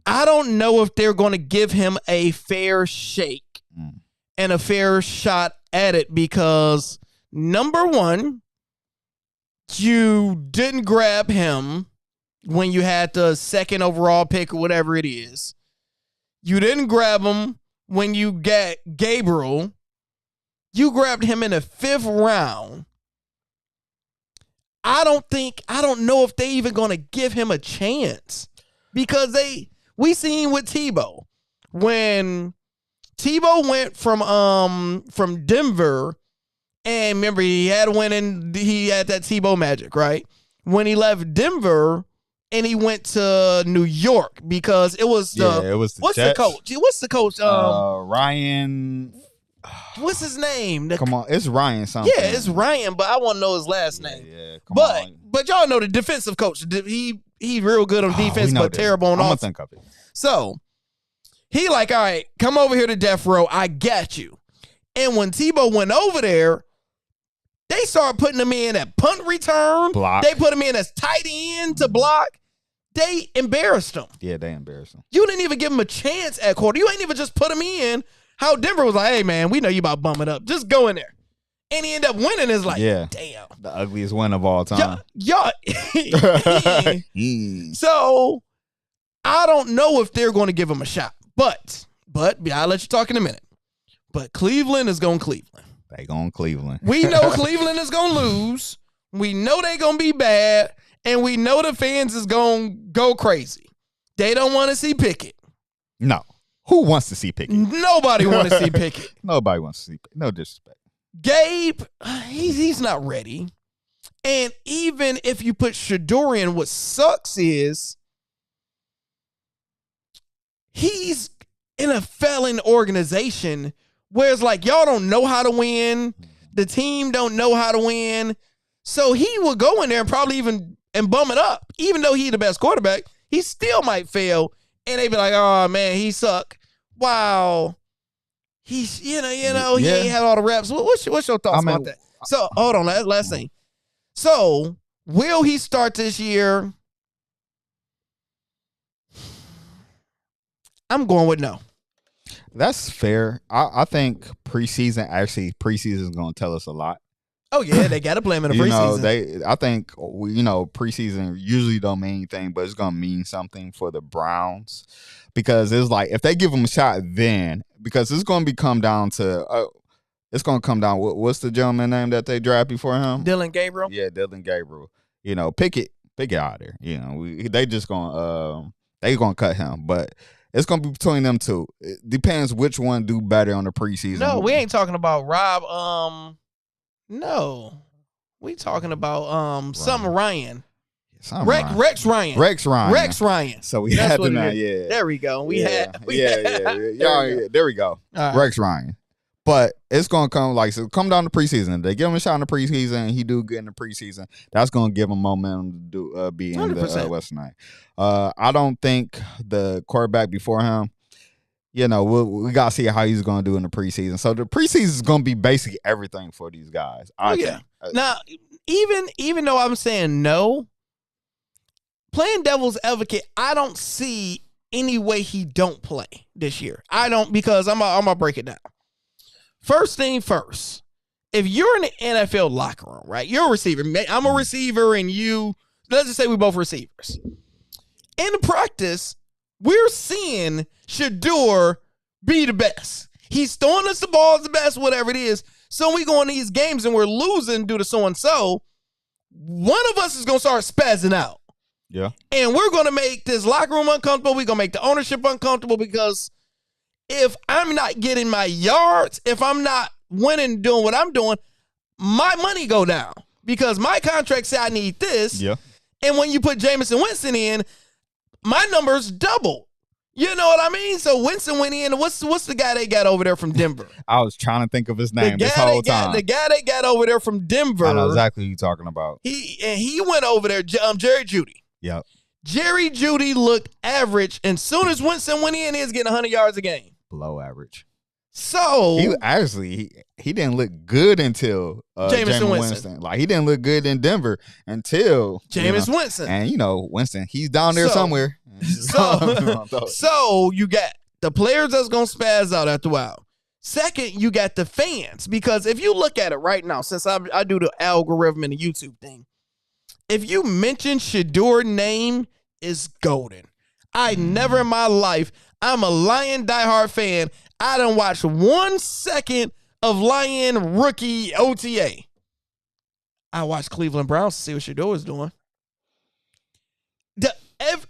I don't know if they're going to give him a fair shake and a fair shot at it because, number one, you didn't grab him when you had the second overall pick or whatever it is. You didn't grab him when you got Gabriel. You grabbed him in the 5th round. I don't know if they even going to give him a chance because we seen with Tebow when Tebow went from Denver, and remember he had that Tebow magic, right? When he left Denver and he went to New York because it was the what's Jets. What's the coach? Ryan. What's his name? Come on, it's Ryan something. Yeah, it's Ryan, but I want to know his last name. Yeah, but y'all know the defensive coach. He real good on defense, but terrible on offense. I'm gonna think of it. So he like, all right, come over here to death row. I got you. And when Tebow went over there, they started putting him in at punt return. Block. They put him in as tight end to block. They embarrassed him. Yeah, they embarrassed him. You didn't even give him a chance at quarter. You ain't even just put him in. How Denver was like, hey, man, we know you about bumming up. Just go in there. And he ended up winning. It's like, damn. The ugliest win of all time. So I don't know if they're going to give him a shot. But I'll let you talk in a minute. But Cleveland is going Cleveland. They going Cleveland. We know Cleveland is going to lose. We know they're going to be bad. And we know the fans is going to go crazy. They don't want to see Pickett. No. Who wants to see Pickett? Nobody wants to see Pickett. Nobody wants to see Pickett. No disrespect. Gabe, he's not ready. And even if you put Shedeur in, what sucks is he's in a failing organization where it's like, y'all don't know how to win. The team don't know how to win. So he will go in there and probably even bum it up. Even though he's the best quarterback, he still might fail. And they be like, oh, man, he suck. Wow. He's, he ain't had all the reps. What's your thoughts about that? So, hold on, last thing. So, will he start this year? I'm going with no. That's fair. I think preseason is going to tell us a lot. Oh yeah, they got to play him in the preseason. I think preseason usually don't mean anything, but it's going to mean something for the Browns because it's like if they give him a shot, then because it's going to come down to what's the gentleman name that they draft before him? Dylan Gabriel. Yeah, Dylan Gabriel. Pick it out of there. They just going to cut him, but. It's going to be between them two. It depends which one do better on the preseason. No, we ain't talking about Rob. No. We talking about something Ryan. Rex Ryan. Rex Ryan. So we had to know, yeah. There we go. Yeah. There we go. Right. Rex Ryan. But it's going to come down to preseason. If they give him a shot in the preseason and he do good in the preseason, that's going to give him momentum to be in 100%. The Western night. I don't think the quarterback before him, we got to see how he's going to do in the preseason. So the preseason is going to be basically everything for these guys. I think. Now, even though I'm saying no, playing devil's advocate, I don't see any way he don't play this year. I don't, because I'm going to break it down. First thing first, if you're in the NFL locker room, right? You're a receiver. I'm a receiver and let's just say we both receivers. In practice, we're seeing Shedeur be the best. He's throwing us the balls the best, whatever it is. So we go in these games and we're losing due to so-and-so. One of us is going to start spazzing out. Yeah. And we're going to make this locker room uncomfortable. We're going to make the ownership uncomfortable because if I'm not getting my yards, if I'm not winning doing what I'm doing, my money go down because my contract say I need this. Yeah. And when you put Jameson Winston in, my numbers double. You know what I mean? So Winston went in. What's the guy they got over there from Denver? I was trying to think of his name this whole time. The guy they got over there from Denver. I know exactly who you're talking about. He went over there, Jerry Jeudy. Yep. Jerry Jeudy looked average, and soon as Winston went in, he was getting 100 yards a game. Below average. So he didn't look good until Jameson Winston. Like he didn't look good in Denver until Jameson Winston. And Winston, he's down there somewhere. So you got the players that's gonna spaz out after a while. Second, you got the fans, because if you look at it right now, since I do the algorithm and the YouTube thing, if you mention Shedeur name, is golden. I never in my life. I'm a Lion diehard fan. I done watched 1 second of Lion rookie OTA. I watched Cleveland Browns to see what Shedeur was doing.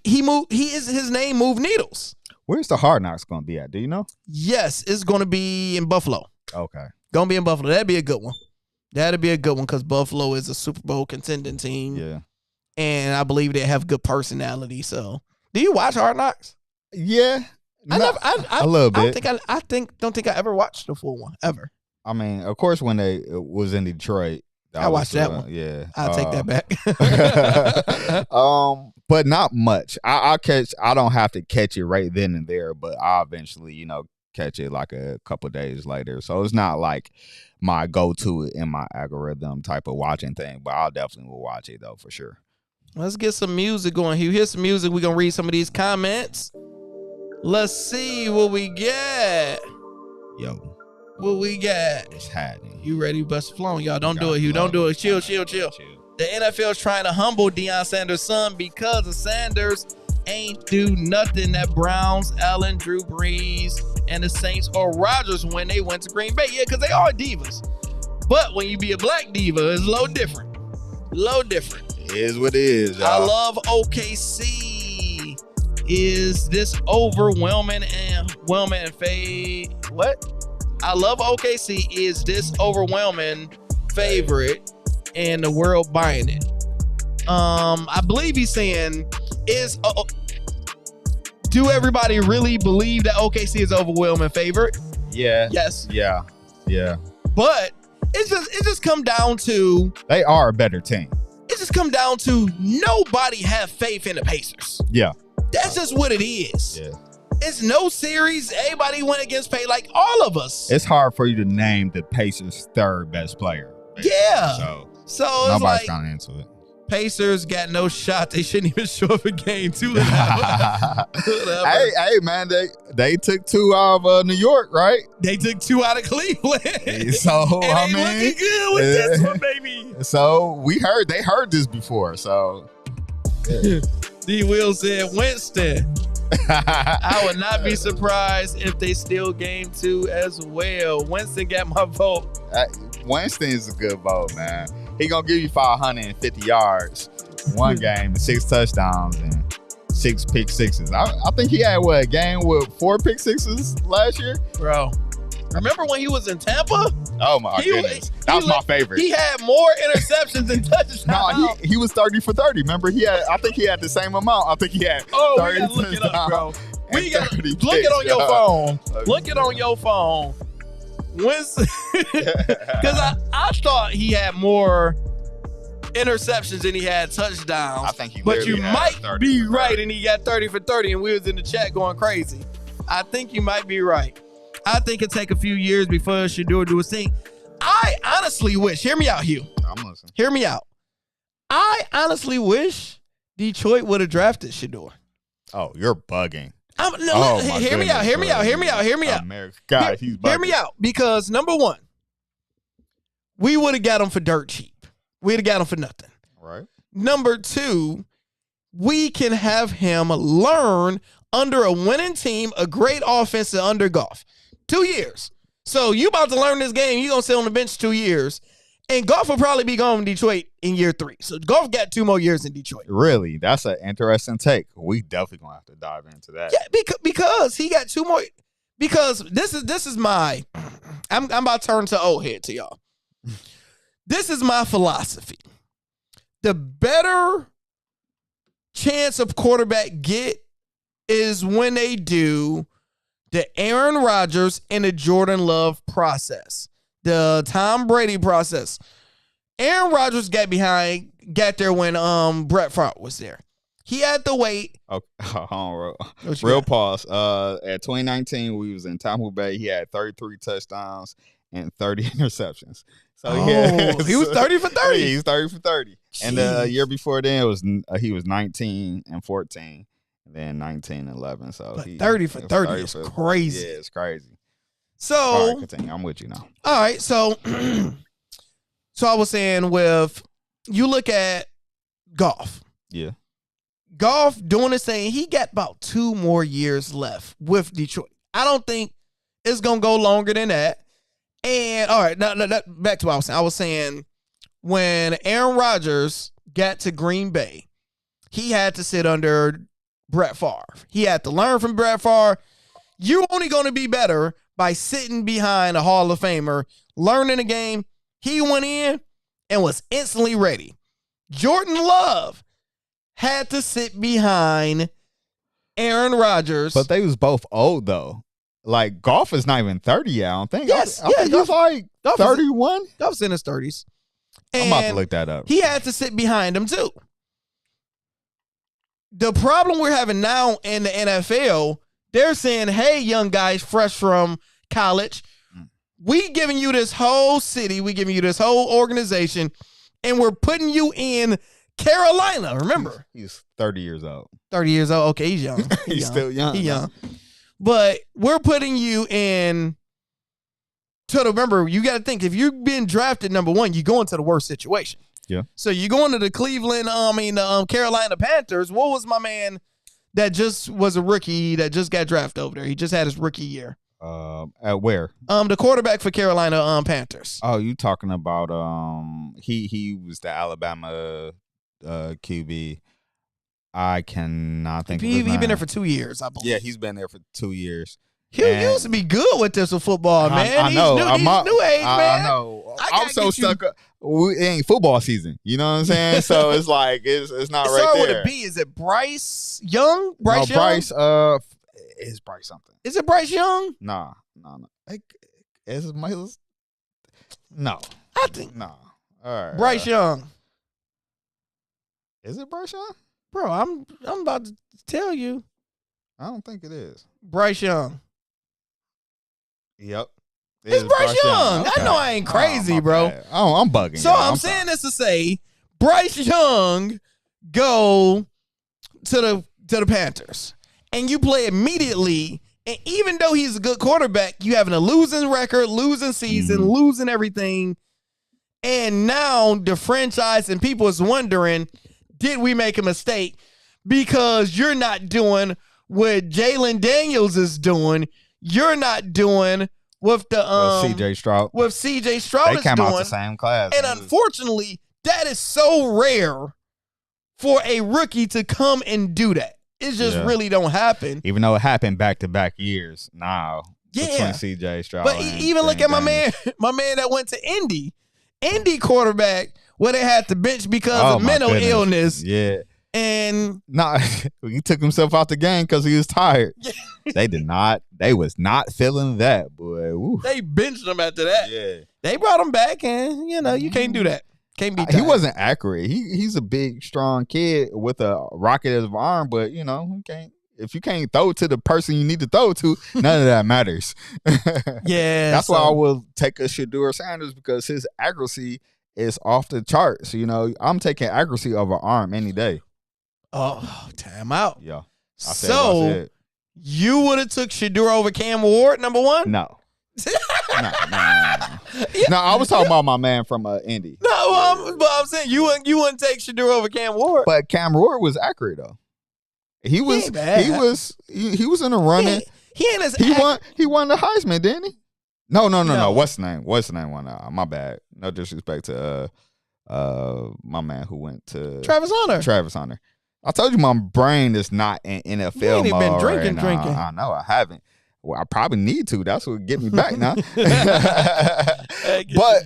His name moved needles. Where's the Hard Knocks going to be at? Do you know? Yes, it's going to be in Buffalo. Okay. Going to be in Buffalo. That'd be a good one. That'd be a good one because Buffalo is a Super Bowl contending team. Yeah. And I believe they have good personality. So, do you watch Hard Knocks? Yeah. A little bit. Don't think I ever watched the full one ever. I mean, of course, when they was in Detroit, I watched that one. Yeah, I'll take that back. But not much. I don't have to catch it right then and there, but I'll eventually, catch it like a couple of days later. So it's not like my go-to in my algorithm type of watching thing, but I'll definitely will watch it though for sure. Let's get some music going. Here's some music. We're gonna read some of these comments. Let's see what we get. Yo. What we got? It's happening. You ready? Bust flowing, y'all. Don't do it, Hugh. Don't do it. Chill. The NFL is trying to humble Deion Sanders' son because of Sanders ain't do nothing that Browns, Allen, Drew Brees, and the Saints or Rodgers when they went to Green Bay. Yeah, because they are divas. But when you be a black diva, it's a little different. It is what it is, y'all. I love OKC. Is this overwhelming and fade? What? I love OKC. Is this overwhelming favorite and the world buying it? I believe he's saying do everybody really believe that OKC is overwhelming favorite? Yeah. Yes. Yeah. Yeah. But it just come down to They are a better team. it just come down to nobody have faith in the Pacers. Yeah. That's just what it is. Yeah. It's no series. Everybody went against Pay, like all of us. It's hard for you to name the Pacers' third best player. Yeah. So So it's nobody's like kind of into it. Pacers got no shot. They shouldn't even show up in game 2. Hey, man, they took 2 out of New York, right? They took 2 out of Cleveland. So And I they mean, looking good with this one, baby. So they heard this before. So D. Will said, Winston. I would not be surprised if they steal game 2 as well. Winston got my vote. Winston is a good vote, man. He gonna give you 550 yards one game, 6 touchdowns, and 6 pick sixes. I think he had a game with 4 pick sixes last year, Bro. Remember when he was in Tampa? Oh my goodness, that was my favorite. He had more interceptions than touchdowns. No, he was 30 for 30. Remember, I think he had the same amount. I think he had 30 we gotta look it up, bro. We got look it on your phone. Look it on your phone. Winston, because I thought he had more interceptions than he had touchdowns. I think he but you had might 30 be for right, 30. and he got 30 for 30, and we was in the chat going crazy. I think you might be right. I think it'll take a few years before Shedeur do his thing. I honestly wish, hear me out, Hugh. I'm listening. Hear me out. I honestly wish Detroit would have drafted Shedeur. Oh, you're bugging. Hear me out. America. God, he's bugging. Hear me out. Because number one, we would have got him for dirt cheap. We'd have got him for nothing. Right. Number two, we can have him learn under a winning team, a great offense, and under Goff. 2 years. So you about to learn this game. You're going to sit on the bench 2 years. And Goff will probably be gone in Detroit in year 3. So Goff got 2 more years in Detroit. Really? That's an interesting take. We definitely going to have to dive into that. Yeah, because he got 2 more. Because this is my, I'm about to turn to old head to y'all. This is my philosophy. The better chance of quarterback get is when they do the Aaron Rodgers and the Jordan Love process, the Tom Brady process. Aaron Rodgers got there when Brett Favre was there. He had to wait. Okay, real pause. At 2019, we was in Tampa Bay. He had 33 touchdowns and 30 interceptions. So he was 30 for 30. Yeah, he was 30 for 30. Jeez. And the year before then, he was 19 and 14. Then 19 and 11. So 30 for 30 is crazy. Yeah, it's crazy. So all right, continue. I'm with you now. All right, so I was saying, with you look at Goff. Yeah. Goff doing this thing, he got about 2 more years left with Detroit. I don't think it's gonna go longer than that. And all right, now back to what I was saying. I was saying when Aaron Rodgers got to Green Bay, he had to sit under Brett Favre. He had to learn from Brett Favre. You're only going to be better by sitting behind a Hall of Famer, learning the game. He went in and was instantly ready. Jordan Love had to sit behind Aaron Rodgers. But they was both old, though. Like, Goff is not even 30 yet, I don't think. Yes. I think he's like 31. Goff's in his 30s. I'm about to look that up. He had to sit behind him, too. The problem we're having now in the NFL, they're saying, hey, young guys fresh from college, we giving you this whole city, we giving you this whole organization, and we're putting you in Carolina. Remember? He's 30 years old. 30 years old. Okay, he's young. He's still young. He's young. But we're putting you in. So remember, you got to think, if you've been drafted number 1, you go into the worst situation. Yeah. So you go into the Carolina Panthers. What was my man that just was a rookie that just got drafted over there? He just had his rookie year. At where? The quarterback for Carolina Panthers. Oh, you talking about he was the Alabama QB. I cannot think of his name. He's been there for 2 years, I believe. Yeah, he's been there for 2 years. He used to be good with this with football, man. I know. He's new age, man. I know. I'm so stuck up. It ain't football season. You know what I'm saying? So it's like it's not right there. With a B. Is it Bryce Young? Young? Is Bryce something? Is it Bryce Young? Nah. Like, is Miles? No. I think No. All right. Bryce Young. Is it Bryce Young? Bro, I'm about to tell you. I don't think it is. Bryce Young. Yep. It's Bryce Young. Okay. I know I ain't crazy, my bro. bad. Oh, I'm bugging. So y'all. I'm saying this to say Bryce Young go to the Panthers. And you play immediately. And even though he's a good quarterback, you having a losing record, losing season, losing everything. And now the franchise and people is wondering, did we make a mistake? Because you're not doing what Jalen Daniels is doing. You're not doing what the CJ Stroud. What CJ Stroud They is came doing. out the same class. And unfortunately, that is so rare for a rookie to come and do that. It just really don't happen. Even though it happened back-to-back years now. Yeah. Between CJ Stroud But and even look at my Daniels. man that went to Indy. Indy quarterback where they had to bench because of my mental goodness. illness. Yeah. And Nah, he took himself out the game because he was tired. They did not. They was not feeling that, boy. Woo. they benched him after that. Yeah. They brought him back, and you can't do that. Can't be. He wasn't accurate. He's a big, strong kid with a rocket of arm, but he can't. If you can't throw to the person you need to throw to, none of that matters. Yeah, That's why I will take a Shedeur Sanders because his accuracy is off the charts. I'm taking accuracy over arm any day. Oh, time out. Yeah. So you would have took Shedeur over Cam Ward, number one? No. No, I was talking about my man from Indy. No, but I'm saying you wouldn't take Shedeur over Cam Ward. But Cam Ward was accurate though. He was in the running. He ain't as He won the Heisman, didn't he? No. What's the name? What's the name won? My bad. No disrespect to my man who went to Travis Hunter. I told you my brain is not in NFL You ain't mode been drinking. I know I haven't. Well, I probably need to. That's what get me back now.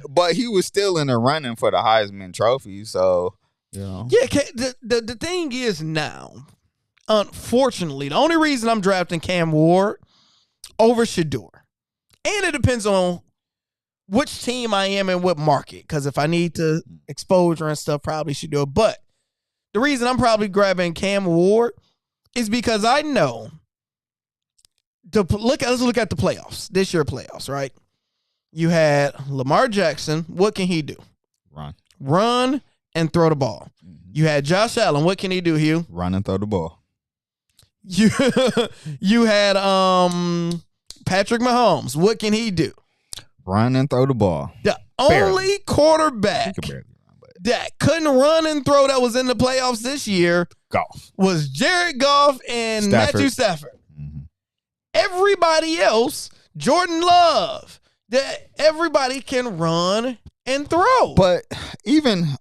But he was still in the running for the Heisman Trophy. So Yeah. The thing is now, unfortunately, the only reason I'm drafting Cam Ward over Shedeur, and it depends on which team I am and what market. Because if I need to exposure and stuff, probably Shedeur. But the reason I'm probably grabbing Cam Ward is because I know. Let's look at the playoffs. This year playoffs, right? You had Lamar Jackson. What can he do? Run and throw the ball. Mm-hmm. You had Josh Allen. What can he do, Hugh? Run and throw the ball. You had Patrick Mahomes. What can he do? Run and throw the ball. The only quarterback that couldn't run and throw that was in the playoffs this year was Jared Goff and Matthew Stafford. Mm-hmm. Everybody else, Jordan Love, that everybody can run and throw. But even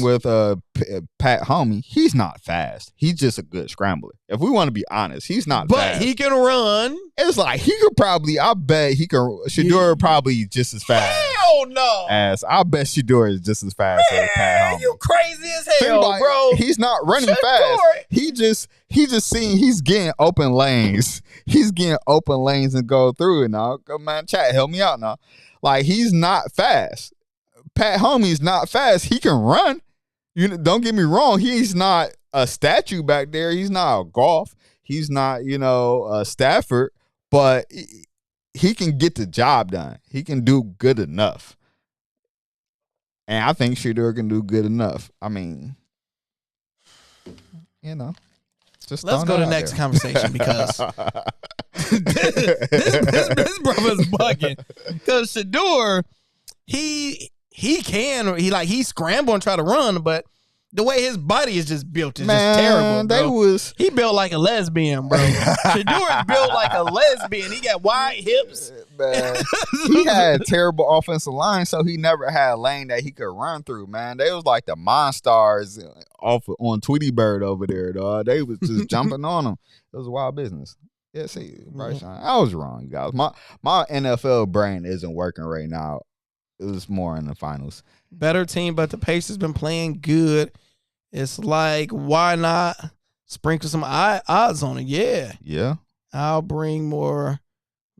with Pat Homie, he's not fast. He's just a good scrambler. If we want to be honest, he's not fast. But he can run. It's like he could probably, I bet he can, Shedeur probably just as fast. Hell no. I bet Shedeur is just as fast as Pat Homie. You crazy as hell, bro. He's not running fast. He's getting open lanes. He's getting open lanes and go through it now. Come on, chat, help me out now. Like, he's not fast. Pat Homie's not fast. He can run. Don't get me wrong. He's not a statue back there. He's not a Golf. He's not, a Stafford. But he can get the job done. He can do good enough. And I think Shedeur can do good enough. I mean, just let's go to the next conversation because this brother's bugging. Because Shedeur, he's scramble and try to run, but the way his body is just built is just terrible, bro. He built like a lesbian, bro. Shedeur is built like a lesbian. He got wide hips. Man, he had a terrible offensive line, so he never had a lane that he could run through, man. They was like the Monstars on Tweety Bird over there, dog. They was just jumping on him. It was wild business. Yeah, see, Bryce Young. I was wrong, you guys. My NFL brain isn't working right now. It was more in the finals. Better team, but the Pacers been playing good. It's like, why not sprinkle some odds on it? Yeah. Yeah. I'll bring more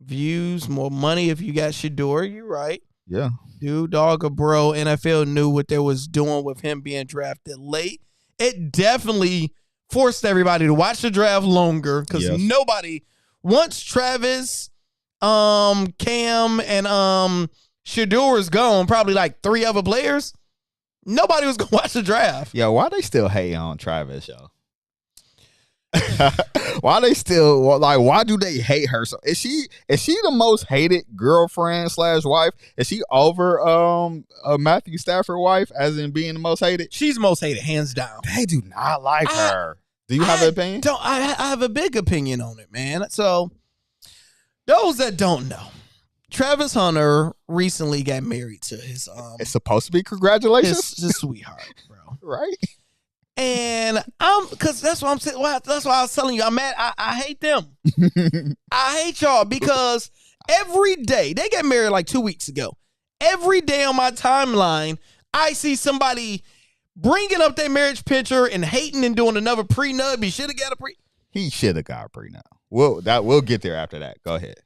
views, more money if you got Shedeur. You're right. Yeah. Dude, dog, or bro, NFL knew what they was doing with him being drafted late. It definitely forced everybody to watch the draft longer because nobody, once Travis, Cam, and Shedeur is gone, probably like 3 other players, nobody was going to watch the draft. Yeah, why they still hating on Travis, yo? Why they still like? Why do they hate her? So is she the most hated girlfriend / wife? Is she over Matthew Stafford wife as in being the most hated? She's most hated, hands down. They do not like her. Do you have an opinion? I have a big opinion on it, man. So those that don't know, Travis Hunter recently got married to his It's supposed to be congratulations. his sweetheart, bro. Right? And because that's what I'm saying. Well, that's why I was telling you, I'm mad. I hate them. I hate y'all because every day, they got married like 2 weeks ago. Every day on my timeline, I see somebody bringing up their marriage picture and hating and doing another prenup. He should have got a He should have got a prenup. We'll get there after that. Go ahead.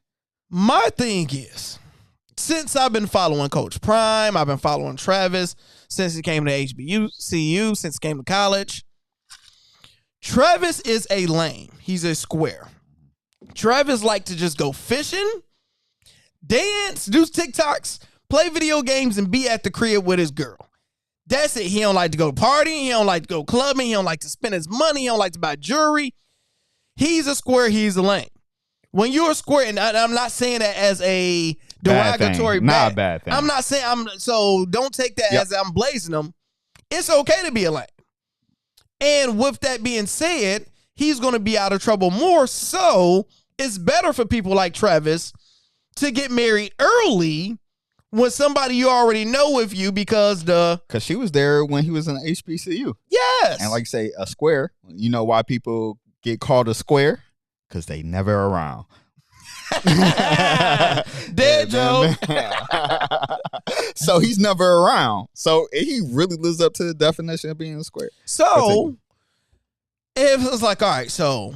My thing is, since I've been following Coach Prime, I've been following Travis since he came to HBCU, since he came to college. Travis is a lame. He's a square. Travis like to just go fishing, dance, do TikToks, play video games, and be at the crib with his girl. That's it. He don't like to go partying. He don't like to go clubbing. He don't like to spend his money. He don't like to buy jewelry. He's a square. He's a lame. When you're a square, and I'm not saying that as a derogatory, not a bad thing. I'm not saying so don't take that as I'm blazing them. It's okay to be a lame. And with that being said, he's going to be out of trouble more. So it's better for people like Travis to get married early with somebody you already know with you because she was there when he was in HBCU. Yes. And like you say, a square. You know why people get called a square? Because they never around. Dead Joe. So he's never around. So he really lives up to the definition of being a square. So if it's like, all right, so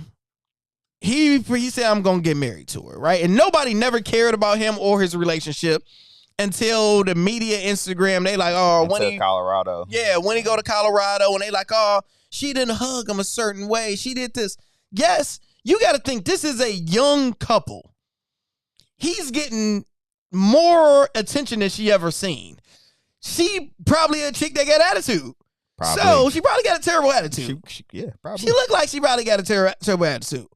he said I'm gonna get married to her, right? And nobody never cared about him or his relationship until the media, Instagram, they like, oh, when he Colorado. Yeah, when he go to Colorado and they like, oh, she didn't hug him a certain way. She did this. Yes, you got to think this is a young couple. He's getting more attention than she ever seen. She probably a chick that got attitude. Probably. So she probably got a terrible attitude. Yeah, probably. She looked like she probably got a terrible attitude.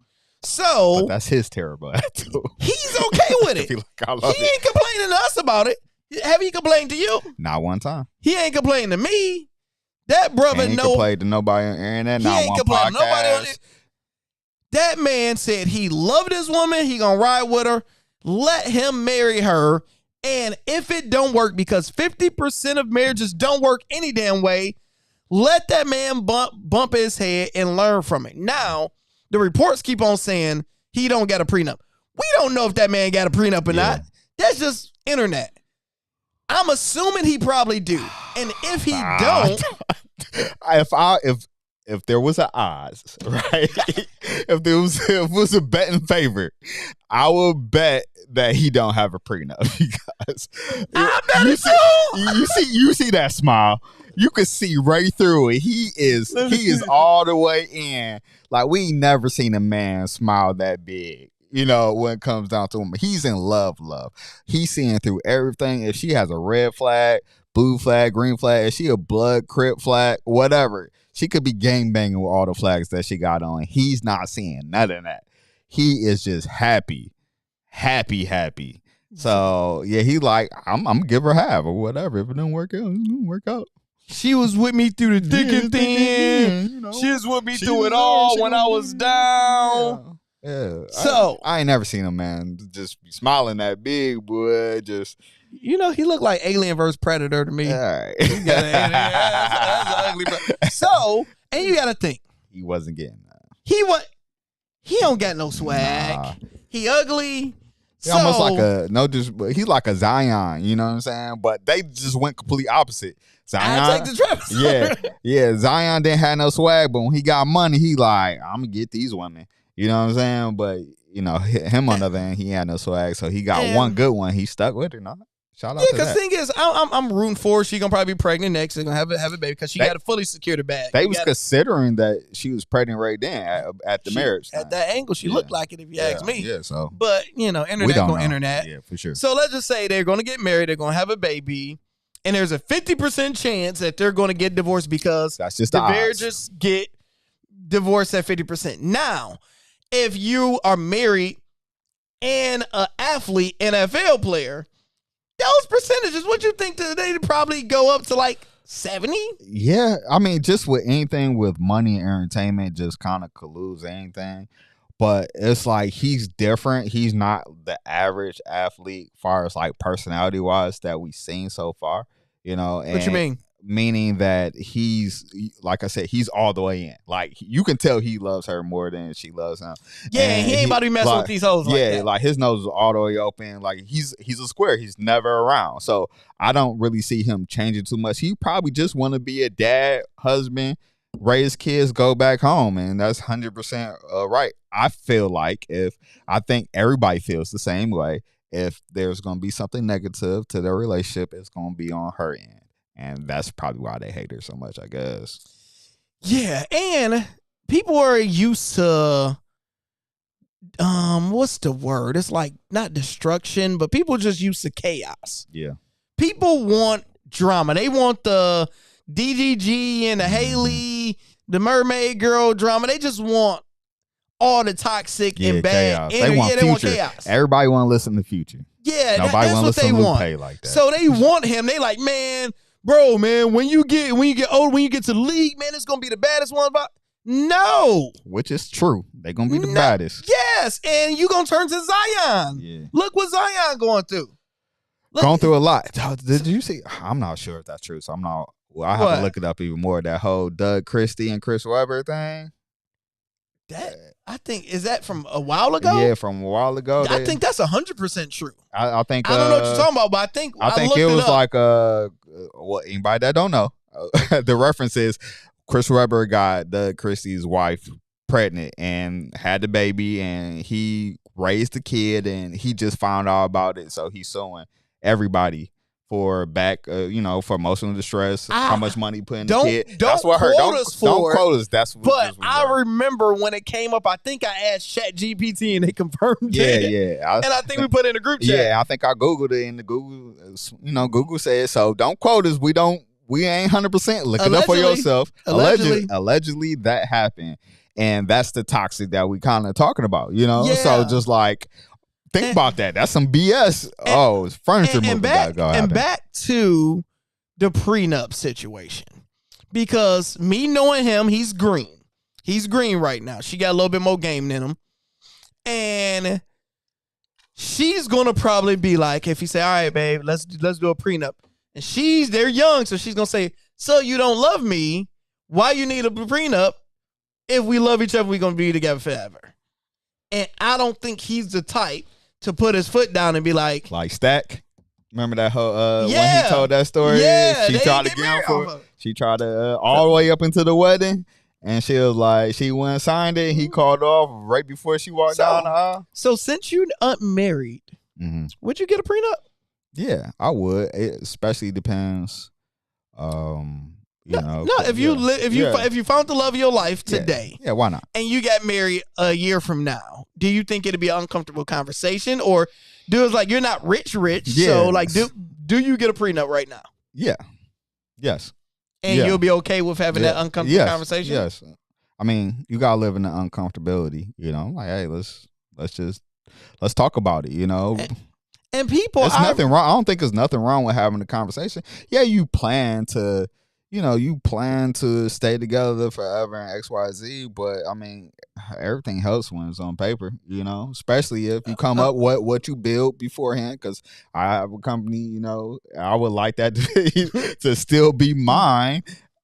So but that's his terrible attitude. He's okay with it. He ain't complaining to us about it. Have he complained to you? Not one time. He ain't complaining to me. That brother ain't complained to nobody on internet. He ain't complaining to nobody on it. That man said he loved his woman. He gonna ride with her. Let him marry her. And if it don't work, because 50% of marriages don't work any damn way, let that man bump his head and learn from it. Now, the reports keep on saying he don't get a prenup. We don't know if that man got a prenup or not. That's just internet. I'm assuming he probably do. And if he don't, if there was an odds, right? if there was a bet in favor, I would bet that he don't have a prenup because I bet it too. You see that smile. You can see right through it. He is all the way in. Like, we ain't never seen a man smile that big. You know, when it comes down to him, he's in love. He's seeing through everything. If she has a red flag, blue flag, green flag, if she a blood, crip flag, whatever, she could be gangbanging with all the flags that she got on. He's not seeing none of that. He is just happy. So, yeah, he like, I'm going to give her half or whatever. If it don't work out, it's going to work out. She was with me through the thick and thin. You know, she was with me through it all when I was down. Yeah. So I ain't never seen a man just be smiling that big, boy. Just, you know, he looked like Alien vs. Predator to me. All right. He got that's an ugly bro. So, and you got to think. He wasn't getting that. He don't got no swag. Nah. He ugly. He almost like he's like a Zion, you know what I'm saying? But they just went complete opposite. Zion, I take the Travis. yeah. Zion didn't have no swag, but when he got money, he like, I'm gonna get these women. You know what I'm saying? But him on the other end, he had no swag, so he got one good one. He stuck with it. No, shout out to that. Because the thing is, I'm rooting for her. She's gonna probably be pregnant next. They're gonna have a baby because she got to fully secure the bag. They was considering that she was pregnant right then at the marriage time. At that angle, she looked like it. If you ask me, So, but internet gonna internet. Yeah, for sure. So let's just say they're gonna get married. They're gonna have a baby. And there's a 50% chance that they're going to get divorced because that's just the marriages get divorced at 50%. Now, if you are married and an athlete, NFL player, those percentages, what you think they probably go up to like 70? Yeah, I mean, just with anything with money and entertainment, just kind of colludes anything. But it's like he's different. He's not the average athlete as far as like personality wise that we've seen so far. And what you mean? Meaning that he's, like I said, he's all the way in. Like you can tell he loves her more than she loves him. Yeah, and he ain't about to be messing with these hoes. Like his nose is all the way open. Like he's a square. He's never around. So I don't really see him changing too much. He probably just want to be a dad, husband, raise kids, go back home, and that's 100% right. I feel like I think everybody feels the same way. If there's going to be something negative to their relationship, it's going to be on her end, and that's probably why they hate her so much, I guess. Yeah, and people are used to what's the word? It's like not destruction, but people just used to chaos. Yeah, people want drama. They want the DGG and the Haley, the mermaid girl drama. They just want all the toxic and bad chaos. They want chaos. Everybody want to listen to Future. Yeah, nobody that's what they want. Pay like that. So they want him. They like, man, when you get old, when you get to the league, man, it's gonna be the baddest one. But no, which is true. They're gonna be the baddest. Yes, and you gonna turn to Zion. Yeah. Look what Zion going through. Going through a lot. Did you see? I'm not sure if that's true. So I'm not. Well, I have to look it up even more. That whole Doug Christie and Chris Webber thing. That I think is that from a while ago. Yeah, from a while ago. I think that's 100% true. I think I don't know what you're talking about, but I think it was like anybody that don't know, the reference is Chris Webber got Doug Christie's wife pregnant and had the baby, and he raised the kid, and he just found out about it, so he's suing everybody for for emotional distress, how much money put in the kid. That's what her. Don't quote us. That's what. But I remember when it came up. I think I asked ChatGPT and they confirmed it. Yeah. And I think we put it in a group chat. Yeah, I think I googled it, and the Google, Google said so. Don't quote us. We ain't 100%. Look it up for yourself. Allegedly, that happened, and that's the toxic that we kind of talking about. Yeah. So just like. Think about that. That's some BS. It's furniture movie. Back to the prenup situation. Because me knowing him, he's green. He's green right now. She got a little bit more game in him. And she's gonna probably be like, if he say, all right, babe, let's do a prenup. And they're young, so she's gonna say, so you don't love me? Why you need a prenup? If we love each other, we're gonna be together forever. And I don't think he's the type to put his foot down and be like Stack. Remember that whole when he told that story? Yeah, she tried to get him for it. She tried to all the way up into the wedding, and she was like, she went and signed it. He called off right before she walked down the aisle. So since you're unmarried, would you get a prenup? Yeah, I would. It especially depends. If you found the love of your life today, why not? And you got married a year from now, do you think it'd be an uncomfortable conversation, or do it's like you're not rich, so like do you get a prenup right now? Yeah, yes, and you'll be okay with having that uncomfortable conversation. Yes, I mean you gotta live in the uncomfortability. Like, hey, let's talk about it. And people, there's nothing wrong. I don't think there's nothing wrong with having a conversation. Yeah, you plan to. You plan to stay together forever and X, Y, Z, but I mean, everything helps when it's on paper, especially if you come up what you build beforehand. Because I have a company, I would like that to still be mine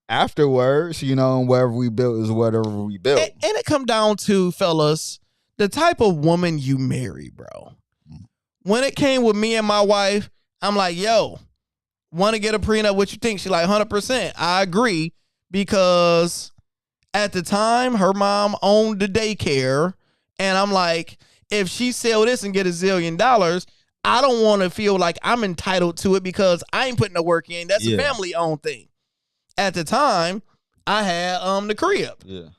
afterwards, and whatever we build is whatever we build. And it come down to, fellas, the type of woman you marry, bro. When it came with me and my wife, I'm like, yo, want to get a prenup? What you think? She like 100%. I agree, because at the time her mom owned the daycare, and I'm like, if she sell this and get $1 zillion, I don't want to feel like I'm entitled to it because I ain't putting the work in. That's a family-owned thing. At the time, I had the crib. Yeah.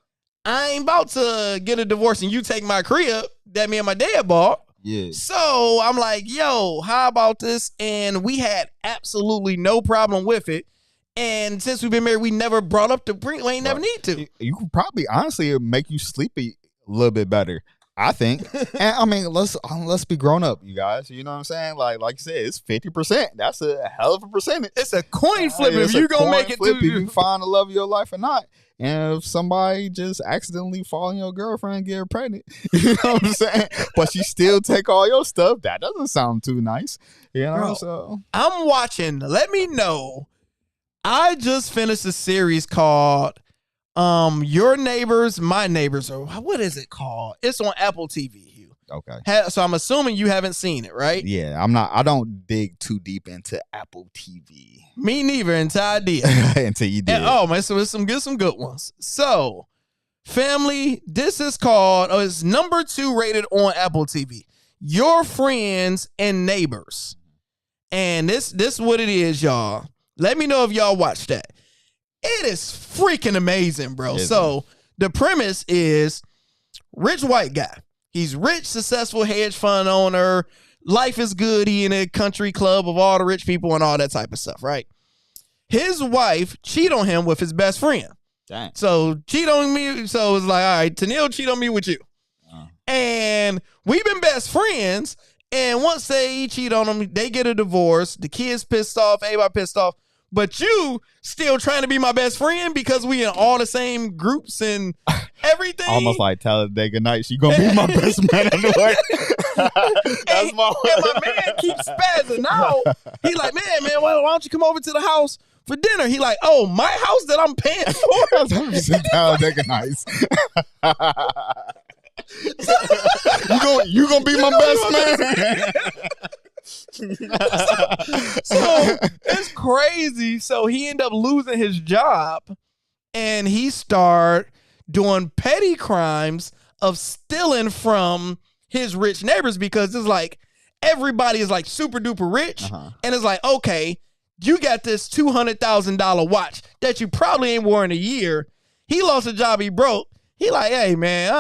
I ain't about to get a divorce and you take my crib that me and my dad bought. Yeah. So I'm like, yo, how about this? And we had absolutely no problem with it. And since we've been married, we never brought up the we ain't never need to. You could probably, honestly, make you sleep a little bit better, I think. And I mean, let's be grown up, you guys. You know what I'm saying? Like you said, it's 50%. That's a hell of a percentage. It's a coin flip if you gonna make it flip to if you find the love of your life or not. And if somebody just accidentally fall on your girlfriend and get her pregnant, you know what I'm saying? But she still take all your stuff. That doesn't sound too nice. You know, Bro, so I'm watching. Let me know. I just finished a series called Your Neighbors, My Neighbors, or what is it called? It's on Apple TV. okay. So I'm assuming you haven't seen it, right? Yeah, I don't dig too deep into Apple TV. Me neither until I did. Until you did. And, oh man, so it's some good ones. So, family, this is called, it's number 2 rated on Apple TV. Your Friends and Neighbors. And this is what it is, y'all. Let me know if y'all watch that. It is freaking amazing, bro. So the premise is rich white guy. He's rich, successful hedge fund owner. Life is good. He in a country club of all the rich people and all that type of stuff, right? His wife cheat on him with his best friend. Dang. So cheat on me. So it's like, all right, Tennille cheat on me with you. And we've been best friends. And once they cheat on him, they get a divorce. The kids pissed off. Everybody pissed off. But you still trying to be my best friend because we in all the same groups and everything. Almost like Talladega Nights. She gonna be my best man in the way. And my man keeps spazzing out. He like, man, why don't you come over to the house for dinner? He like, oh, my house that I'm paying for. Talladega Nights. you gonna be my best man. So it's crazy. So he ended up losing his job and he started doing petty crimes of stealing from his rich neighbors because it's like everybody is like super duper rich. And it's like, okay, you got this $200,000 watch that you probably ain't worn in a year. He lost a job, he broke. He like, hey man,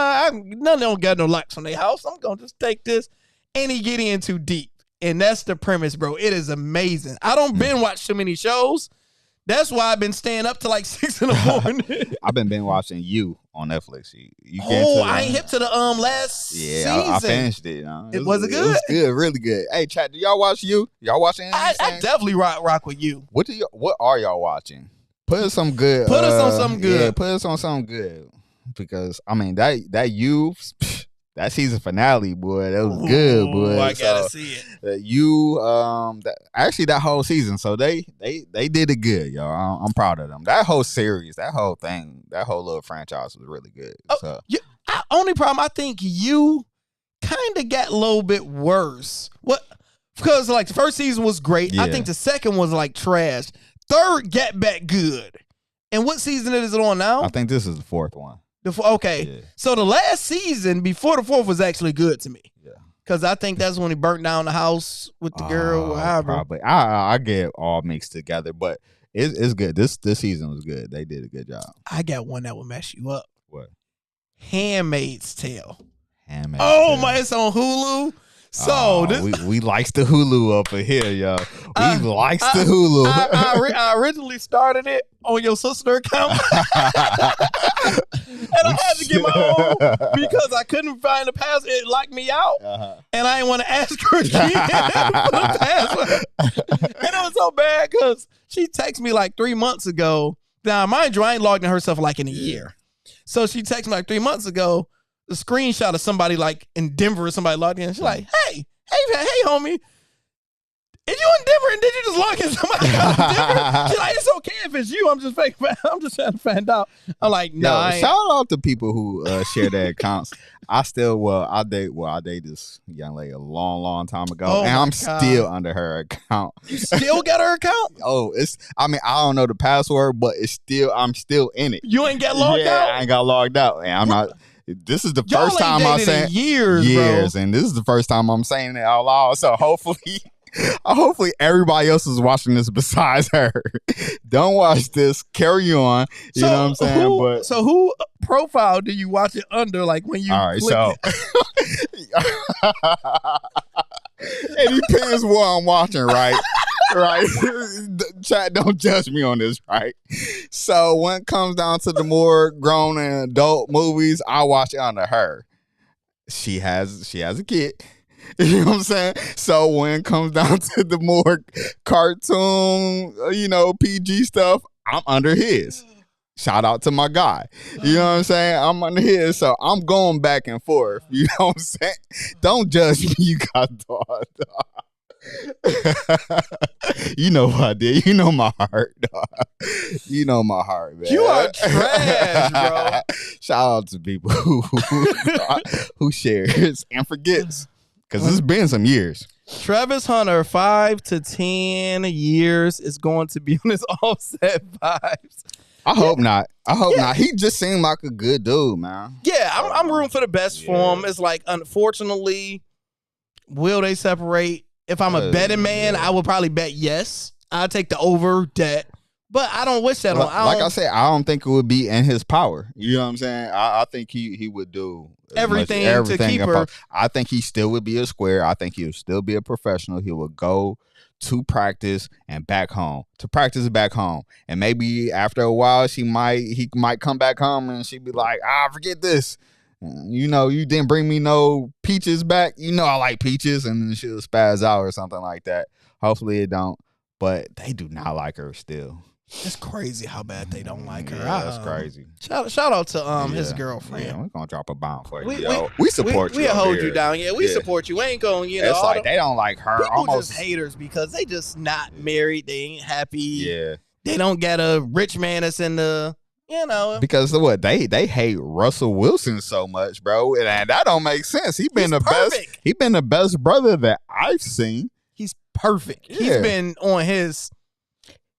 none of them got no locks on their house. I'm gonna just take this. And he get in too deep. And that's the premise, bro. It is amazing. I don't binge watch too many shows. That's why I've been staying up till like 6 in the morning. I've been binge watching You on Netflix. You I ain't hip to the last season. I finished it. Was it good? It was good, really good. Hey, chat, do y'all watch You? Y'all watching? I definitely rock with You. What are y'all watching? Put us some good. Put us on something good. Yeah, put us on something good. Because I mean that You. That season finale, boy, that was good, boy. I gotta see it. Actually, that whole season, so they did it good, y'all. I'm proud of them. That whole series, that whole thing, that whole little franchise was really good. Only problem, I think You kind of got a little bit worse. What? Because like the first season was great. Yeah. I think the second was like trash. Third got back good. And what season is it on now? I think this is the 4th one. Okay, yeah. So the last season before the 4th was actually good to me. Yeah, because I think that's when he burnt down the house with the girl. Probably, I get it all mixed together, but it's good. This season was good. They did a good job. I got one that will mess you up. What? Handmaid's Tale. My! It's on Hulu. So we likes the Hulu up in here, y'all. We likes the Hulu. I originally started it on your sister account, and I had to get my own because I couldn't find the password. It locked me out, and I didn't want to ask her again for the password. And it was so bad because she texted me like 3 months ago. Now, mind you, I ain't logged in herself like in a year. So she texted me like 3 months ago. The screenshot of somebody like in Denver or somebody logged in. She's like, hey, homie, is you in Denver and did you just log in somebody in Denver? She's like, it's okay if it's you. I'm just fake. I'm just trying to find out. I'm like, nah. Shout out to people who share their accounts. I dated this young lady a long time ago, and I'm still under her account. You still got her account? I don't know the password, but I'm still in it. You ain't got logged out? I ain't got logged out, and I'm not. This is the Y'all first ain't time I'm dated saying in years, bro. and this is the first time I'm saying it out loud. So hopefully everybody else is watching this besides her. Don't watch this. Carry on. You know what I'm saying? Who profile do you watch it under? Like when you all right, click so it depends what I'm watching, right? Right. Chat, don't judge me on this, right? So when it comes down to the more grown and adult movies, I watch it under her. She has a kid. You know what I'm saying? So when it comes down to the more cartoon, PG stuff, I'm under his. Shout out to my guy. You know what I'm saying? I'm under his, so I'm going back and forth. You know what I'm saying? Don't judge me, you got dog. You know what I did. You know my heart, dog. You know my heart, man. You are trash, bro. Shout out to people who shares and forgets. Because it's been some years. Travis Hunter, 5 to 10 years is going to be on his Offset vibes. I hope not. Not. He just seemed like a good dude, man. Yeah, I'm rooting for the best for him. It's like, unfortunately, will they separate? If I'm a betting man, I would probably bet yes. I'll take the over that. But I don't wish that on. Like I said, I don't think it would be in his power. You know what I'm saying? I think he would do everything to keep her. I think he still would be a square. I think he would still be a professional. He would go to practice and back home. To practice back home. And maybe after a while he might come back home and she'd be like, forget this. You didn't bring me no peaches back. I like peaches, and then she'll spaz out or something like that. Hopefully it don't. But they do not like her still. It's crazy how bad they don't like her. Yeah, that's crazy. Shout out to his girlfriend. Yeah, we're gonna drop a bomb for you. We support you. We'll hold you down. Yeah, we support you. We ain't going, It's like they don't like her. People almost just haters because they just not married. They ain't happy. Yeah. They don't get a rich man that's in the, Because of what they hate Russell Wilson so much, bro. And that don't make sense. He's been the best. He's been the best brother that I've seen. He's perfect. Yeah. He's been on his.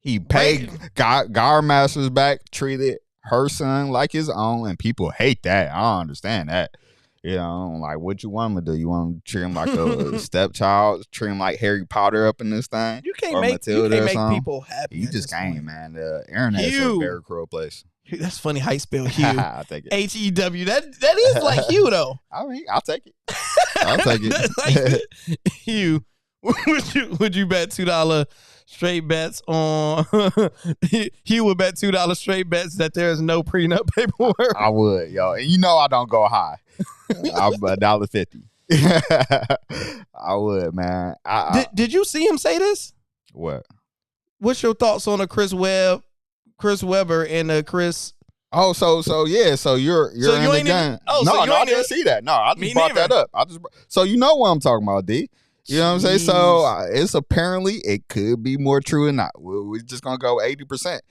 He paid got our masters back, treated her son like his own, and people hate that. I don't understand that. Like what you want him to do? You want him to treat him like a stepchild, treat him like Harry Potter up in this thing? You can't make people happy. You just can't, man. The internet is a very cruel place. That's funny how you spell Hugh. I'll take it. H-E-W. That is like Hugh, though. I mean, I'll take it. I'll take it. Hugh, would you bet $2 straight bets on? Hugh would bet $2 straight bets that there is no prenup paperwork. I would, yo. And I don't go high. I'm $1.50. I would, man. Did you see him say this? What? What's your thoughts on the Chris Webber and the Chris? Oh, so yeah, so you're in the game. I didn't see that. No, I just brought that up. So you know what I'm talking about, D. You know what I'm saying? So it's apparently it could be more true or not. We're just gonna go 80%.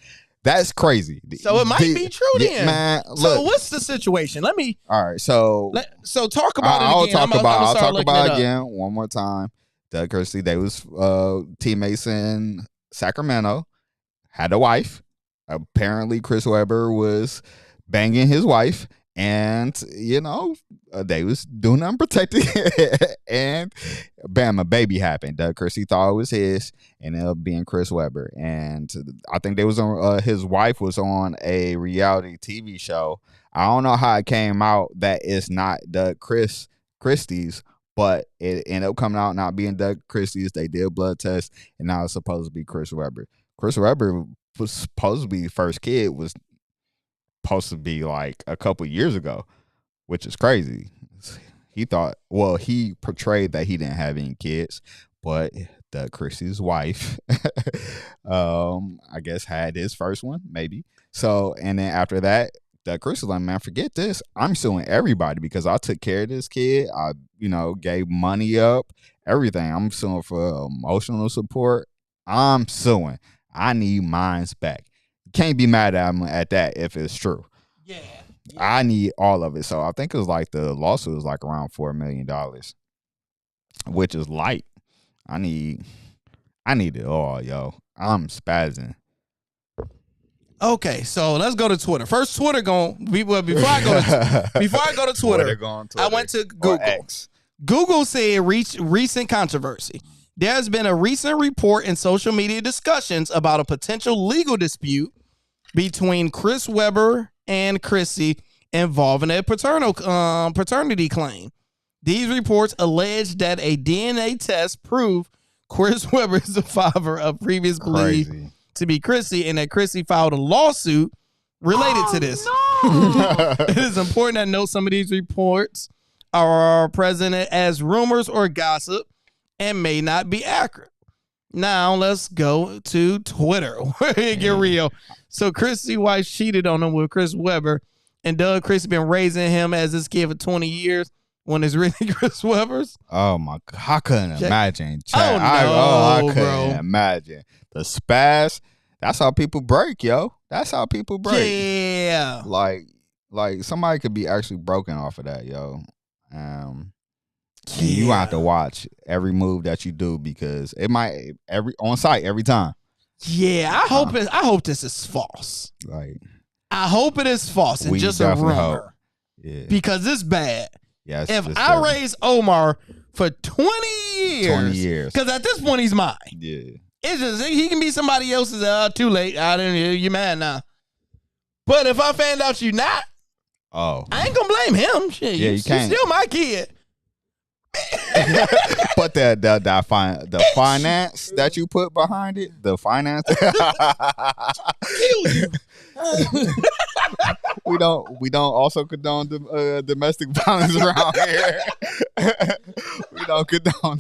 That's crazy. So it might be true then, man. Look, so what's the situation? Let me. All right, so talk about it again. I'll talk about it again one more time. Doug Christie, they was teammates in Sacramento, had a wife. Apparently, Chris Webber was banging his wife, and they was doing unprotected, and bam, a baby happened. Doug Christie thought it was his, and ended up being Chris Webber. And I think they was on. His wife was on a reality TV show. I don't know how it came out that it's not Doug Christie's, but it ended up coming out not being Doug Christie's. They did a blood test, and now it's supposed to be Chris Webber. Chris Webber was supposed to be the first kid, was supposed to be like a couple years ago, which is crazy. He portrayed that he didn't have any kids, but Doug Christie's wife, I guess, had his first one, maybe. So, and then after that, Doug Christie's like, man, forget this. I'm suing everybody because I took care of this kid. I, gave money up, everything. I'm suing for emotional support. I'm suing. I need mines back. You can't be mad at him at that if it's true. Yeah. I need all of it. So I think it was like the lawsuit was like around $4 million, which is light. I need it all, yo. I'm spazzing. Okay, so let's go to Twitter. First, Twitter before I go to Twitter, I went to Google. Google said recent controversy. There's been a recent report in social media discussions about a potential legal dispute between Chris Webber and Chrissy involving a paternity claim. These reports allege that a DNA test proved Chris Webber is the father of previous believed to be Chrissy, and that Chrissy filed a lawsuit related to this. No. It is important to note some of these reports are present as rumors or gossip and may not be accurate. Now let's go to Twitter where it get real. So Chrissy's wife cheated on him with Chris Webber, and Doug Chrissy been raising him as this kid for 20 years when it's really Chris Webber's. Oh my God, I couldn't imagine. I couldn't imagine. The spaz, that's how people break, yo. That's how people break. Yeah. Like somebody could be actually broken off of that, yo. You have to watch every move that you do because it might on site every time. Yeah, I hope this is false. Like, I hope it is false and just a rumor. Yeah. Because it's bad. Yeah, if I raise Omar for 20 years, because at this point he's mine. Yeah. It's just he can be somebody else's. Too late. You're mad now. But if I found out you not, I ain't gonna blame him. Shit, yeah, you can't. You're still my kid. But the finance that you put behind it, the finance. Kill you. We don't also condone domestic violence around here. We don't condone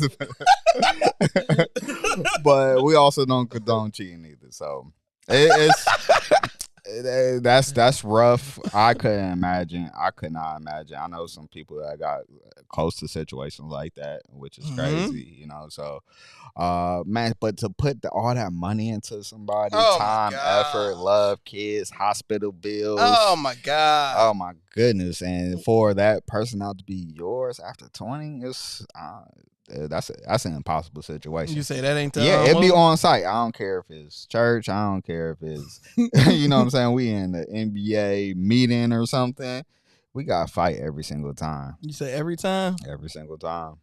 but we also don't condone cheating either. So that's rough. I couldn't imagine. I could not imagine. I know some people that got close to situations like that, which is crazy, you know. So, man, but to put all that money into somebody's time, effort, love, kids, hospital bills. Oh my God. Oh my goodness. And for that person not to be yours after 20, it's that's an impossible situation. You say that ain't the it'd be on site. I don't care if it's church. I don't care if it's you know what I'm saying. We in the NBA meeting or something. We gotta fight every single time. You say every time? Every single time.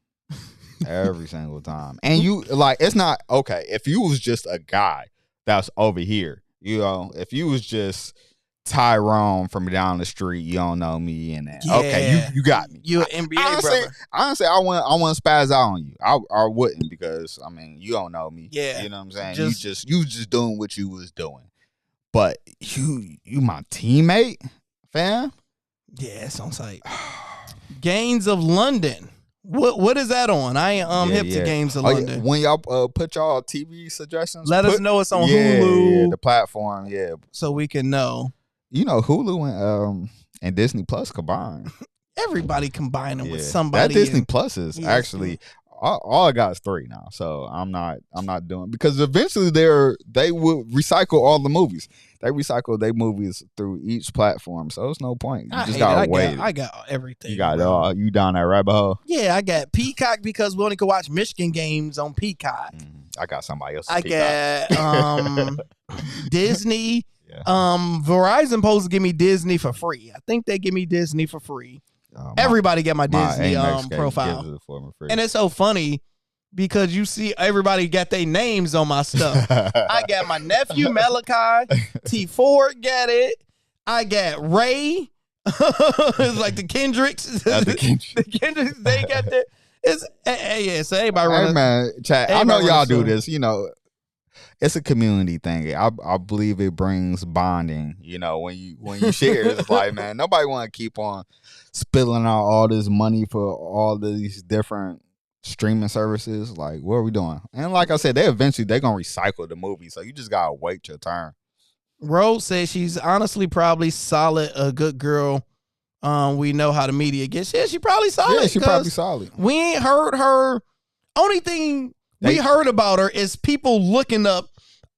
Every single time. And you it's not okay. If you was just a guy that's over here, you know, if you was just Tyrone from down the street, you don't know me, and then okay, you got me. You an NBA brother. Honestly, I want to spaz out on you. I wouldn't because I mean you don't know me. Yeah, you know what I'm saying. You just doing what you was doing, but you my teammate, fam. Yeah, it's on site. Games of London. What is that on? I ain't hip to Games of London. When y'all put y'all TV suggestions, let us know it's on Hulu. Yeah, the platform. Yeah, so we can know. You know, Hulu and Disney Plus combined. Everybody combining with somebody. That Disney Plus is actually all I got is 3 now. So I'm not doing because eventually they will recycle all the movies. They recycle their movies through each platform. So it's no point. You just gotta wait. I got everything. You got it all. You down that rabbit hole? Yeah, I got Peacock because we only can watch Michigan games on Peacock. I got somebody else's Peacock. Got Disney. Yeah. Verizon supposed to give me Disney for free. I think they give me Disney for free. Everybody get my Disney profile. And it's so funny because you see everybody got their names on my stuff. I got my nephew Malachi, T Ford got it. I got Ray. It's like the Kendricks. The Kendricks, they got that. So everybody running. Hey man, chat. I know y'all do this, you know. It's a community thing. I believe it brings bonding. You know, when you share, it's like, man, nobody want to keep on spilling out all this money for all these different streaming services. Like, what are we doing? And like I said, they're gonna recycle the movie, so you just gotta wait your turn. Rose says she's honestly probably solid, a good girl. We know how the media gets. Yeah, she probably solid. Yeah, she probably solid. We ain't heard her. Only thing we heard about her is people looking up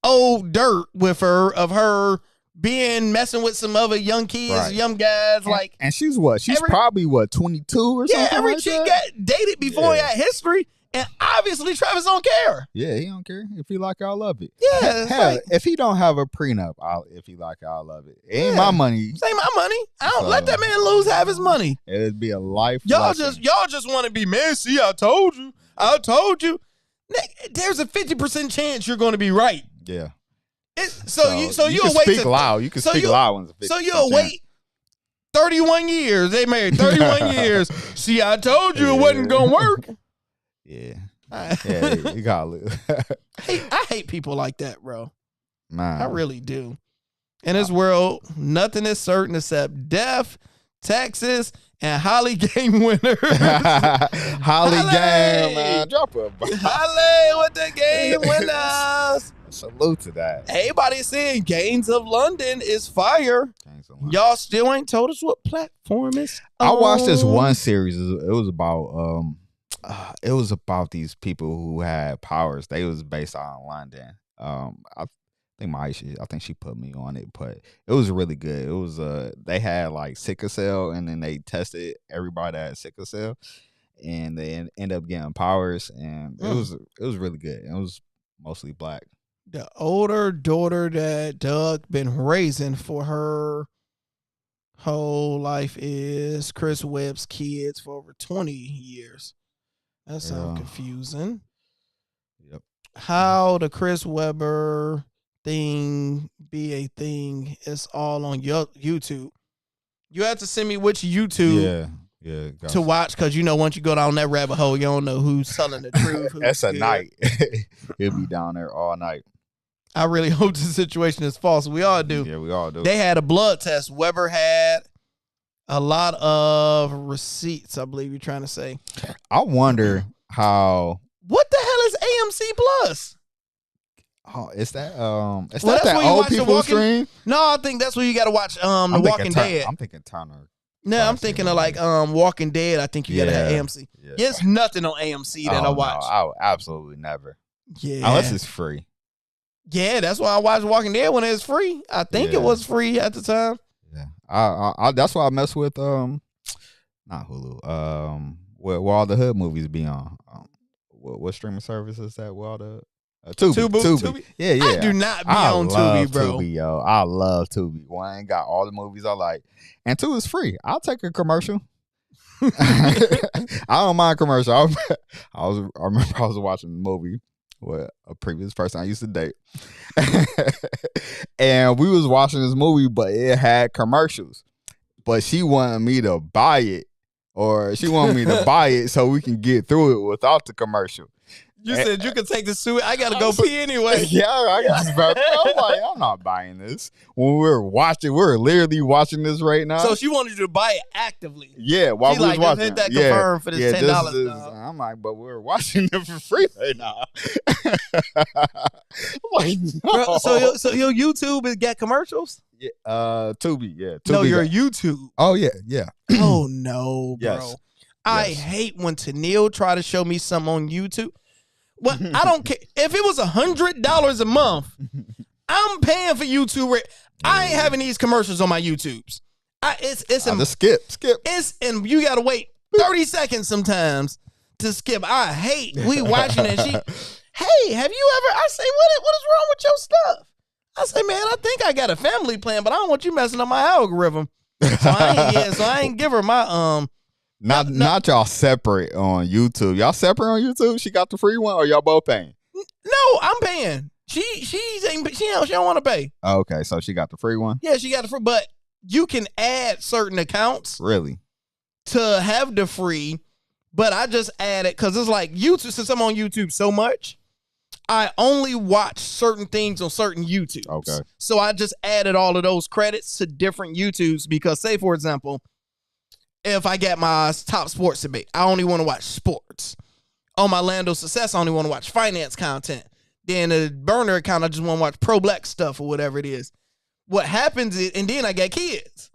old dirt with her of her being messing with some other young kids, young guys. And she's what? She's probably 22 or something. Yeah, she got dated before that history. And obviously Travis don't care. Yeah, he don't care. If he like it, I love it. Yeah, it's Hell, like, if he don't have a prenup, if he like it, I love it. It ain't my money. this ain't my money. I don't let that man lose half his money. It'd be a life. Y'all lesson. just want to be messy. I told you. There's a 50% chance you're going to be right. Yeah. So you'll wait. Speak loud. You can speak loud. So you'll wait 31 years. They married 31 years. See, I told you it wasn't going to work. Yeah. Yeah, you got to lose. I hate people like that, bro. Man. I really do. In this world, nothing is certain except death, taxes, and Holly game winners. Holly game, man. Drop a Holly with the game winners. Salute to that. Everybody's saying Games of London is fire. Y'all still ain't told us what platform it's on. I watched this one series. It was about these people who had powers. They was based on London. I think she put me on it, but it was really good. It was they had like sickle cell, and then they tested everybody that had sickle cell, and they end up getting powers, and it was really good. It was mostly black. The older daughter that Doug been raising for her whole life is Chris Webb's kids for over 20 years. That sounds confusing. Yep. How the Chris Webber thing be a thing? It's all on your YouTube. You have to send me which YouTube to watch, because once you go down that rabbit hole, you don't know who's telling the truth. That's a night. He'll be down there all night. I really hope the situation is false. We all do. Yeah, we all do. They had a blood test. Weber had a lot of receipts, I believe you're trying to say. I wonder how. What the hell is AMC Plus? Oh, is that that old people stream? No, I think that's where you got to watch The Walking Dead. I'm thinking Turner. No, I'm thinking of like Walking Dead. I think you got to have AMC. Yeah. There's nothing on AMC that I watch. No, I would absolutely never. Yeah. Unless it's free. Yeah, that's why I watched Walking Dead when it was free. I think it was free at the time. Yeah. I that's why I mess with not Hulu. Where all the hood movies be on. What streaming service is that? Where all the Tubi. Yeah. I do not be on Tubi, bro. Tubi, yo. I love Tubi. One got all the movies I like, and two is free. I'll take a commercial. I don't mind commercial. I remember I was watching a movie with a previous person I used to date, and we was watching this movie, but it had commercials. But she wanted me to buy it, or she wanted me to buy it so we can get through it without the commercial. You said you could take the suit. I gotta go pee anyway. Yeah, I was like, I'm not buying this. When we're literally watching this right now. So she wanted you to buy it actively. Yeah, while we was watching. Hit that confirm for this $10. I'm like, but we're watching it for free right now. Like, no. Bro, so your YouTube is got commercials? Yeah, Tubi, yeah. Tubi no, your YouTube. Oh yeah. Oh no, bro. Yes. I hate when Tennille try to show me something on YouTube. Well, I don't care. If it was $100 a month, I'm paying for YouTube. I ain't having these commercials on my YouTubes. It's just skip. And you gotta wait 30 seconds sometimes to skip. I hate we watching that shit. Hey, have you ever? I say, what is wrong with your stuff? I say, man, I think I got a family plan, but I don't want you messing up my algorithm. So I ain't give her my Not y'all separate on YouTube. Y'all separate on YouTube? She got the free one, or y'all both paying? No, I'm paying. She don't want to pay. Oh, okay, so she got the free one? Yeah, she got the free, but you can add certain accounts. Really? To have the free, but I just added because it's like YouTube, since I'm on YouTube so much, I only watch certain things on certain YouTubes. Okay. So I just added all of those credits to different YouTubes because, say, for example, if I get my top sports debate, I only want to watch sports. On my Lando Success, I only want to watch finance content. Then the burner account, I just want to watch pro black stuff or whatever it is. What happens is, and then I got kids.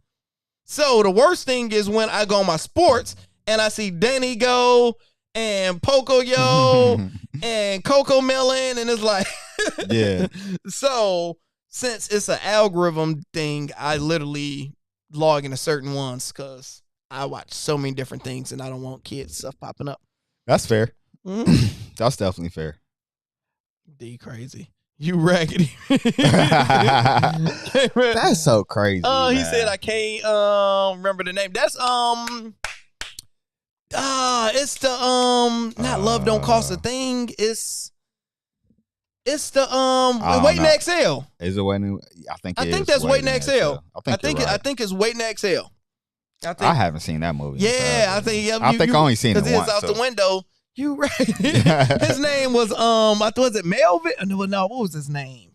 So the worst thing is when I go on my sports and I see Danny Go and Poco Yo and Coco Melon, and it's like, yeah. So since it's an algorithm thing, I literally log into certain ones because I watch so many different things and I don't want kids stuff popping up. That's fair. That's definitely fair. D crazy. You raggedy. That's so crazy. He man. said I can't remember the name. That's it's the not Love Don't Cost a Thing. It's the Waiting to Exhale. Is it Waiting? I think that's Waiting to Exhale. I think it's Waiting to Exhale. I haven't seen that movie. Yeah, I think I only seen it once. Because it's out the window. You right. His name was I thought was it Melvin? No, what was his name?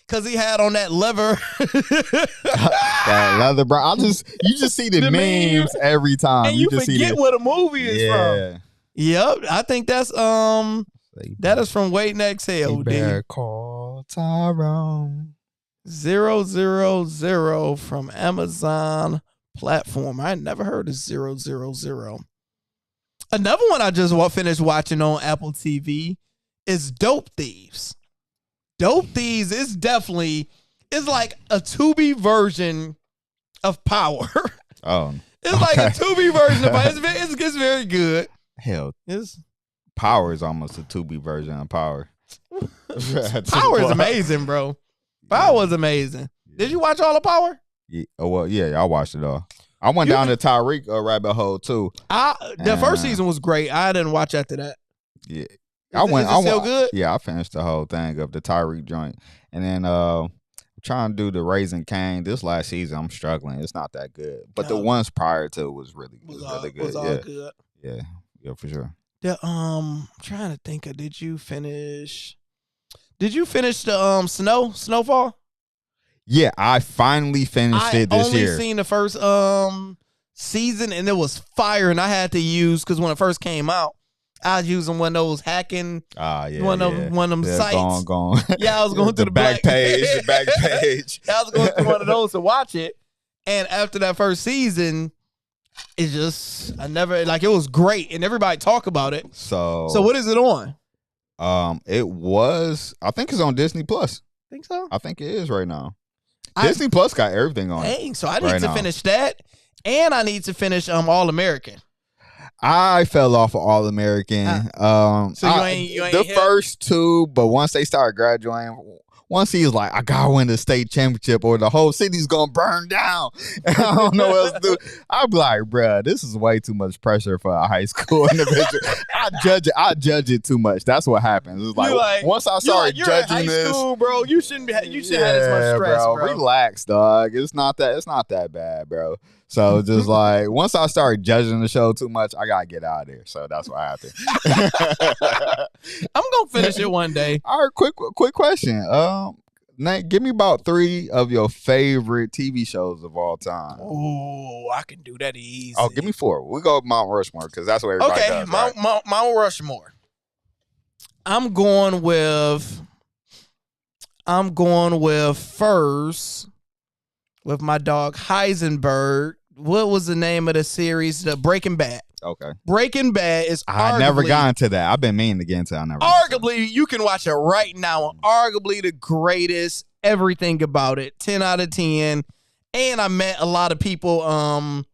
Because he had on that leather. That leather bro. You just see the memes every time. And you just forget what a movie is from. Yep. I think that's that is from Waiting to Exhale. Better call Tyrone. 000 from Amazon platform. I never heard of 000. Another one I just finished watching on Apple TV is Dope Thieves. Dope Thieves is definitely, it's like a Tubi version of Power. Oh. It's like a Tubi version of Power. It's very good. Hell. Power is almost a Tubi version of Power. Power is amazing, bro. Power is amazing. Did you watch all of Power? Yeah. Oh, well, yeah, I watched it all. I went down the Tyreek rabbit hole too. The first season was great. I didn't watch after that. Yeah, is it still good? Yeah, I finished the whole thing of the Tyreek joint, and then trying to do the Raising Cane. This last season, I'm struggling. It's not that good, but the ones prior to was really good. Was all good. Yeah, for sure. I'm trying to think of. Did you finish the Snowfall? Yeah, I finally finished it this year. I only seen the first season, and it was fire. And I had to use, because when it first came out, I was using one of those hacking, one of them sites. Gone. Yeah, I was going through the back page. The back page. I was going through one of those to watch it. And after that first season, it was great, and everybody talk about it. So what is it on? I think it's on Disney Plus. Think so? I think it is right now. Disney Plus got everything on it. So I need to finish that, and I need to finish All American. I fell off of All American. So you ain't the first two, but once they started graduating, once he's like, I gotta win the state championship or the whole city's gonna burn down. And I don't know what else to do. I'd be like, bruh, this is way too much pressure for a high school individual. I judge it too much. That's what happens. It's like once I started judging this, school, bro, you shouldn't have this much stress, bro. Relax, dog. It's not that bad, bro. So just like once I started judging the show too much, I gotta get out of there. So that's what happened. I'm gonna finish it one day. All right, quick question. Nate, give me about 3 of your favorite TV shows of all time. Oh, I can do that easy. Oh, give me 4. We go with Mount Rushmore because that's what everybody does. Okay, Mount Rushmore. I'm going with first with my dog Heisenberg. What was the name of the series? The Breaking Bad. Okay. Breaking Bad is I never got into that. I've been meaning to get into it. Arguably, you can watch it right now. Arguably the greatest. Everything about it. 10 out of 10. And I met a lot of people when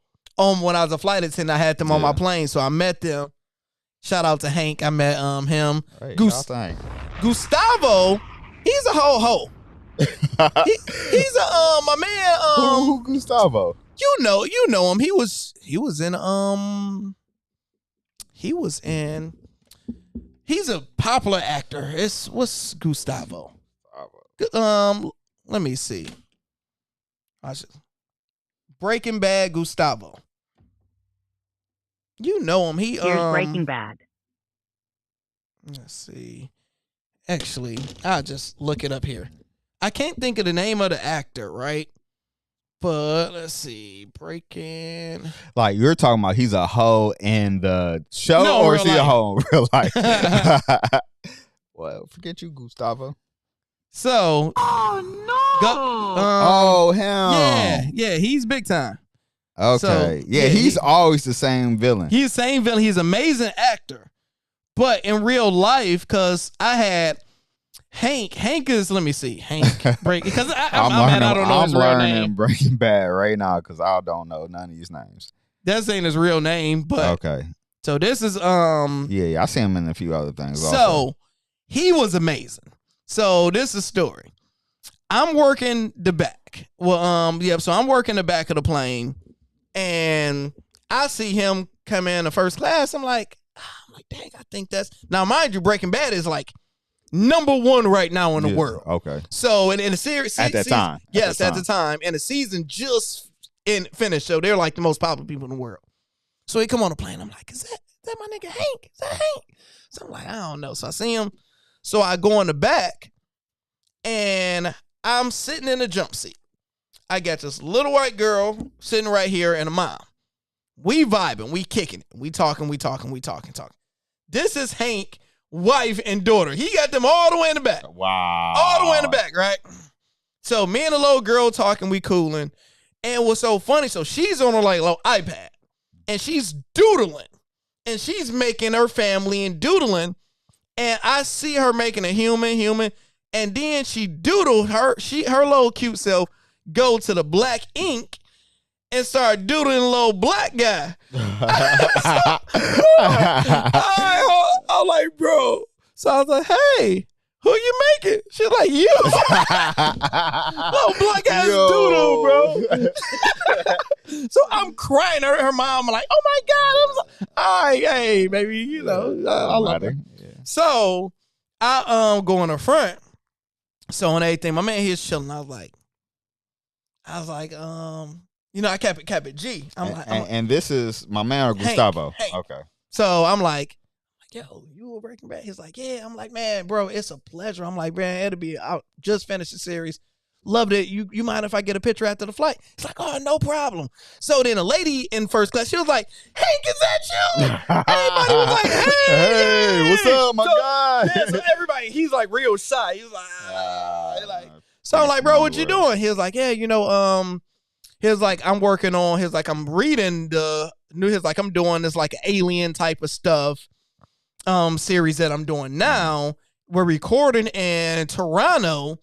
I was a flight attendant. I had them on my plane, so I met them. Shout out to Hank. I met him. Hey, Gustavo, he's a ho-ho. He's my man. Who Gustavo? You know him. He was in. He's a popular actor. What's Gustavo? Let me see. Breaking Bad, Gustavo. You know him. Here's Breaking Bad. Let's see. Actually, I'll just look it up here. I can't think of the name of the actor, right? But let's see. Breaking. Like you're talking about he's a hoe in the show, or is he a hoe in real life? Well, forget you, Gustavo. So. Oh, no. Him. Yeah, he's big time. Okay. So, he's always the same villain. He's the same villain. He's an amazing actor. But in real life, because I had Hank is, let me see. Hank. Because I'm learning Breaking Bad right now because I don't know none of these names. That ain't his real name, but okay. So this is Yeah, I see him in a few other things. So also. he was amazing. So this is a story. I'm working the back. Well, so I'm working the back of the plane, and I see him come in the first class. I'm like, dang, I think that's now. Mind you, Breaking Bad is like #1 right now in the world. Okay. So in the series at that time, yes, at the time, and the season just finished. So they're like the most popular people in the world. So he come on the plane. I'm like, is that my nigga Hank? Is that Hank? So I'm like, I don't know. So I see him. So I go in the back, and I'm sitting in the jump seat. I got this little white girl sitting right here and a mom. We vibing, we kicking it. We talking. This is Hank, wife and daughter. He got them all the way in the back. Wow. All the way in the back, right? So me and the little girl talking, we cooling. And what's so funny, so she's on her like little iPad. And she's doodling. And she's making her family and doodling. And I see her making a human. And then she doodled her little cute self go to the black ink and start doodling a little black guy. I'm like, bro. So I was like, hey, who you making? She's like, you. Little black ass doodle, bro. So I'm crying. Her mom, I'm like, oh my God. I was like, all right, hey, baby, you know, I love her. Yeah. So I go in the front. So on everything, my man here's chilling. I was like, you know, I kept it G. And this is my man or Gustavo. Hank. Okay. So I'm like, yo, you were Breaking Bad? He's like, yeah. I'm like, man, bro, it's a pleasure. I'm like, man, it'll be out. Just finished the series. Loved it. You mind if I get a picture after the flight? He's like, oh, no problem. So then a lady in first class, she was like, Hank, is that you? Everybody was like, hey, what's up, my guy? Yeah, so everybody, he's like real shy. He was like, so I'm like, bro, what you doing? He was like, yeah, you know, he was like, I'm working on, he was like, I'm reading the new, he was like, I'm doing this like alien type of stuff, series that I'm doing now. We're recording in Toronto.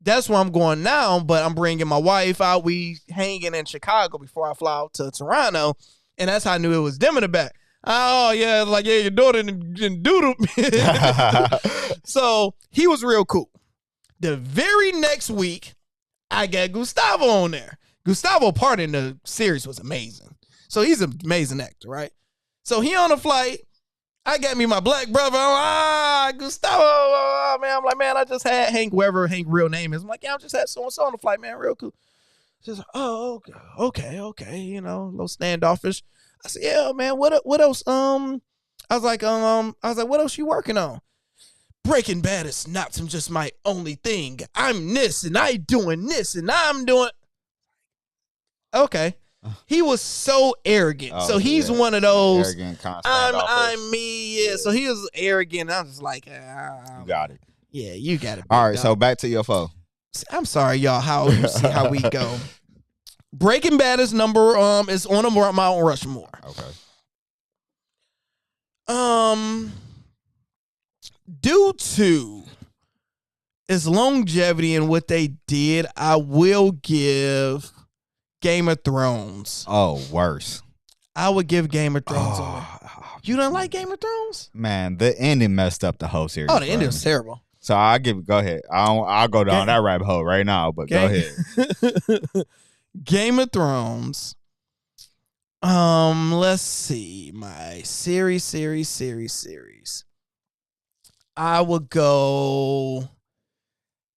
That's where I'm going now, but I'm bringing my wife out. We hanging in Chicago before I fly out to Toronto, and that's how I knew it was them in the back. Oh, yeah, like, yeah, your daughter didn't doodle. So he was real cool. The very next week, I got Gustavo on there. Gustavo part in the series was amazing. So he's an amazing actor, right? So he on the flight. I got me my black brother. Gustavo, man. I'm like, man, I just had Hank, whoever Hank real name is. I'm like, yeah, I just had so-and-so on the flight, man. Real cool. She's like, oh, okay. You know, a little standoffish. I said, yeah, man, what else? I was like, what else you working on? Breaking Bad is not just my only thing. I'm this, and I doing this, and I'm doing. Okay. He was so arrogant. Oh, so he's one of those. Arrogant, I'm me. Yeah. So he was arrogant. I'm just like, you got it. Yeah, you got it. All right. Dog. So back to your foe. I'm sorry, y'all. How we go? Breaking Bad is is on a Mount Rushmore. Okay. Due to its longevity and what they did, I will give Game of Thrones. Oh, worse. I would give Game of Thrones away. You don't like Game of Thrones? Man, the ending messed up the whole series. Oh, the ending was terrible. So go ahead. I'll go down that rabbit hole right now, but go ahead. Game of Thrones. Let's see. My series. I would go.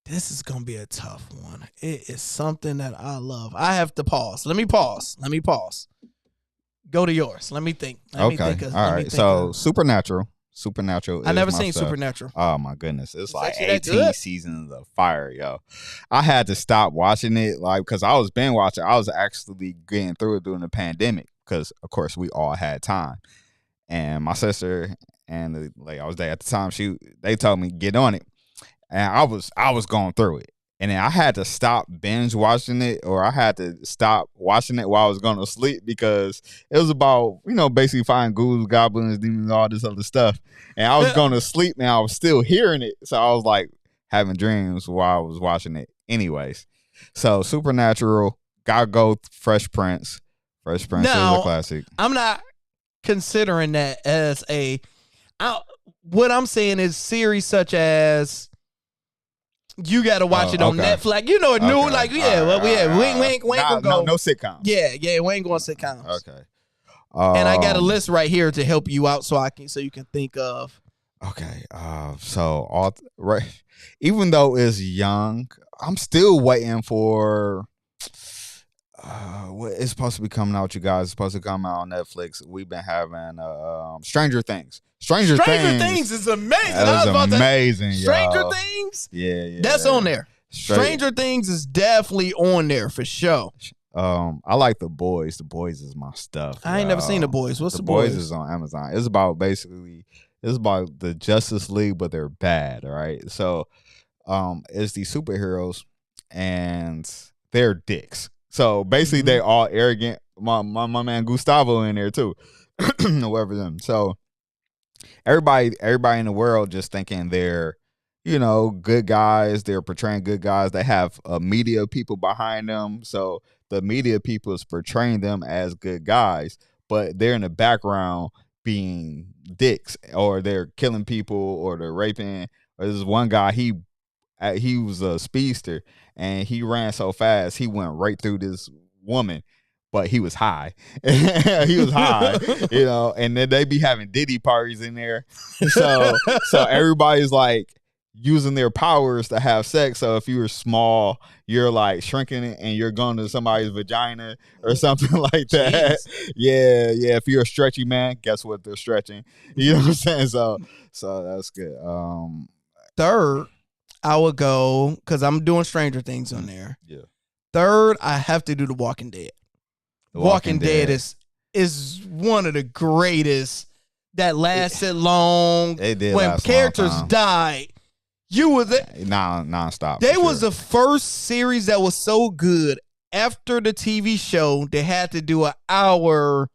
This is going to be a tough one. It is something that I love. I have to pause. Let me pause. Go to yours. Let me think. All right. So Supernatural. I never seen Supernatural. Oh my goodness. It's like 18 seasons of fire, yo. I had to stop watching it because I was binge watching. I was actually getting through it during the pandemic because of course we all had time. And my sister and I was there at the time, they told me get on it. And I was going through it. And then I had to stop binge watching it, or I had to stop watching it while I was going to sleep because it was about, basically finding ghouls, goblins, demons, all this other stuff. And I was going to sleep and I was still hearing it. So I was like having dreams while I was watching it anyways. So Supernatural, gotta go Fresh Prince. Fresh Prince is a classic. I'm not considering that as what I'm saying is series such as you got to watch it on Netflix. You know, new like we ain't gonna go. No sitcoms. Yeah, we ain't going sitcoms. Okay. And I got a list right here to help you out, so you can think of. Okay. Even though it's young, I'm still waiting for. What it's supposed to be coming out, you guys. It's supposed to come out on Netflix. We've been having Stranger Things. Stranger Things is amazing. That was amazing. Stranger Things. Yeah. That's on there. Stranger Things is definitely on there for sure. I like The Boys. The Boys is my stuff. I ain't never seen The Boys. What's The Boys? Is on Amazon. It's about the Justice League, but they're bad. All right. So, it's these superheroes and they're dicks. So basically, they all arrogant. My man Gustavo in there too, whoever them. So everybody in the world just thinking they're, good guys. They're portraying good guys. They have media people behind them. So the media people is portraying them as good guys, but they're in the background being dicks, or they're killing people, or they're raping. Or this one guy, he was a speedster, and he ran so fast he went right through this woman, but he was high. He was high, and then they be having Diddy parties in there. So everybody's like using their powers to have sex. So if you were small, you're like shrinking it and you're going to somebody's vagina or something like that. Jeez. Yeah. If you're a stretchy man, guess what they're stretching? You know what I'm saying? So that's good. Third, I would go, because I'm doing Stranger Things on there. Yeah. Third, I have to do The Walking Dead. The Walking Dead is one of the greatest that lasted long. It did when last characters died. You was nonstop. They was the first series that was so good. After the TV show, they had to do an hour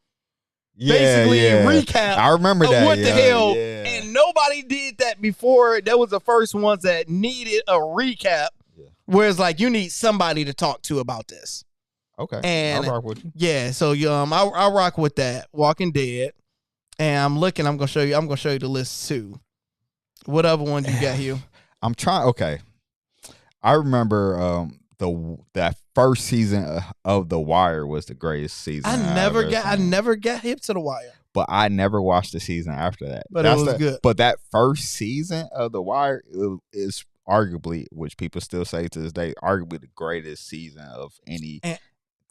recap. I remember of that. What the hell? Yeah. And nobody did that before. That was the first ones that needed a recap. Yeah. Whereas, like, you need somebody to talk to about this. Okay, and I'll rock with you. Yeah, so I'll rock with that. Walking Dead, and I'm gonna show you the list too. What other one you got here? I'm trying. Okay, I remember that first season of The Wire was the greatest season. I never got hip to The Wire, but I never watched the season after that. But it was good. But that first season of The Wire is arguably, which people still say to this day, arguably the greatest season of any.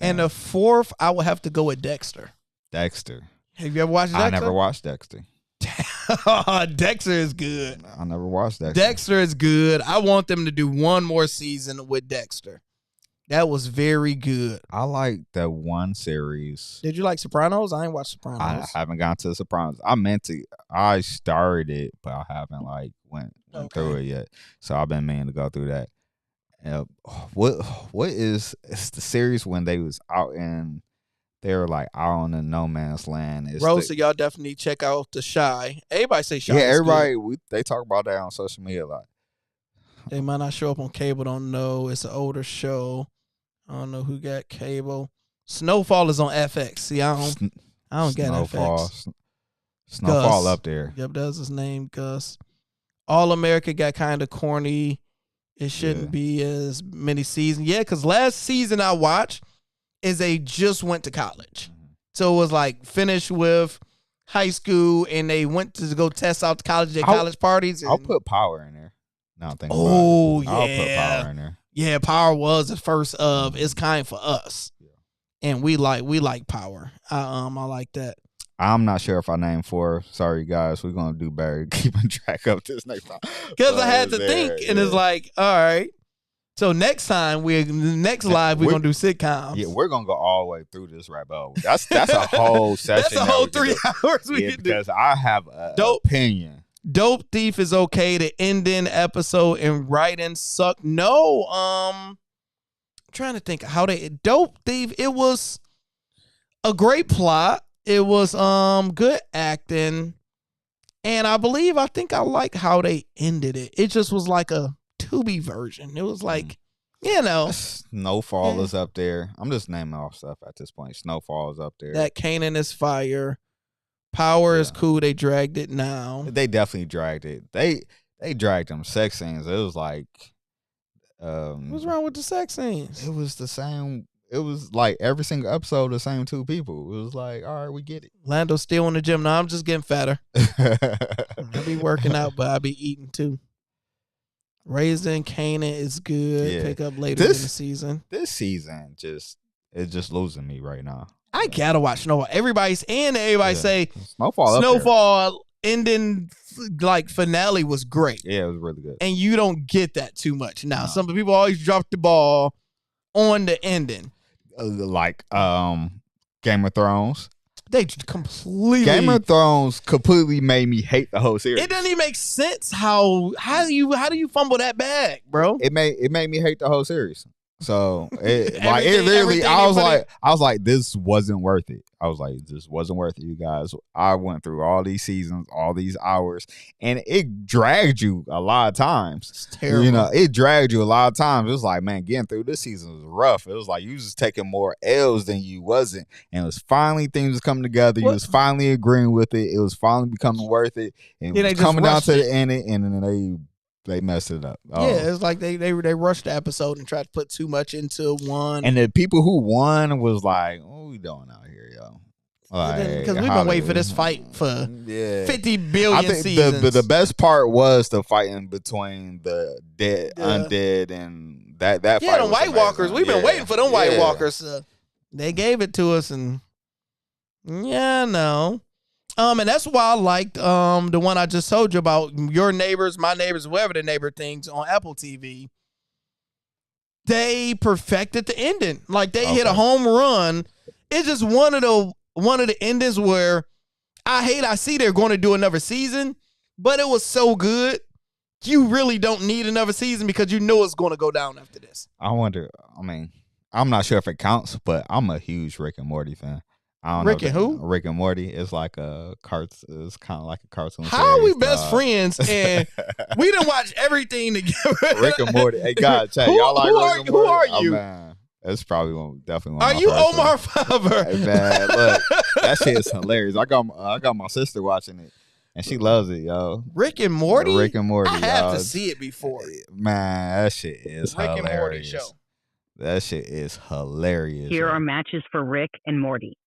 And the fourth, I would have to go with Dexter. Dexter. Have you ever watched Dexter? I never watched Dexter. Dexter is good. I never watched Dexter. Dexter is good. I want them to do one more season with Dexter. That was very good. I like that one series. Did you like Sopranos? I ain't watched Sopranos. I haven't gotten to the Sopranos. I meant to. I started it, but I haven't went through it yet. So I've been meaning to go through that. What is the series when they was out in, they were like out on the no man's land? Rosa, y'all definitely check out The Shy. Everybody say Shy. Yeah, everybody they talk about that on social media a lot. They might not show up on cable. Don't know. It's an older show. I don't know who got cable. Snowfall is on FX. See, I don't get FX. Snowfall Gus. Up there. Yep, that's his name, Gus. All America got kind of corny. It shouldn't be as many seasons. Yeah, because last season I watched is they just went to college. So it was like finished with high school and they went to go test out the college parties. And I'll put Power in there. Now I'm thinking I'll put Power in there. Yeah, Power was the first of its kind for us. Yeah. And we like Power. I like that. I'm not sure if I named 4. Sorry, guys. We're going to do better keeping track of this next time. Because I had to think, and it's like, all right. So next time, we're going to do sitcoms. Yeah, we're going to go all the way through this rabbit hole. That's a whole session. That's a whole 3 hours we can do. Because I have an opinion. Dope Thief is okay to end in episode and write in suck. No, I'm trying to think how Dope Thief, it was a great plot. It was good acting, and I think I like how they ended it. It just was like a Tubi version. It was like, Snowfall is up there. I'm just naming off stuff at this point. Snowfall is up there. That Canaan is fire. Power is cool. They dragged it now. They definitely dragged it. They dragged them sex scenes. It was like, what's wrong with the sex scenes? It was the same. It was like every single episode, the same two people. It was like, all right, we get it. Lando's still in the gym. No, I'm just getting fatter. I be working out, but I be eating too. Raising Canaan is good. Yeah. Pick up later in the season. This season it's just losing me right now. I gotta watch Snowfall. Everybody say Snowfall ending like finale was great. Yeah, it was really good. And you don't get that too much now. Some people always drop the ball on the ending. Like Game of Thrones. They completely Game of Thrones completely made me hate the whole series. It doesn't even make sense how do you fumble that bag, bro? It made me hate the whole series. So it literally I was like this wasn't worth it. I was like, this wasn't worth it, you guys. I went through all these seasons, all these hours, and it dragged you a lot of times. It's terrible. You know, it dragged you a lot of times. It was like, man, getting through this season was rough. It was like you was just taking more L's than you wasn't. And it was finally things was coming together. You was finally agreeing with it. It was finally becoming worth it. And it was coming down to the end, and then they messed it up. Yeah, it's like they rushed the episode and tried to put too much into one. And the people who won was like, what we doing out here, yo? Because we've been waiting for this fight for 50 billion I think seasons. the best part was the fighting between the undead and that fight. Yeah, the White amazing. Walkers. We've been waiting for them White Walkers. They gave it to us, and no. And that's why I liked the one I just told you about, Your Neighbors, My Neighbors, whoever the neighbor things on Apple TV. They perfected the ending. Like they hit a home run. It's just one of the endings where I see they're going to do another season, but it was so good. You really don't need another season because you know it's going to go down after this. I wonder. I mean, I'm not sure if it counts, but I'm a huge Rick and Morty fan. I don't Rick know and who? Rick and Morty is like a It's kind of like a cartoon. How are we series, best friends and we didn't watch everything together? Rick and Morty. Hey, God, chat. Y'all like Rick and Morty? Who are you? Oh, man. That's probably definitely one. Are of my you first Omar ones. Faber? Hey, man, look, that shit is hilarious. I got my sister watching it, and she loves it, yo. Rick and Morty? Rick and Morty. I have yo. to see it before. Man, that shit is Rick hilarious. and Morty show. That shit is hilarious. Here man. are matches for Rick and Morty.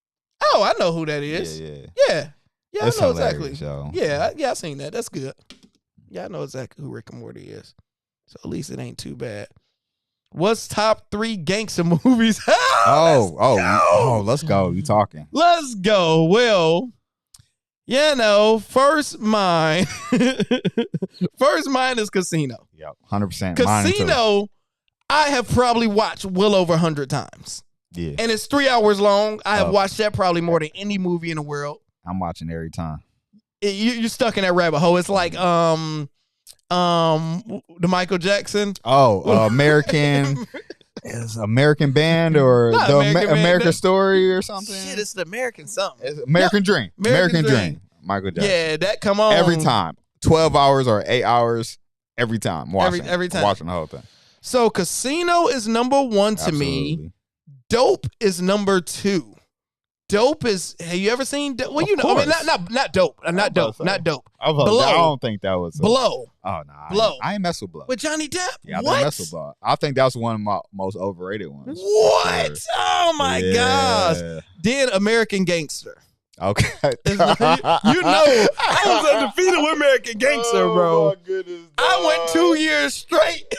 Oh, I know who that is. Yeah, It's I know exactly. Yo. Yeah, I seen that. That's good. Yeah, I know exactly who Rick and Morty is. So at least it ain't too bad. What's top 3 gangster movies? Let's go. You talking? Let's go. Well, first mine. First mine is Casino. Yep, 100%. Casino, I have probably watched well over 100 times. Yeah. And it's 3 hours long. I have watched that probably more than any movie in the world. I'm watching every time. You're stuck in that rabbit hole. It's like the Michael Jackson. American is American Band or Not the American Story or something. Shit, it's the American something. It's American Dream. American Dream. Michael Jackson. Yeah, that come on every time. 12 hours or 8 hours every time. Every time. Watching the whole thing. So Casino is number 1 to Absolutely. me. Dope is number 2. Dope is. Have you ever seen? Well, Of you know, I mean, course. not dope, not dope, not dope. Blow. I don't think that was Blow. Oh no, Blow. I ain't mess with Blow. With Johnny Depp. Yeah, I what? didn't mess with Blow. I think that's one of my most overrated ones. What? Sure. Oh my gosh. Then American Gangster. Okay. You know, I was undefeated with American Gangster, bro. Oh my goodness. I went 2 years straight.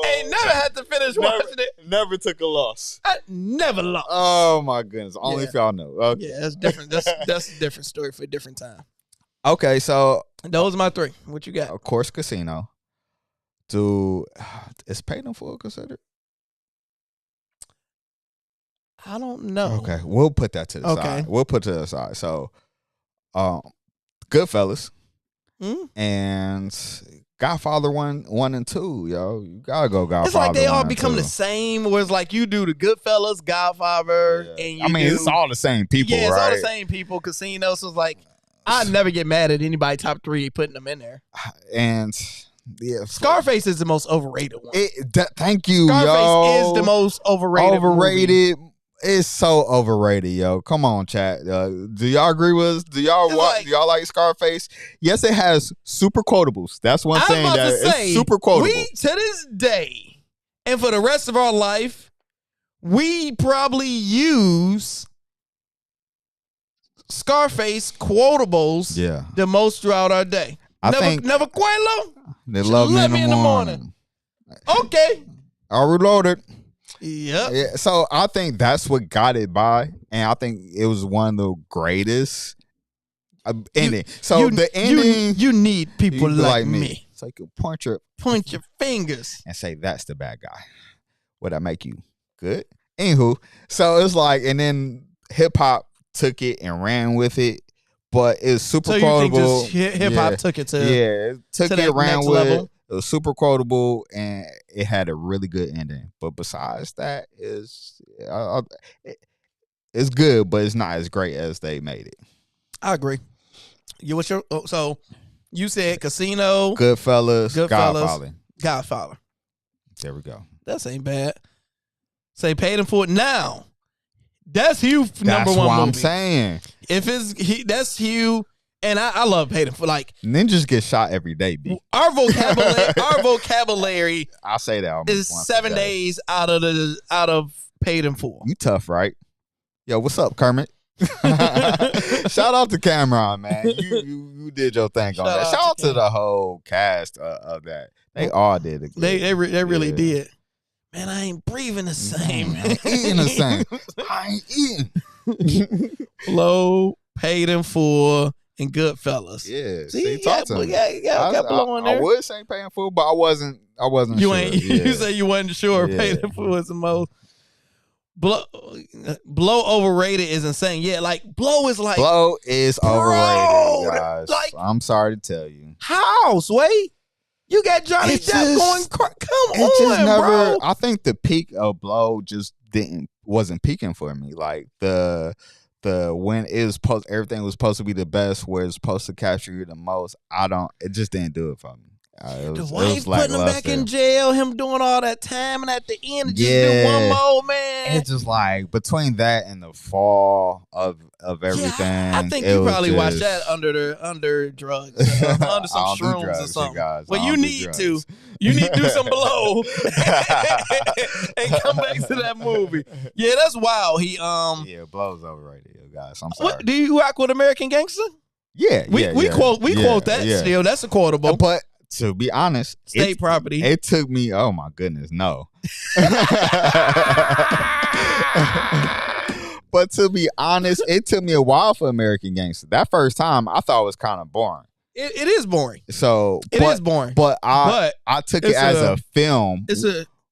Ain't never had to finish watching it. Never took a loss. I never lost. Oh my goodness. Only if y'all know. Okay. Yeah, that's different. That's a different story for a different time. Okay, so Those are my 3. What you got? of course, Casino. Dude, is Pay in Full considered? I don't know. Okay, we'll put that to the side. We'll put it to the side. So, Goodfellas and Godfather 1 and 2, yo. You gotta go Godfather. It's like they all 1 and become 2. the same. Where it's like you do the Goodfellas, Godfather, and you it's all the same people, yeah, it's right? all the same people. Casino. So it's like I never get mad at anybody top 3 putting them in there. And yeah, Scarface is the most overrated one. Thank you, Scarface yo. is the most overrated. Overrated. Movie. It's so overrated, yo. Come on, chat. Do y'all agree with us? Do y'all do y'all like Scarface? Yes, it has super quotables. That's one thing that is super quotable. We to this day, and for the rest of our life, we probably use Scarface quotables the most throughout our day. Never Quelo? They love me in the morning. Okay. I reloaded. Yep. Yeah. So I think that's what got it by. And I think it was one of the greatest ending. The ending. You need people like me. So you can point your fingers and say, that's the bad guy. Would that make you good? Anywho. So it's like, and then hip hop took it and ran with it. But it's super quotable. Hip hop took it to it took to it around with level. it. It was super quotable and it had a really good ending. But besides that, it's good, but it's not as great as they made it. I agree. So you said Casino, Goodfellas, Godfather. There we go. That ain't bad. Say Paid in Full now. That's Hugh number one movie. That's what I'm saying. If that's Hugh, and I love Paid in Full. Like ninjas get shot every day, B. Our vocabulary I'll say that is 7 days out of Paid in Full. You tough, right? Yo, what's up, Kermit? Shout out to Cameron, man. You did your thing on that. Shout out to the whole cast of that. They all did it. They really did. Man, I ain't breathing the same. I ain't eating the same. I ain't eating. Blow, Paid in Full, and Goodfellas. Yeah. See, you got Blow on there. I would say Paid in Full, but I wasn't sure. You say you wasn't sure. Paid in Full is the most. Blow overrated is insane. Yeah, like Blow is overrated, guys. Like, I'm sorry to tell you. How, Sway? You got Johnny Depp going. Come on, bro. I think the peak of Blow just wasn't peaking for me. Like the when it was everything was supposed to be the best, where it's supposed to capture you the most. It just didn't do it for me. The wife putting him back in jail, him doing all that time, and at the end, just do one more, man. It's just like between that and the fall of everything. I think you probably watched that under drugs, under some shrooms or something. Guys, well, you need to do some Blow and come back to that movie. Yeah, that's wild. Blow's overrated, guys. I'm sorry. What, do you rock with American Gangster? Yeah, we quote that still. That's a quotable, but. To be honest, state property. It took me, oh my goodness, no. But to be honest, it took me a while for American Gangster. That first time, I thought it was kind of boring. It is boring. So it is boring. But I took it as a film.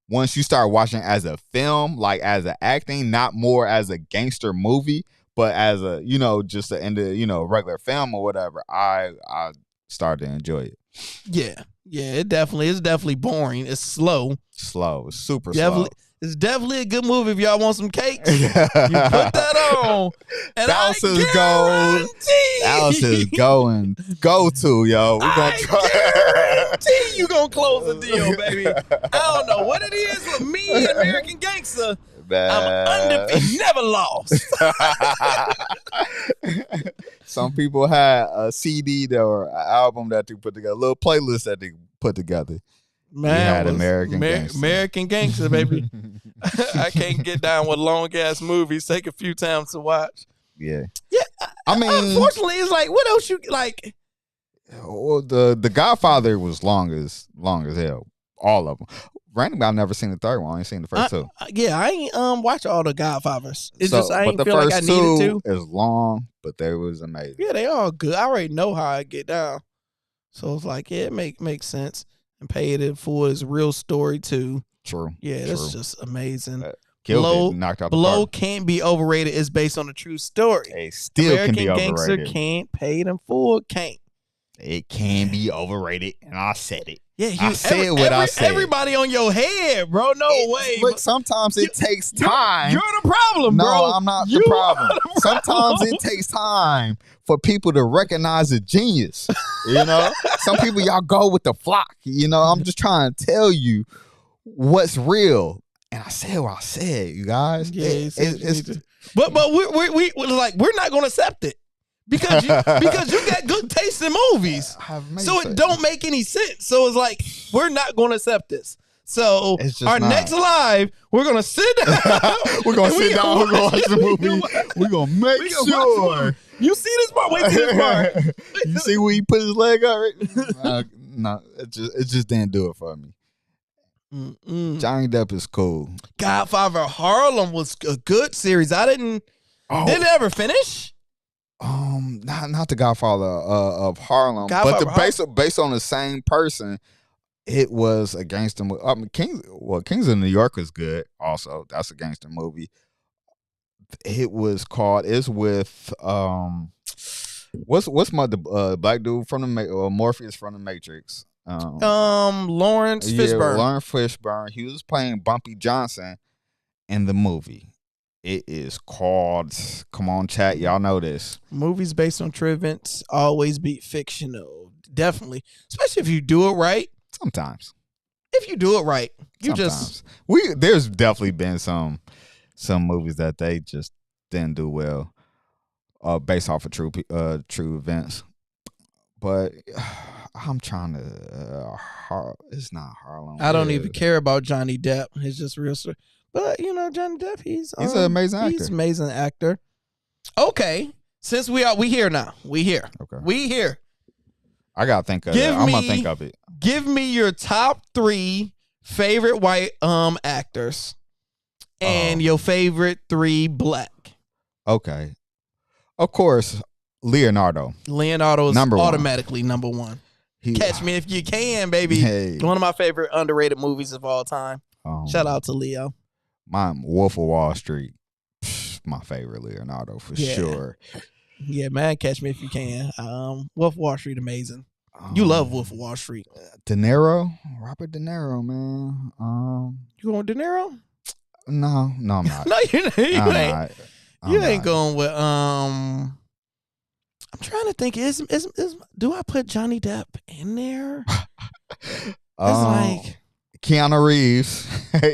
Once you start watching as a film, like as an acting, not more as a gangster movie, but as a just the end of regular film or whatever. I started to enjoy it. Yeah, it's definitely boring. It's slow. It's super slow. It's definitely a good movie if y'all want some cakes. You put that on, and Alice is going go to, yo. We're gonna try. You gonna close the deal, baby. I don't know what it is with me and American Gangster. I'm undefeated, never lost. Some people had a CD or an album that they put together, a little playlist that they put together. Man, had American Gangster. American Gangster, baby. I can't get down with long ass movies. Take a few times to watch. Yeah. I mean, unfortunately, it's like, what else you like? Well, the Godfather was long as hell. All of them. Randomly, I've never seen the third one. I ain't seen the first two. I ain't watch all the Godfathers. It's just I ain't feel like I needed to. It's long, but they was amazing. Yeah, they all good. I already know how I get down, so it's like it makes sense. And Paid in Full is a real story too. True. Yeah, that's just amazing. Knocked out Blow can't be overrated. It's based on a true story. It still American can be overrated. Gangster can't. Paid in Full can't. It can be overrated, and I said it. Yeah, I said what I said. Everybody on your head, bro. No way. Look, sometimes it takes time. You're the problem, bro. No, I'm not the problem. Sometimes it takes time for people to recognize a genius. Some people y'all go with the flock. I'm just trying to tell you what's real. And I said what I said, you guys. Yeah, but we're not gonna accept it because you got good taste in movies, so it don't make any sense. So it's like we're not gonna accept this. So our next live, we're gonna sit down. We're gonna sit down. We're gonna watch the movie. We're gonna make sure. You see this part? Wait till this part. You see where he put his leg out? No, it just didn't do it for me. Johnny Depp is cool. Godfather Harlem was a good series. Didn't it ever finish? Not the Godfather of Harlem, Godfather but based on the same person, it was a gangster movie. I mean, Kings of New York is good. Also, that's a gangster movie. It was called. It's with what's my black dude from the Morpheus from the Matrix. Lawrence Fishburne. Lawrence Fishburne. He was playing Bumpy Johnson in the movie. It is called. Come on, chat. Y'all know this. Movies based on true events always beat fictional. Definitely, especially if you do it right. Sometimes, if you do it right, there's definitely been some movies that they just didn't do well, based off of true events. But I'm trying to. It's not Harlem. I don't even care about Johnny Depp. It's just real story. But Johnny Depp, he's an amazing actor. He's an amazing actor. Okay, since we here now, we here. Okay, we here. I gotta think of it. I'm gonna think of it. Give me your top 3 favorite white actors and your favorite 3 black. Okay, of course, Leonardo. Leonardo is number automatically number 1. Catch Me If You Can, baby. Hey. One of my favorite underrated movies of all time. Shout out to Leo. My Wolf of Wall Street, my favorite Leonardo for sure. Yeah, man, Catch Me If You Can. Wolf of Wall Street, amazing. You love Wolf of Wall Street. Robert De Niro, man. You going with De Niro? No, I'm not. No, you ain't. You ain't not. going with I'm trying to think. Is do I put Johnny Depp in there? It's like Keanu Reeves.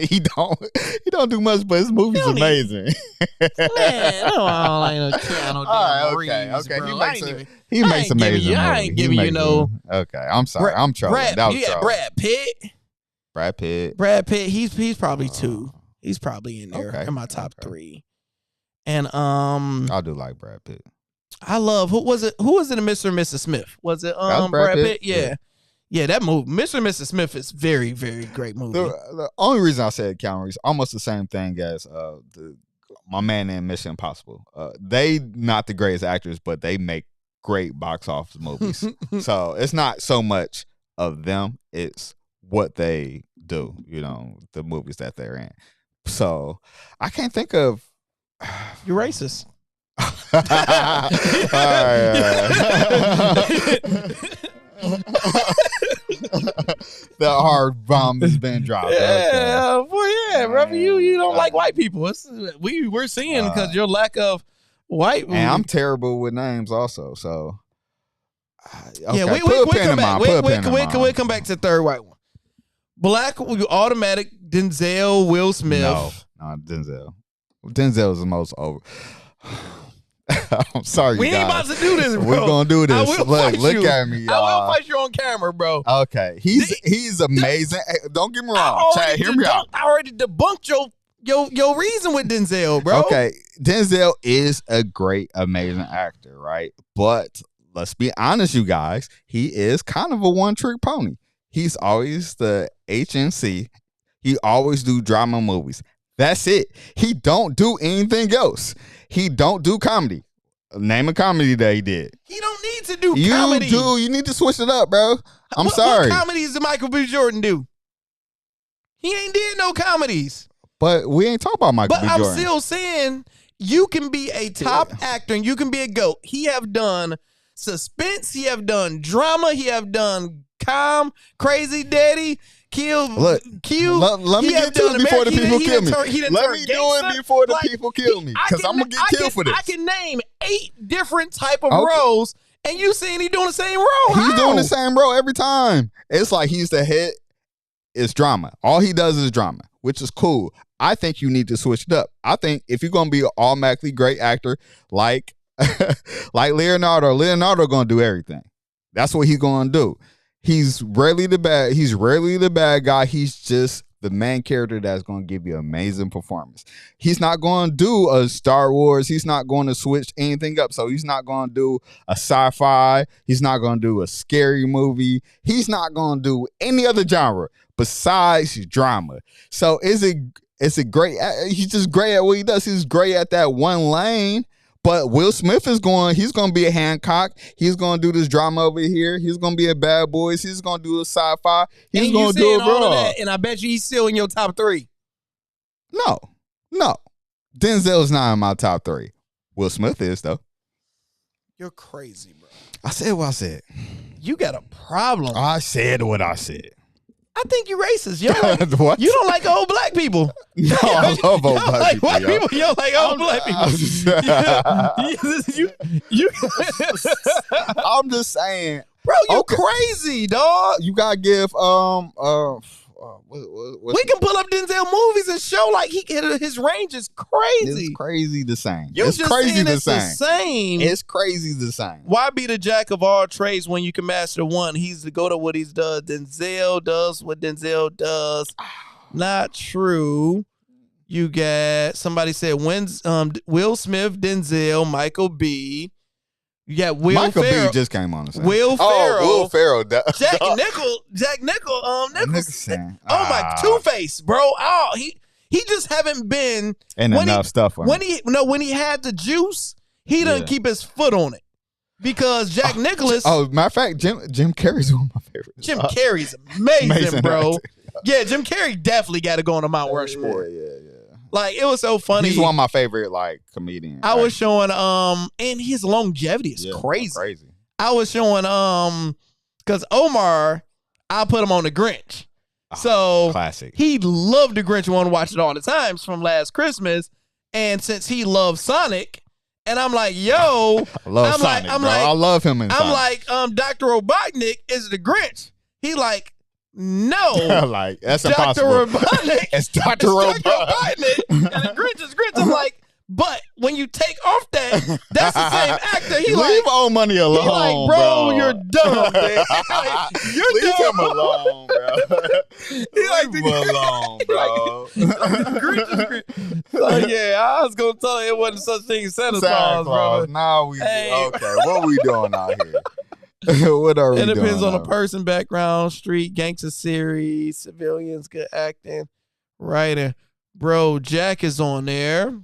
he don't do much, but his movie's amazing. Man, no, I don't like no Keanu Reeves. Okay. Bro. He makes amazing movies. I ain't giving you no. Okay, I'm sorry. I'm trolling. Brad Pitt. Brad Pitt. He's probably 2. He's probably in there in my top 3. And I do like Brad Pitt. I love who was it in Mr. and Mrs. Smith? Was it Brad Pitt? Yeah, that movie, Mr. and Mrs. Smith, is very, very great movie. The only reason I said Keanu Reeves, almost the same thing as my man in Mission Impossible. They not the greatest actors, but they make great box office movies. So it's not so much of them; it's what they do. The movies that they're in. So I can't think of. You're racist. All right. The hard bomb has been dropped. Yeah, brother. You don't like white people. We're seeing because your lack of white. And I'm terrible with names also. So yeah, we come back. We come back to the third white one. Black, you automatic Denzel, Will Smith. No, Denzel. Denzel is the most over. I'm sorry, we ain't about to do this, bro. We're gonna do this. Look at me, y'all. I will fight you on camera, bro. Okay, he's amazing. Hey, don't get me wrong. Chad, hear me out. I already debunked your reason with Denzel, bro. Okay, Denzel is a great, amazing actor, right? But let's be honest, you guys. He is kind of a one-trick pony. He's always the HNC. He always do drama movies. That's it. He don't do anything else. He don't do comedy. Name a comedy that he did. He don't need to do comedy. You do. You need to switch it up, bro. I'm sorry. What comedies did Michael B. Jordan do? He ain't did no comedies. But we ain't talking about Michael B. Jordan. But I'm still saying you can be a top actor and you can be a GOAT. He have done suspense. He have done drama. He have done Crazy Daddy. Let me get to it before the people kill me. Let me do it before the people kill me, because I'm gonna get killed for this. I can name 8 different type of roles, and you saying he doing the same role? He's doing the same role every time. It's like he's the head. It's drama. All he does is drama. which is cool. I think you need to switch it up. I think if you're gonna be an automatically great actor like Leonardo gonna do everything. That's what he's gonna do. He's rarely the bad guy. He's just the main character that's going to give you an amazing performance. He's not going to do a Star Wars. He's not going to switch anything up. So he's not going to do a sci-fi. He's not going to do a scary movie. He's not going to do any other genre besides drama. So is it great? He's just great at what he does. He's great at that one lane. But Will Smith he's going to be a Hancock. He's going to do this drama over here. He's going to be a Bad Boys. He's going to do a sci-fi. He's going to do it, bro. And I bet you he's still in your top 3. No. Denzel's not in my top 3. Will Smith is, though. You're crazy, bro. I said what I said. You got a problem. I said what I said. I think you're racist. You don't like, What? You don't like old black people. No, I love old black people. White people. You don't like old black people. I'm just saying, bro. You're crazy, dog. You gotta give we can pull up Denzel movies and show like his range is crazy. It's crazy the same. It's crazy the same. It's crazy the same. Why be the jack of all trades when you can master one? He's the go to what he's done. Denzel does what Denzel does. Not true. You got somebody said Will Smith, Denzel, Michael B. You got Michael B just came on the scene. Will Ferrell. Will Ferrell. Jack Nicholson. Oh my, Two-Face, bro. Oh, he just haven't been and enough stuff on when he had the juice, he didn't keep his foot on it. Because Jack Nicholas. Oh, matter of fact, Jim Carrey's one of my favorites. Jim Carrey's amazing, bro. Yeah, Jim Carrey definitely got to go on the Mount Rushmore. Yeah. Like, it was so funny. He's one of my favorite, like, comedians. I was showing, and his longevity is crazy. I was showing, because Omar, I put him on the Grinch. So classic. He loved the Grinch. Want to watch it all the times from last Christmas. And since he loves Sonic, and I'm like, yo, I love Sonic, bro. I love him in Sonic. I'm like, Dr. Robotnik is the Grinch. He like, no, like that's impossible. It's Dr. Robotnik, and the Grinch is Grinch. I'm like, but when you take off that's the same actor. He leave old money alone. He like, bro, you're dumb, man. Leave him alone, bro. Leave him alone, bro. Grinch is Grinch. So yeah, I was gonna tell you it wasn't such thing as Santa Claus, bro. Now okay. What are we doing out here? What are we doing? It depends on the person, background, street, gangster series, civilians, good acting, writing. Bro, Jack is on there.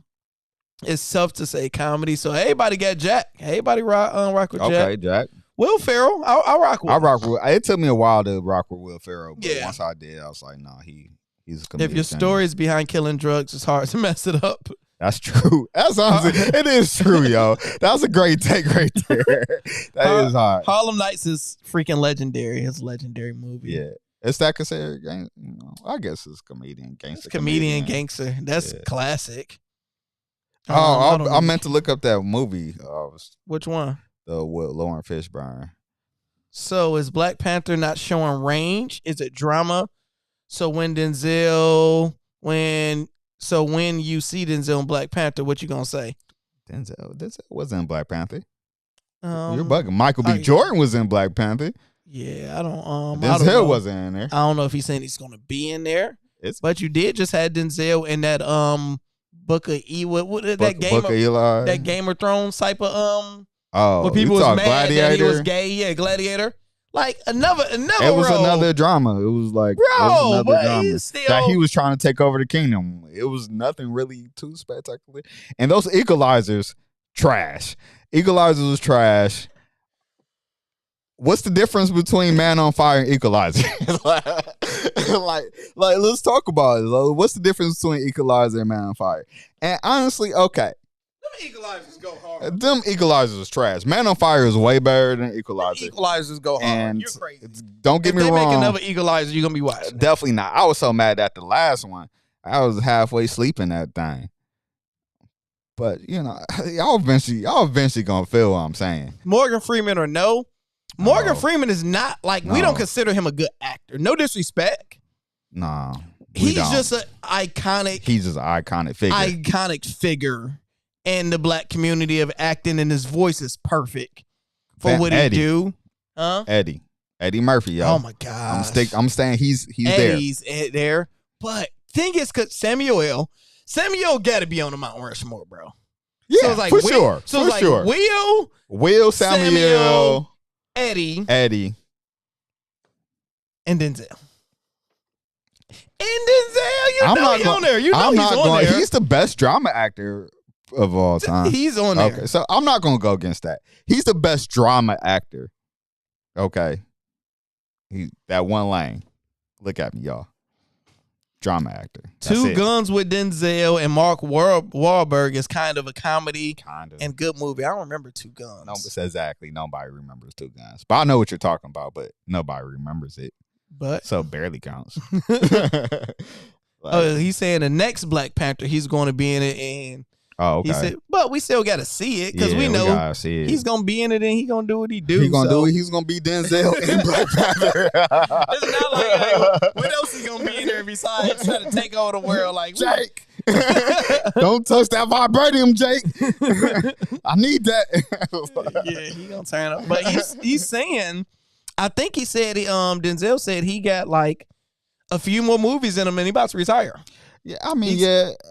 It's tough to say comedy, so everybody got Jack. Everybody rock with Jack. Okay, Jack. Will Ferrell, I rock with. It took me a while to rock with Will Ferrell, but once I did, I was like, nah, he's a comedian. If your story is behind killing drugs, it's hard to mess it up. That's true. That's honestly, it is true, yo. That was a great take right there. That is hard. Harlem Nights is freaking legendary. It's a legendary movie. Yeah. Is that considered, I guess it's comedian, gangster. It's comedian, gangster. That's classic. I meant to look up that movie. Which one? The Lauren Fishburne. So is Black Panther not showing range? Is it drama? So when you see Denzel in Black Panther, what you gonna say? Denzel wasn't in Black Panther. You're bugging. Michael B. Jordan was in Black Panther. Yeah, I don't. Denzel wasn't in there. I don't know if he's saying he's gonna be in there. But you did just had Denzel in that Book of Eli. That Game of Thrones type of where people was mad Gladiator? That he was gay. Yeah, Gladiator. Like another. It was another drama. It was like another drama that he was trying to take over the kingdom. It was nothing really too spectacular. And those Equalizers, trash. Equalizers was trash. What's the difference between Man on Fire and Equalizer? like, let's talk about it. Like, what's the difference between Equalizer and Man on Fire? And honestly, okay. Them Equalizers go hard. Them Equalizers was trash. Man on Fire is way better than Equalizer. Equalizers go hard. And you're crazy. Don't get me wrong. If they make another Equalizer, you're going to be watching. Definitely not. I was so mad at the last one. I was halfway sleeping that thing. But, y'all eventually going to feel what I'm saying. Morgan Freeman or no? Morgan Freeman is not, we don't consider him a good actor. No disrespect. No. He's just an iconic. He's just an iconic figure. Iconic figure in the black community of acting, and his voice is perfect for what he do. Huh? Eddie Murphy, yo. Oh my god. I'm saying he's Eddie's there. But thing is, cause Samuel got to be on the Mount Rushmore, bro. Yeah, so it's like for sure. So it's like Will, Samuel, Eddie, and Denzel. You know he's on there. You know he's on there. He's the best drama actor of all time. He's on there. Okay, so I'm not gonna go against that. He's the best drama actor. Okay, that one lane. Look at me, y'all. Drama actor. Two Guns with Denzel and Mark Wahlberg is kind of a comedy and good movie. I don't remember Two Guns. No, exactly. Nobody remembers Two Guns. But I know what you're talking about, but nobody remembers it. But so it barely counts. He's saying the next Black Panther, he's going to be in it, and okay. He said, but we still got to see it because we know he's going to be in it and he's going to do what he do. He's going to do it. He's going to be Denzel in Black Panther. It's not like what else is going to be in there besides trying to take over the world? Like Jake, don't touch that vibranium, Jake. I need that. Yeah, he's going to turn up. But he's saying, I think he said, Denzel said he got like a few more movies in him and he about to retire. Yeah, I mean,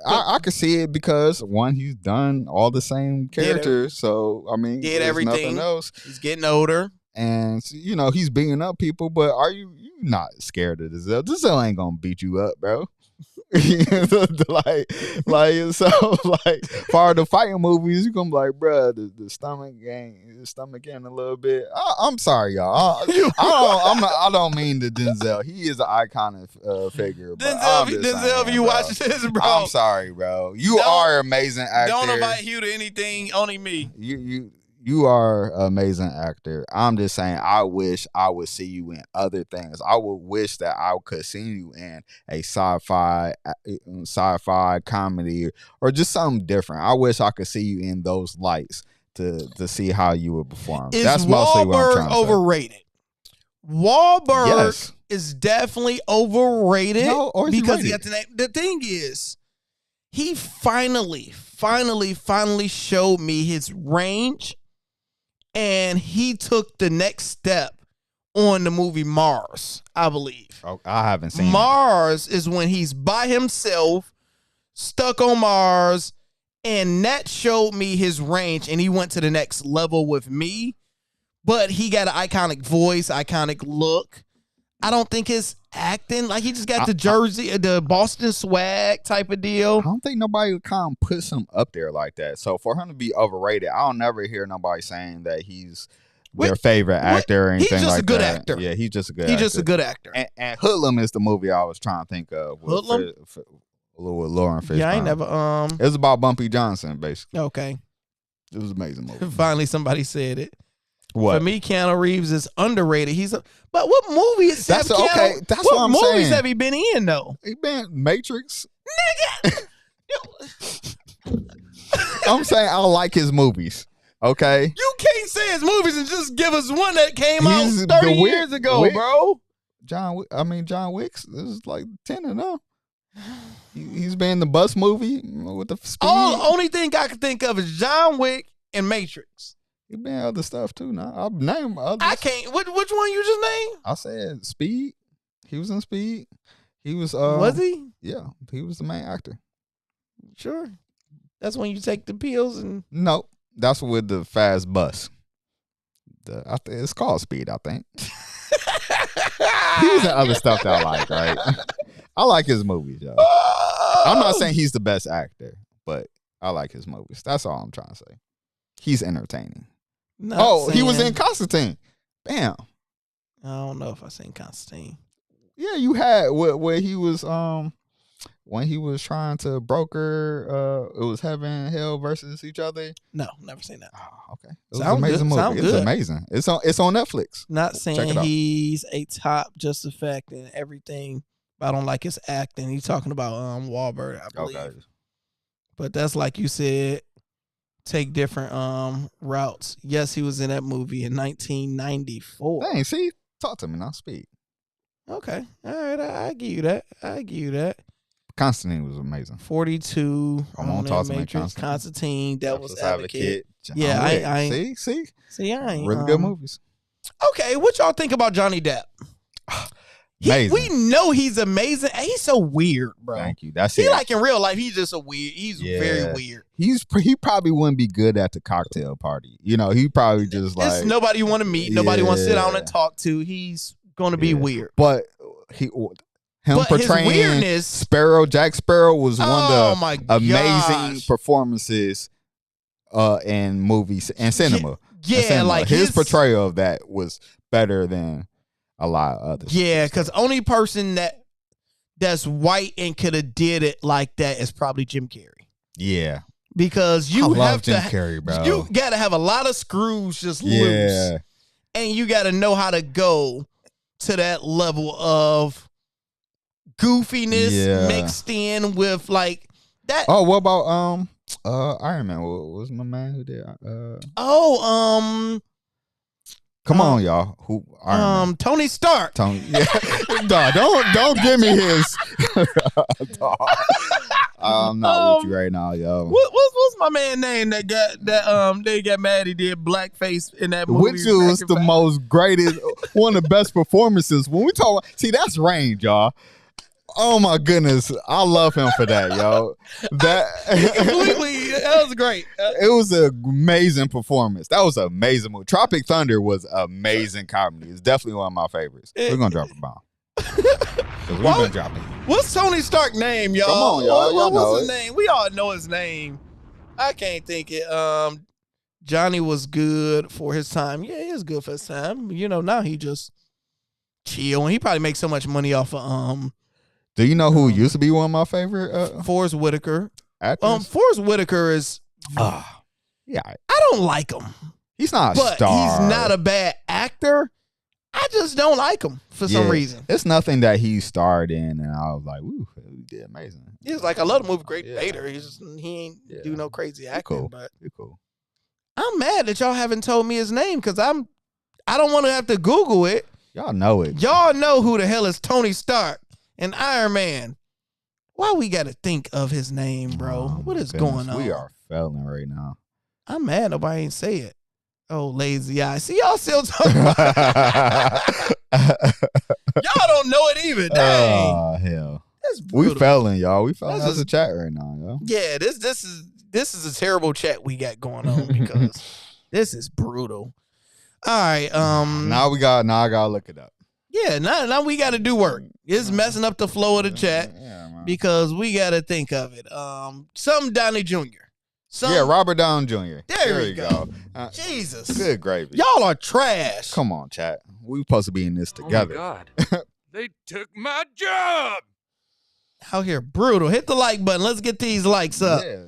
I could see it because one, he's done all the same characters, so I mean, did everything. Nothing else. He's getting older, and he's beating up people. But are you not scared of Denzel? Denzel ain't gonna beat you up, bro. For the fighting movies, you're gonna be like, bruh, the stomach getting a little bit. I'm sorry, y'all. I don't mean the Denzel. He is an iconic figure. Denzel, if you watch this, bro, I'm sorry, bro. You are an amazing actor. Don't invite you to anything. Only me. You are an amazing actor. I'm just saying, I wish I would see you in other things. I would wish that I could see you in a sci-fi comedy or just something different. I wish I could see you in those lights to see how you would perform. That's mostly what I'm trying to say. Overrated? Wahlberg is definitely overrated. No, or because he got the thing is, he finally showed me his range. And he took the next step on the movie Mars, I believe. Oh, I haven't seen Mars is when he's by himself, stuck on Mars, and that showed me his range, and he went to the next level with me. But he got an iconic voice, iconic look. I don't think his acting, like he just got the Boston swag type of deal. I don't think nobody kind of puts him up there like that. So for him to be overrated, I'll never hear nobody saying that he's their favorite actor or anything like that. He's just a good actor. Yeah, he's just a good actor. He's just a good actor. And Hoodlum is the movie I was trying to think of. Hoodlum? With Lauren Fishburne. Yeah, I ain't never. It was about Bumpy Johnson, basically. Okay. It was an amazing movie. Finally, somebody said it. What? For me, Keanu Reeves is underrated. But what movies? That's what I'm saying. What movies have he been in though? He been Matrix. Nigga. I'm saying I like his movies. Okay. You can't say his movies and just give us one that came out 30 years ago, bro. John Wick's. This is like 10 and up. He's been in the bus movie with the speed. Only thing I can think of is John Wick and Matrix. He been in other stuff too. Now I'll name others. I can't. Which one you just named? I said Speed. He was in Speed. He was. Was he? Yeah, he was the main actor. Sure. That's when you take the pills and. No, that's with the fast bus. It's called Speed, I think. He was in other stuff that I like. Right. I like his movies, yo. I'm not saying he's the best actor, but I like his movies. That's all I'm trying to say. He's entertaining. He was in Constantine. Bam. I don't know if I seen Constantine. Yeah, you had where he was when he was trying to broker it was heaven and hell versus each other. No, never seen that. Oh, okay. It was an amazing movie. It's amazing. It's on Netflix. Not saying he's a top just the fact and everything, but I don't like his acting. He's talking about Wahlberg, I believe. Okay. But that's like you said, take different routes. Yes, he was in that movie in 1994. Dang, see? Talk to me now. Speak. Okay. All right. I give you that. Constantine was amazing. 42. I won't talk to me. Constantine. Devil's Advocate. John Yeah, Wick. I ain't. See, I ain't. really good movies. Okay, what y'all think about Johnny Depp? We know he's amazing. And he's so weird, bro. Thank you. That's he it. like in real life, he's just he's very weird. He probably wouldn't be good at the cocktail party. You know, he probably just like it's nobody you want to meet, nobody want to sit down and talk to. He's going to be weird. But portraying his weirdness, Jack Sparrow was one of the amazing gosh. performances in movies and cinema. Yeah, like his portrayal of that was better than a lot of others. Yeah, because only person that's white and could have did it like that is probably Jim Carrey. Yeah, because you have Jim Carrey, bro. You got to have a lot of screws just loose, and you got to know how to go to that level of goofiness mixed in with like that. Oh, what about Iron Man? What was my man who did? Come on, y'all. Who? Iron Man. Tony Stark. Tony. Yeah. Dog, don't give me his. I'm not with you right now, yo. What's my man name that they got mad he did blackface in that movie? Which was the most greatest, one of the best performances. When we talk, see, that's range, y'all. Oh my goodness, I love him for that, yo. That was great. It was an amazing performance. That was an amazing movie. Tropic Thunder was amazing comedy. It's definitely one of my favorites. We're gonna drop a bomb. We've been dropping. What's Tony Stark's name, y'all? Come on, y'all. What's his name? We all know his name. I can't think it. Johnny was good for his time. Yeah, he was good for his time. You know, now he just chill, and he probably makes so much money off of Do you know who used to be one of my favorite? Forrest Whitaker. Actors? Forrest Whitaker is. Yeah, I don't like him. He's not a but star. He's not a bad actor. I just don't like him for some reason. It's nothing that he starred in, and I was like, "Woo, he did amazing." He's like, I love the movie Great Vader. He ain't do no crazy acting. Cool. But you're cool. I'm mad that y'all haven't told me his name because I don't want to have to Google it. Y'all know it. Y'all know who the hell is Tony Stark and Iron Man. Why we got to think of his name, bro? What is going on? We are failing right now. I'm mad nobody ain't say it. Oh, lazy eye. See, y'all still talking about y'all don't know it either. Dang. Oh, hell. That's brutal. We failing, y'all. We failing as a chat right now, yo. Yeah, this is a terrible chat we got going on because this is brutal. All right. Now I gotta look it up. Yeah, now we gotta do work. It's messing up the flow of the chat because we gotta think of it. Some Downey Jr. Robert Downey Jr. There we go. Jesus. Good gravy. Y'all are trash. Come on, chat. We supposed to be in this together. Oh my God. They took my job. Out here, brutal. Hit the like button. Let's get these likes up. Yeah.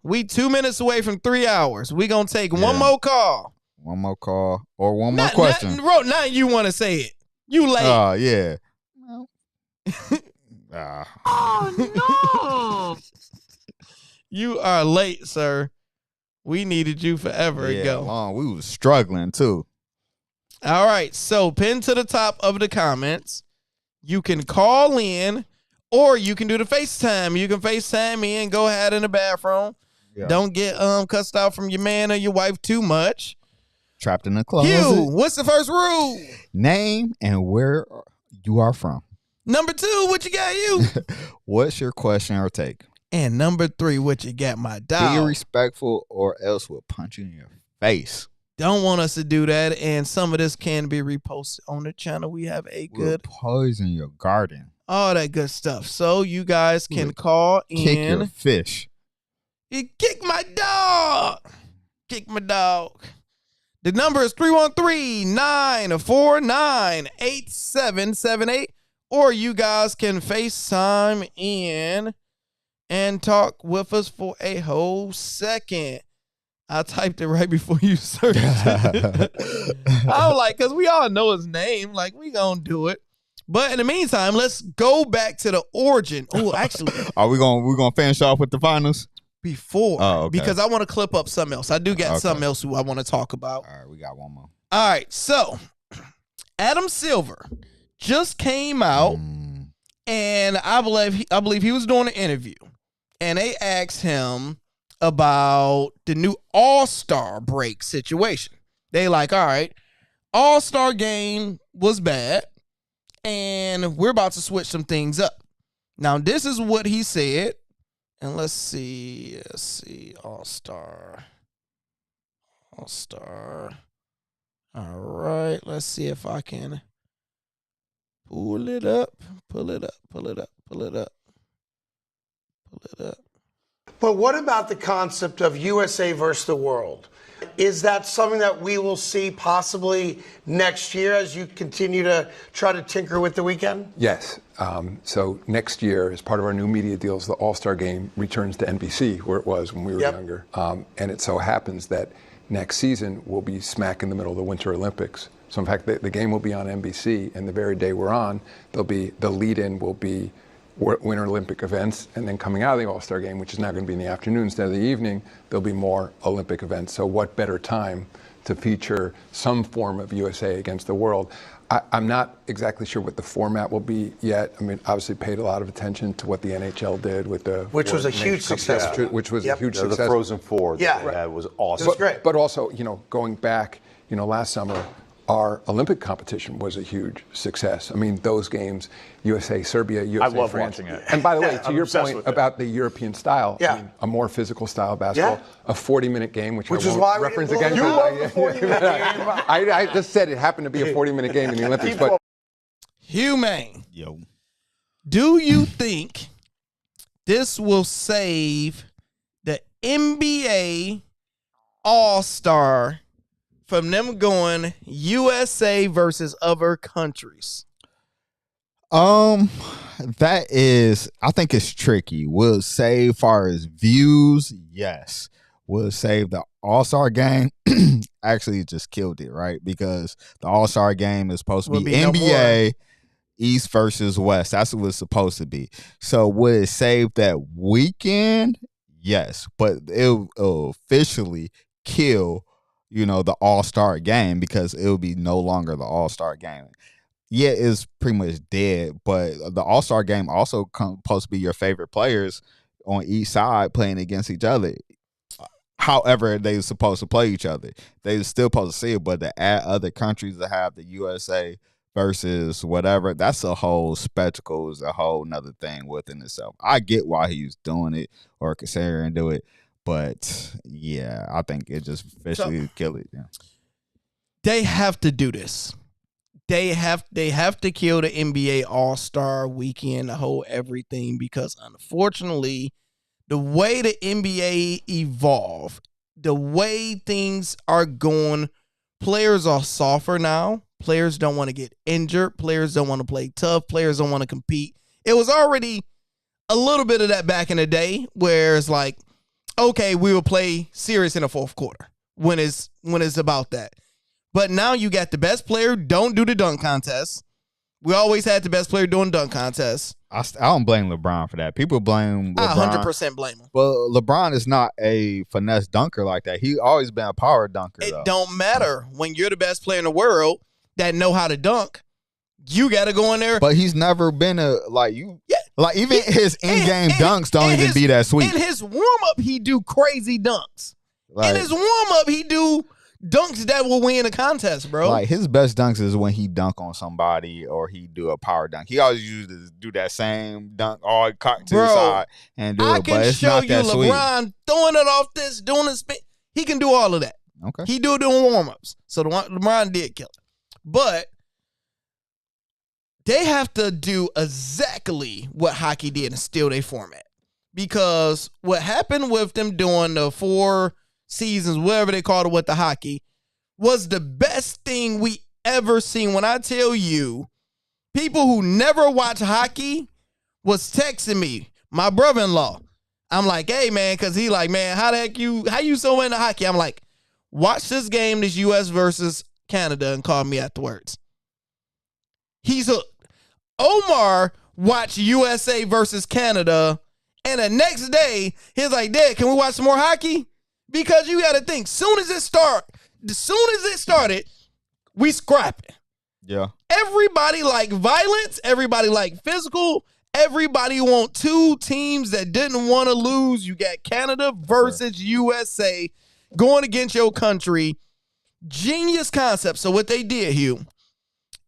We 2 minutes away from 3 hours. We gonna take one more call. One more call or one more question. Now you want to say it. You late. Oh, yeah. Oh, no. You are late, sir. We needed you forever ago. Long. We was struggling, too. All right. So, pin to the top of the comments. You can call in or you can do the FaceTime. You can FaceTime me and go ahead in the bathroom. Yeah. Don't get cussed out from your man or your wife too much. Trapped in the closet. Hugh, what's the first rule? Name and where you are from. Number 2, what you got, you? What's your question or take? And number 3, what you got, my dog? Be respectful or else we'll punch you in your face. Don't want us to do that, and some of this can be reposted on the channel. We have we'll poison your garden. All that good stuff. So you guys can call in. Kick your fish. You kick my dog. Kick my dog. The number is 313-949-8778. Or you guys can FaceTime in and talk with us for a whole second. I typed it right before you searched it. I was like, because we all know his name. Like, we going to do it. But in the meantime, let's go back to the origin. Oh, actually. Are we gonna finish off with the finals? Before. Because I want to clip up something else. I do got something else who I want to talk about. All right, we got one more. All right, so Adam Silver just came out, and I believe he was doing an interview, and they asked him about the new All-Star break situation. They like, all right, All-Star game was bad, and we're about to switch some things up. Now, this is what he said, and let's see, All-Star. All right, let's see if I can pull it up. But what about the concept of USA versus the world? Is that something that we will see possibly next year as you continue to try to tinker with the weekend? Yes. So next year, as part of our new media deals, the All-Star Game returns to NBC, where it was when we were younger. And it so happens that next season will be smack in the middle of the Winter Olympics. So in fact, the game will be on NBC, and the very day we're on, the lead-in will be Winter Olympic events, and then coming out of the All-Star Game, which is now going to be in the afternoon instead of the evening, there'll be more Olympic events. So what better time to feature some form of USA against the world? I'm not exactly sure what the format will be yet. I mean, obviously paid a lot of attention to what the NHL did with the... Which was a huge success. Which was a huge success. The Frozen Four that was awesome. It was great. But also, going back, last summer, our Olympic competition was a huge success. I mean, those games, USA, Serbia, USA, I love France. watching it. And by the way, to I'm your obsessed point with it. about the European style, I mean, a more physical style of basketball, a 40-minute game, which I is won't why we reference didn't again. blow it. You love the 40-minute game. I just said it happened to be a 40-minute game in the Olympics. But Humane. Yo. Do you think this will save the NBA All-Star from them going USA versus other countries? That is, I think it's tricky. Will it save far as views? Yes. Will it save the All-Star game? Actually, it just killed it, right? Because the All-Star game is supposed to be NBA East versus West. That's what it's supposed to be. So would it save that weekend? Yes. But it'll officially kill, the All-Star game, because it'll be no longer the All-Star game. Yeah, it's pretty much dead, but the All-Star game also supposed to be your favorite players on each side playing against each other. However, they supposed to play each other. They still supposed to see it, but to add other countries to have the USA versus whatever, that's a whole spectacle, is a whole nother thing within itself. I get why he's doing it or considering do it, but yeah, I think it just officially kill it. Yeah. They have to do this. They have to kill the NBA All-Star weekend, the whole everything, because unfortunately, the way the NBA evolved, the way things are going, players are softer now. Players don't want to get injured. Players don't want to play tough. Players don't want to compete. It was already a little bit of that back in the day, where it's like, okay, we will play serious in the fourth quarter when it's about that. But now you got the best player don't do the dunk contest. We always had the best player doing dunk contests. I don't blame LeBron for that. People blame LeBron. I 100% blame him. Well, LeBron is not a finesse dunker like that. He always been a power dunker. It though. don't matter. When you're the best player in the world that know how to dunk, you got to go in there. But he's never been even his in-game dunks don't even be that sweet. In his warm-up, he do crazy dunks. In his warm-up, he do dunks that will win a contest, bro. Like, his best dunks is when he dunk on somebody or he do a power dunk. He always used to do that same dunk, all cocked to the side and do it. But it's not that sweet. LeBron throwing it off this, doing the spin. He can do all of that. Okay. He do it doing warm-ups. So LeBron did kill it. But they have to do exactly what hockey did and steal their format. Because what happened with them doing the 4 seasons, whatever they called it with the hockey, was the best thing we ever seen. When I tell you, people who never watch hockey was texting me, my brother-in-law. I'm like, hey, man, because he like, man, how you so into hockey? I'm like, watch this game, this U.S. versus Canada, and call me afterwards. He's hooked. Omar watched USA versus Canada, and the next day, he's like, Dad, can we watch some more hockey? Because you got to think, soon as it started, we scrap it. Yeah. Everybody like violence. Everybody like physical. Everybody want two teams that didn't want to lose. You got Canada versus USA going against your country. Genius concept. So what they did, Hugh,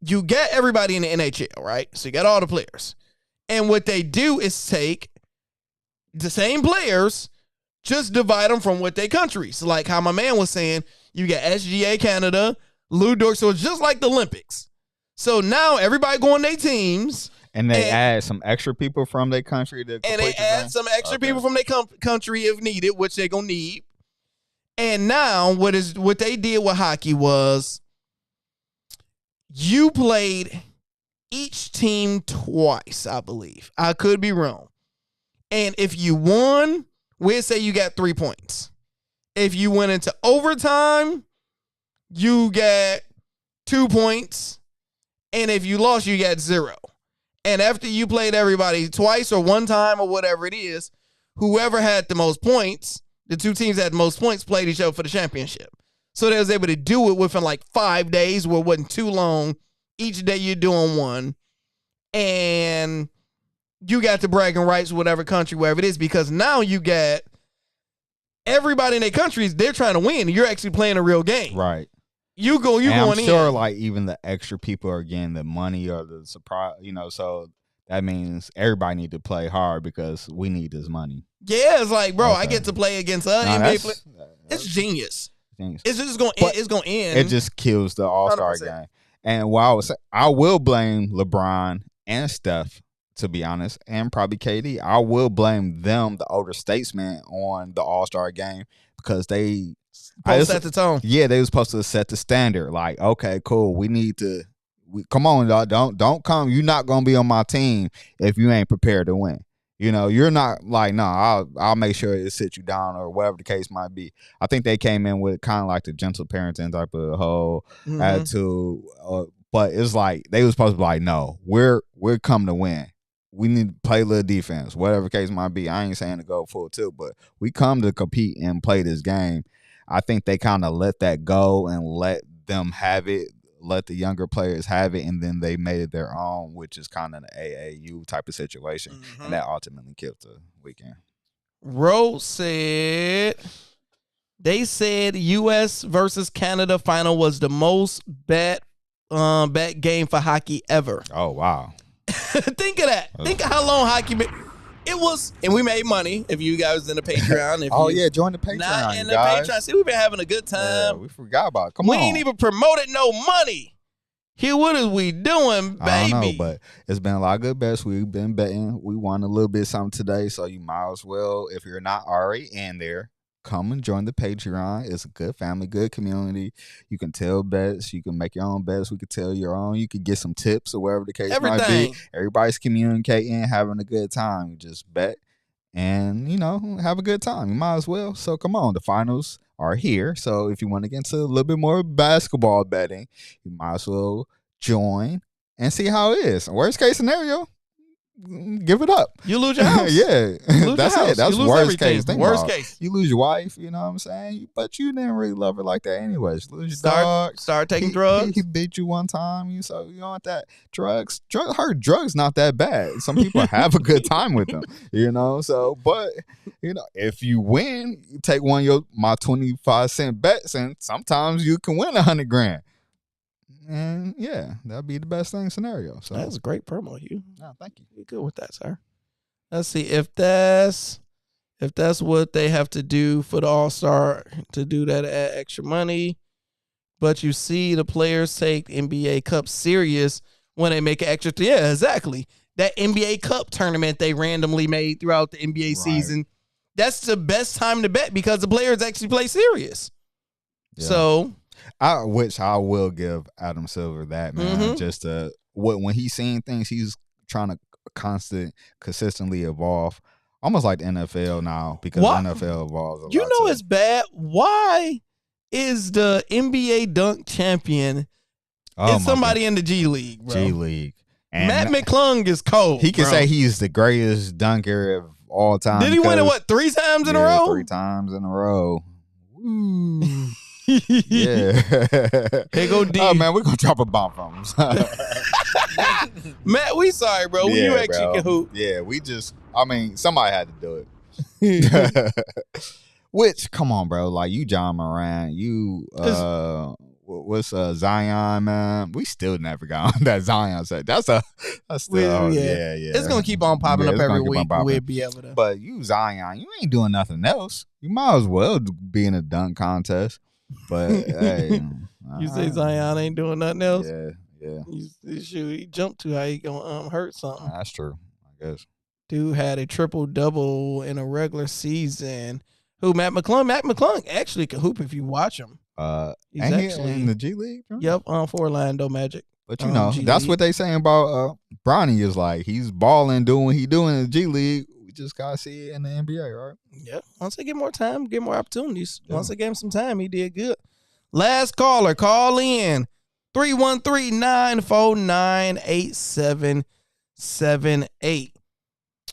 you get everybody in the NHL, right? So you got all the players. And what they do is take the same players, just divide them from what they countries. So like how my man was saying, you got SGA Canada, Lou Dort. So it's just like the Olympics. So now everybody go on their teams. And they add some extra people from their country. And they add some extra people from their country if needed, which they're going to need. And now what they did with hockey was you played each team twice, I believe. I could be wrong. And if you won, we'll say you got 3 points. If you went into overtime, you got 2 points. And if you lost, you got 0. And after you played everybody twice or one time or whatever it is, whoever had the most points, the two teams that had the most points played each other for the championship. So they was able to do it within like 5 days where it wasn't too long. Each day you're doing one. And you got the bragging rights, whatever country, wherever it is, because now you got everybody in their countries, they're trying to win. You're actually playing a real game. Right. You going in. I'm sure like even the extra people are getting the money or the surprise, so that means everybody need to play hard because we need this money. Yeah, it's like, bro, I get to play against NBA players. It's genius. It's just going to end. It just kills the All-Star 100%. game. And while I will blame LeBron and Steph, to be honest, and probably KD. I will blame them, the older statesmen, on the All-Star game because they set the tone. Yeah, they were supposed to set the standard. Like, okay, cool. We need to come on, dog. Don't come. You're not gonna be on my team if you ain't prepared to win. You're not like, no, I'll make sure it sit you down or whatever the case might be. I think they came in with kind of like the gentle parenting type of whole attitude. But it's like they were supposed to be like, no, we're come to win. We need to play a little defense, whatever the case might be. I ain't saying to go full tilt, but we come to compete and play this game. I think they kind of let that go and let them have it, let the younger players have it, and then they made it their own, which is kind of an AAU type of situation, and that ultimately killed the weekend. Rose said, they said U.S. versus Canada final was the most bet game for hockey ever. Oh, wow. Think of that. Think of how long hockey been. It was, and we made money. If you guys in the Patreon, join the Patreon. Not in the guys. Patreon. See, we've been having a good time. Yeah, we forgot about it. Come on. We ain't even promoted no money. Here, what is we doing, baby? I don't know, but it's been a lot of good bets. We've been betting. We won a little bit something today, so you might as well, if you're not already in there, come and join the Patreon. It's a good family, good community. You can tell bets. You can make your own bets. We can tell your own. You can get some tips or whatever the case might be. Everybody's communicating, having a good time. You just bet and, have a good time. You might as well. So come on. The finals are here. So if you want to get into a little bit more basketball betting, you might as well join and see how it is. Worst case scenario, give it up. You lose your house. Yeah. That's it. That's worst case. Worst case. You lose your wife, you know what I'm saying? But you didn't really love her like that anyways. You lose your dog. Start taking drugs. He beat you one time. You want that drugs. Drugs not that bad. Some people have a good time with them, So, but, if you win, you take one of my 25-cent bets and sometimes you can win $100,000. And yeah, that'd be the best thing scenario. So that's a great promo, Hugh. No, thank you. You're good with that, sir. Let's see if that's what they have to do for the All-Star to do that extra money. But you see the players take NBA Cup serious when they make an extra. Yeah, exactly. That NBA Cup tournament they randomly made throughout the NBA season. That's the best time to bet because the players actually play serious. Yeah. So. Which I will give Adam Silver that, man. Mm-hmm. Just when he's seeing things, he's trying to consistently evolve, almost like the NFL now because the NFL evolves a lot. It's bad. Why is the NBA dunk champion is somebody in the G League, bro? G League. And Matt McClung is cold. He can say he's the greatest dunker of all time. Did he win it 3 times in a row? 3 times in a row. Ooh. Yeah. Here go D. Oh man, we're gonna drop a bomb from him. Matt, we sorry, bro. You actually can hoop. Yeah, somebody had to do it. Which, come on, bro. Like, you John Moran, what's Zion, man? We still never got on that Zion set. That's still, yeah. It's gonna keep on popping up every week. We'll be able to. But you Zion, you ain't doing nothing else. You might as well be in a dunk contest. But hey, you say Zion ain't doing nothing else? Yeah. He jumped too high. He gonna hurt something. That's true, I guess. Dude had a triple-double in a regular season. Who, Matt McClung? Matt McClung actually can hoop if you watch him. He's actually in the G League. Bro? Yep, for Orlando Magic. But that's what they saying about Bronny is like he's balling, doing what he doing in the G League. We just gotta see it in the NBA, right? Yep. Once they get more time, get more opportunities. Yeah. Once they gave him some time, he did good. Last caller, call in 313-949-8778.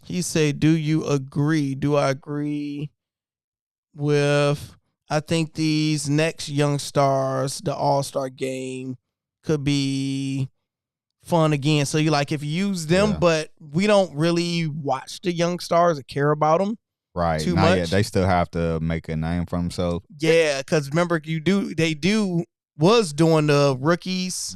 He said, "Do you agree? Do I agree with? I think these next young stars, the All-Star game, could be fun again. So you like if you use them, but we don't really watch the young stars or care about them, right? Too much. Yet. They still have to make a name for themselves. Yeah, because remember, they was doing the rookies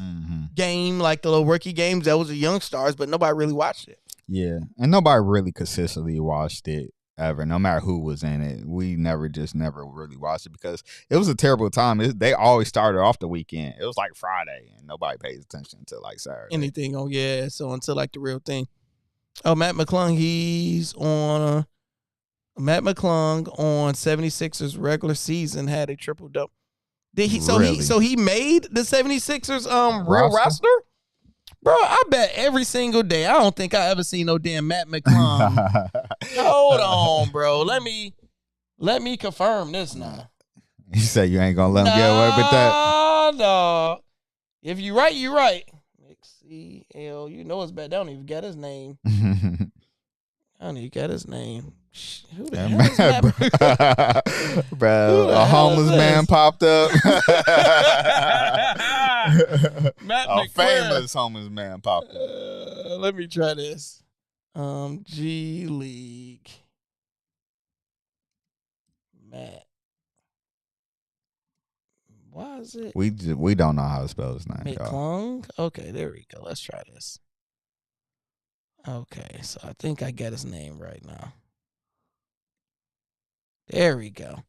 game, like the little rookie games. That was the young stars, but nobody really watched it. Yeah, and nobody really consistently watched it ever, no matter who was in it. We never really watched it because it was a terrible time. They always started off the weekend. It was like Friday, and nobody pays attention until like Saturday. Anything so until like the real thing. Oh, Matt McClung, he's on Matt McClung on 76ers regular season had a triple-double. Did he? So he made the 76ers real roster? Bro, I bet every single day. I don't think I ever seen no damn Matt McClung. Hold on, bro. Let me confirm this now. You say you ain't gonna let him get away with that? No. If you right, you right. XCL, you know it's bad. They don't even get his name. I don't even get his name. Who the hell is that? Bro, a homeless man popped up. A famous homeless man popped up. Let me try this. G League. Matt. Why is it? We don't know how to spell his name. McClung? Okay, there we go. Let's try this. Okay, so I think I got his name right now. There we go.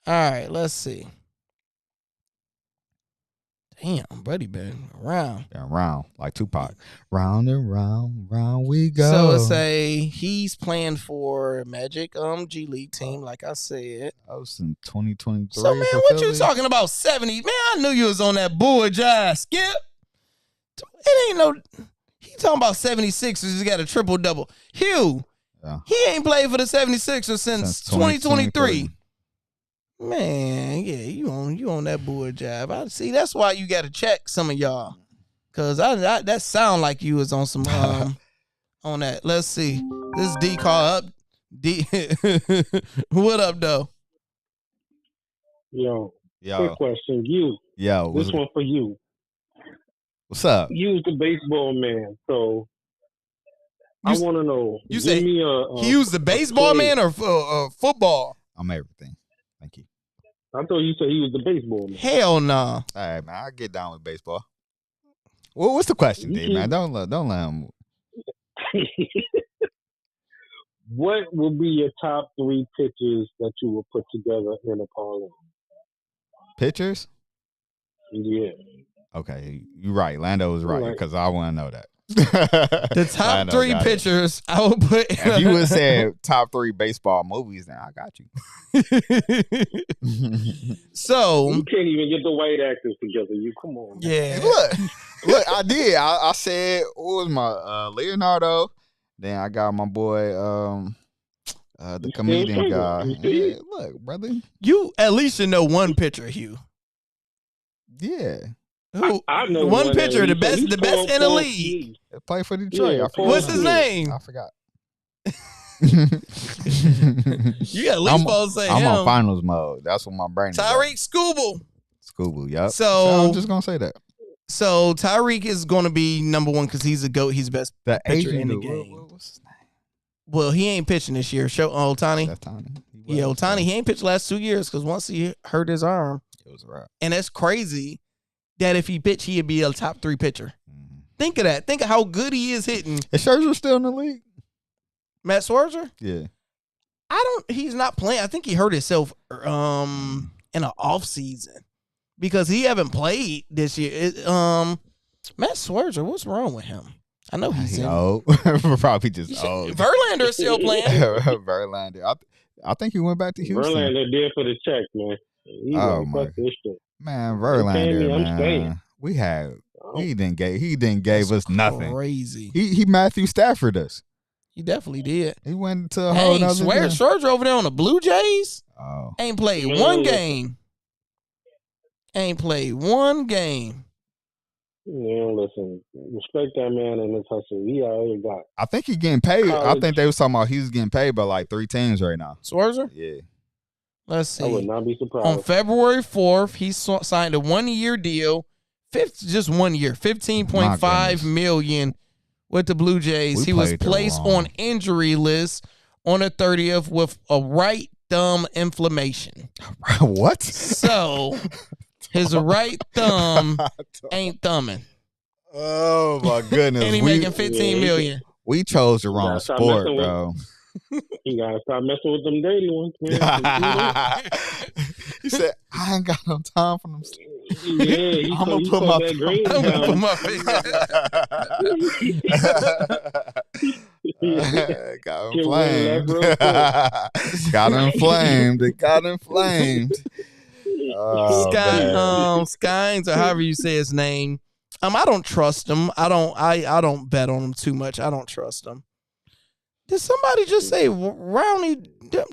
All right, let's see. Damn, buddy, been around. Like Tupac. Round and round, round we go. So let's say he's playing for Magic G League team, like I said. That was in 2023. So, man, what you talking about 70? Man, I knew you was on that bull jive, Skip. It ain't no... He talking about 76ers. He got a triple-double. Hugh, he ain't played for the 76ers since 2023. Man, yeah, you on that bull jive. I see. That's why you got to check some of y'all, cause I that sound like you was on some on that. Let's see. This D call up. D, what up, though? Yo, quick question. This one for you. What's up? You's the baseball man, so I want to know. You say he used the baseball man or football? I'm everything. Thank you. I thought you said he was the baseball man. Hell no. All right, man. I get down with baseball. Well, what's the question, D, man? Don't let him. What would be your top 3 pitchers that you would put together in a parlay? Pitchers? Yeah. Okay, you're right. Lando was right because I want to know that. The top 3 pitchers I would put. If you would say top 3 baseball movies, then I got you. So you can't even get the white actors together. You come on. Man. Yeah. Look, I did. I said what was my Leonardo. Then I got my boy, the comedian guy. Yeah, look, brother, you at least should know one pitcher, Hugh. Yeah. I know one pitcher, the best in the league. Play for Detroit. Yeah, what's his name? I forgot. You got at least supposed to say I'm him. on finals mode. That's what my brain is. Tyreek Skubal. Scooby, yep. So I'm just gonna say that. So Tyreek is going to be number one because he's a GOAT. He's the best pitcher in the game. What's his name? Well, he ain't pitching this year. Ohtani. That's Tony. Yeah, Ohtani. He ain't pitched the last 2 years because once he hurt his arm, it was right. And that's crazy that if he pitched, he'd be a top 3 pitcher. Think of that. Think of how good he is hitting. Is Scherzer still in the league? Matt Scherzer? Yeah. He's not playing. I think he hurt himself in an off season because he haven't played this year. Matt Scherzer, what's wrong with him? I know he's old. Probably just old. Verlander is still playing. Verlander. I think he went back to Houston. Verlander did for the check, man. Fuck this shit. Man, Verlander, man. He didn't give us nothing. Crazy. He Matthew Stafford us. He definitely did. He went to a whole nother game. Scherzer over there on the Blue Jays. Oh. Ain't played one game. Yeah, listen. Respect that man and his hustle. He already got. I think he's getting paid. I think they was talking about he's getting paid by like 3 teams right now. Scherzer? Yeah. Let's see. I would not be surprised. On February 4th, he signed a 1-year deal. Just 1 year. $15.5 million with the Blue Jays. He was placed on injury list on the 30th with a right thumb inflammation. What? So his right thumb ain't thumbing. Oh my goodness. And he making $15 million. We chose the wrong sport, bro. You gotta stop messing with them dirty ones, man. He said, I ain't got no time for them. Yeah, I'm gonna put my got inflamed. It got inflamed. Skynes, or however you say his name. I don't trust him. I don't bet on him too much. I don't trust him. Did somebody just say Rowney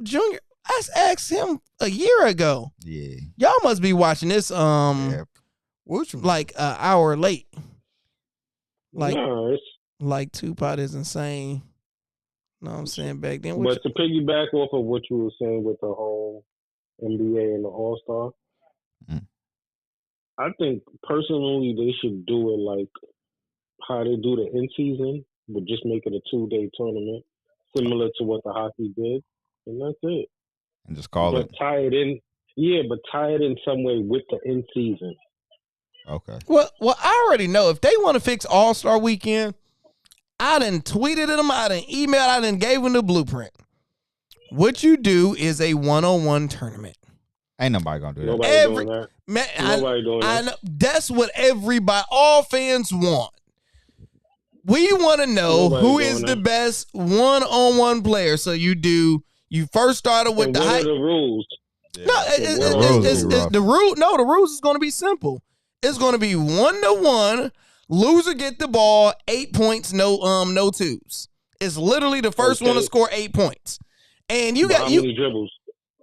Jr.? I asked him a year ago. Yeah. Y'all must be watching this like an hour late. Like Tupac is insane. Know what I'm saying? Back then. But to piggyback off of what you were saying with the whole NBA and the All-Star, I think personally they should do it like how they do the in-season, but just make it a 2-day tournament, similar to what the hockey did, and that's it. And just call it. Tie it in. Yeah, but tie it in some way with the in-season. Okay. Well, I already know if they want to fix All-Star Weekend, I done tweeted them, I done emailed, I done gave them the blueprint. What you do is a 1-on-1 tournament. Ain't nobody gonna do that. Nobody doing that. I know, that's what all fans want. We want to know who is the best 1-on-1 player. So you first started with what are the rules? No, the rules is going to be simple. It's going to be 1-to-1. Loser get the ball, 8 points, no twos. It's literally the first one to score 8 points. And you got how many dribbles?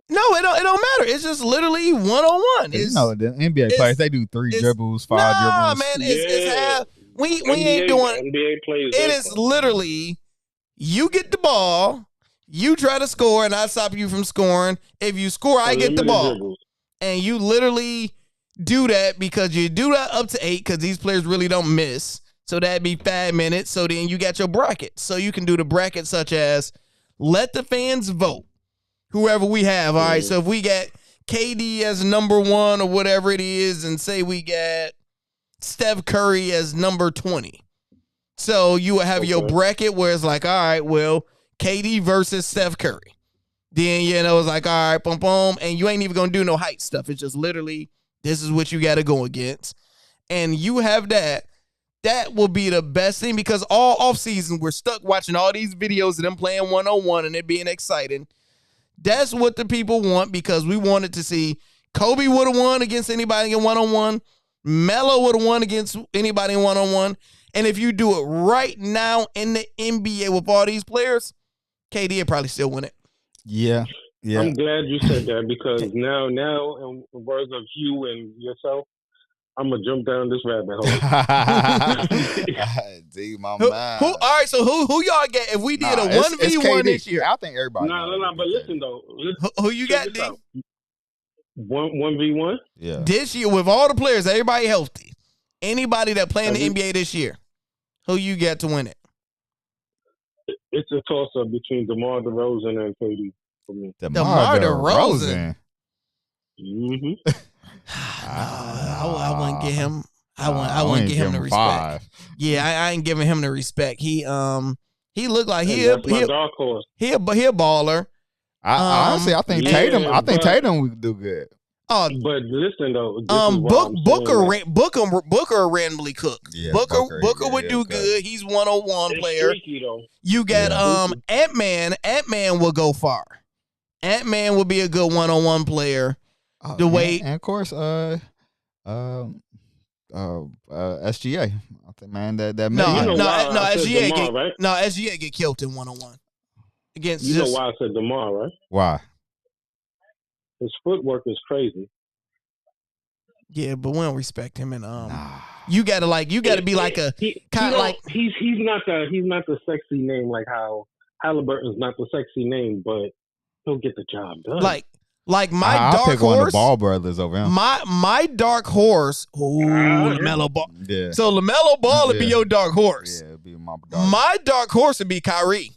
No, it don't matter. It's just literally 1-on-1. The NBA players, they do 3 dribbles, 5 dribbles. Nah, man, it's half. We ain't doing NBA players. It is literally you get the ball, you try to score, and I stop you from scoring. If you score, I get the ball. Dribbles. And you literally do that because you do that up to 8 because these players really don't miss. So that'd be 5 minutes. So then you got your bracket. So you can do the bracket such as let the fans vote. Whoever we have. All right. So if we got KD as number 1 or whatever it is, and say we got Steph Curry as number 20. So you will have your bracket where it's like, all right, well, KD versus Steph Curry. Then, it's like, all right, boom, boom. And you ain't even going to do no height stuff. It's just literally, this is what you got to go against. And you have that. That will be the best thing because all offseason, we're stuck watching all these videos of them playing 1-on-1 and it being exciting. That's what the people want because we wanted to see Kobe would have won against anybody in 1-on-1. Melo would have won against anybody in 1-on-1. And if you do it right now in the NBA with all these players, KD would probably still win it. Yeah. I'm glad you said that because now, in words of you and yourself, I'm gonna jump down this rabbit hole. All right, so who y'all get if we did a 1v1 this year? I think everybody. No. But listen though, who you got, D? 1v1? Yeah. This year, with all the players, everybody healthy, anybody that playing the NBA this year, who you got to win it? It's a toss-up between DeMar DeRozan and KD for me. DeMar DeRozan. Mm-hmm. I wouldn't get him. I wouldn't get him the respect. 5. Yeah, I ain't giving him the respect. He looked like he That's my dark horse. He a baller. Honestly, I think Tatum. I think Tatum would do good. Oh, but listen though, Booker randomly cooked. Yeah, Booker would do good. He's 101 player. Streaky, though. You got Ant-Man. Ant-Man will go far. Ant-Man will be a good 101 player. And of course, SGA. I think, man, that SGA get killed in 101 against. You know why I said DeMar, right? Why? His footwork is crazy. Yeah, but we don't respect him, and you gotta be like a kind of like he's not the sexy name like how Halliburton's not the sexy name, but he'll get the job done. Like my I'll dark pick horse, one of the Ball brothers over him. My dark horse. LaMelo Ball. Yeah. So LaMelo Ball would be your dark horse. Yeah, it'd be my dark. My dark horse would be Kyrie.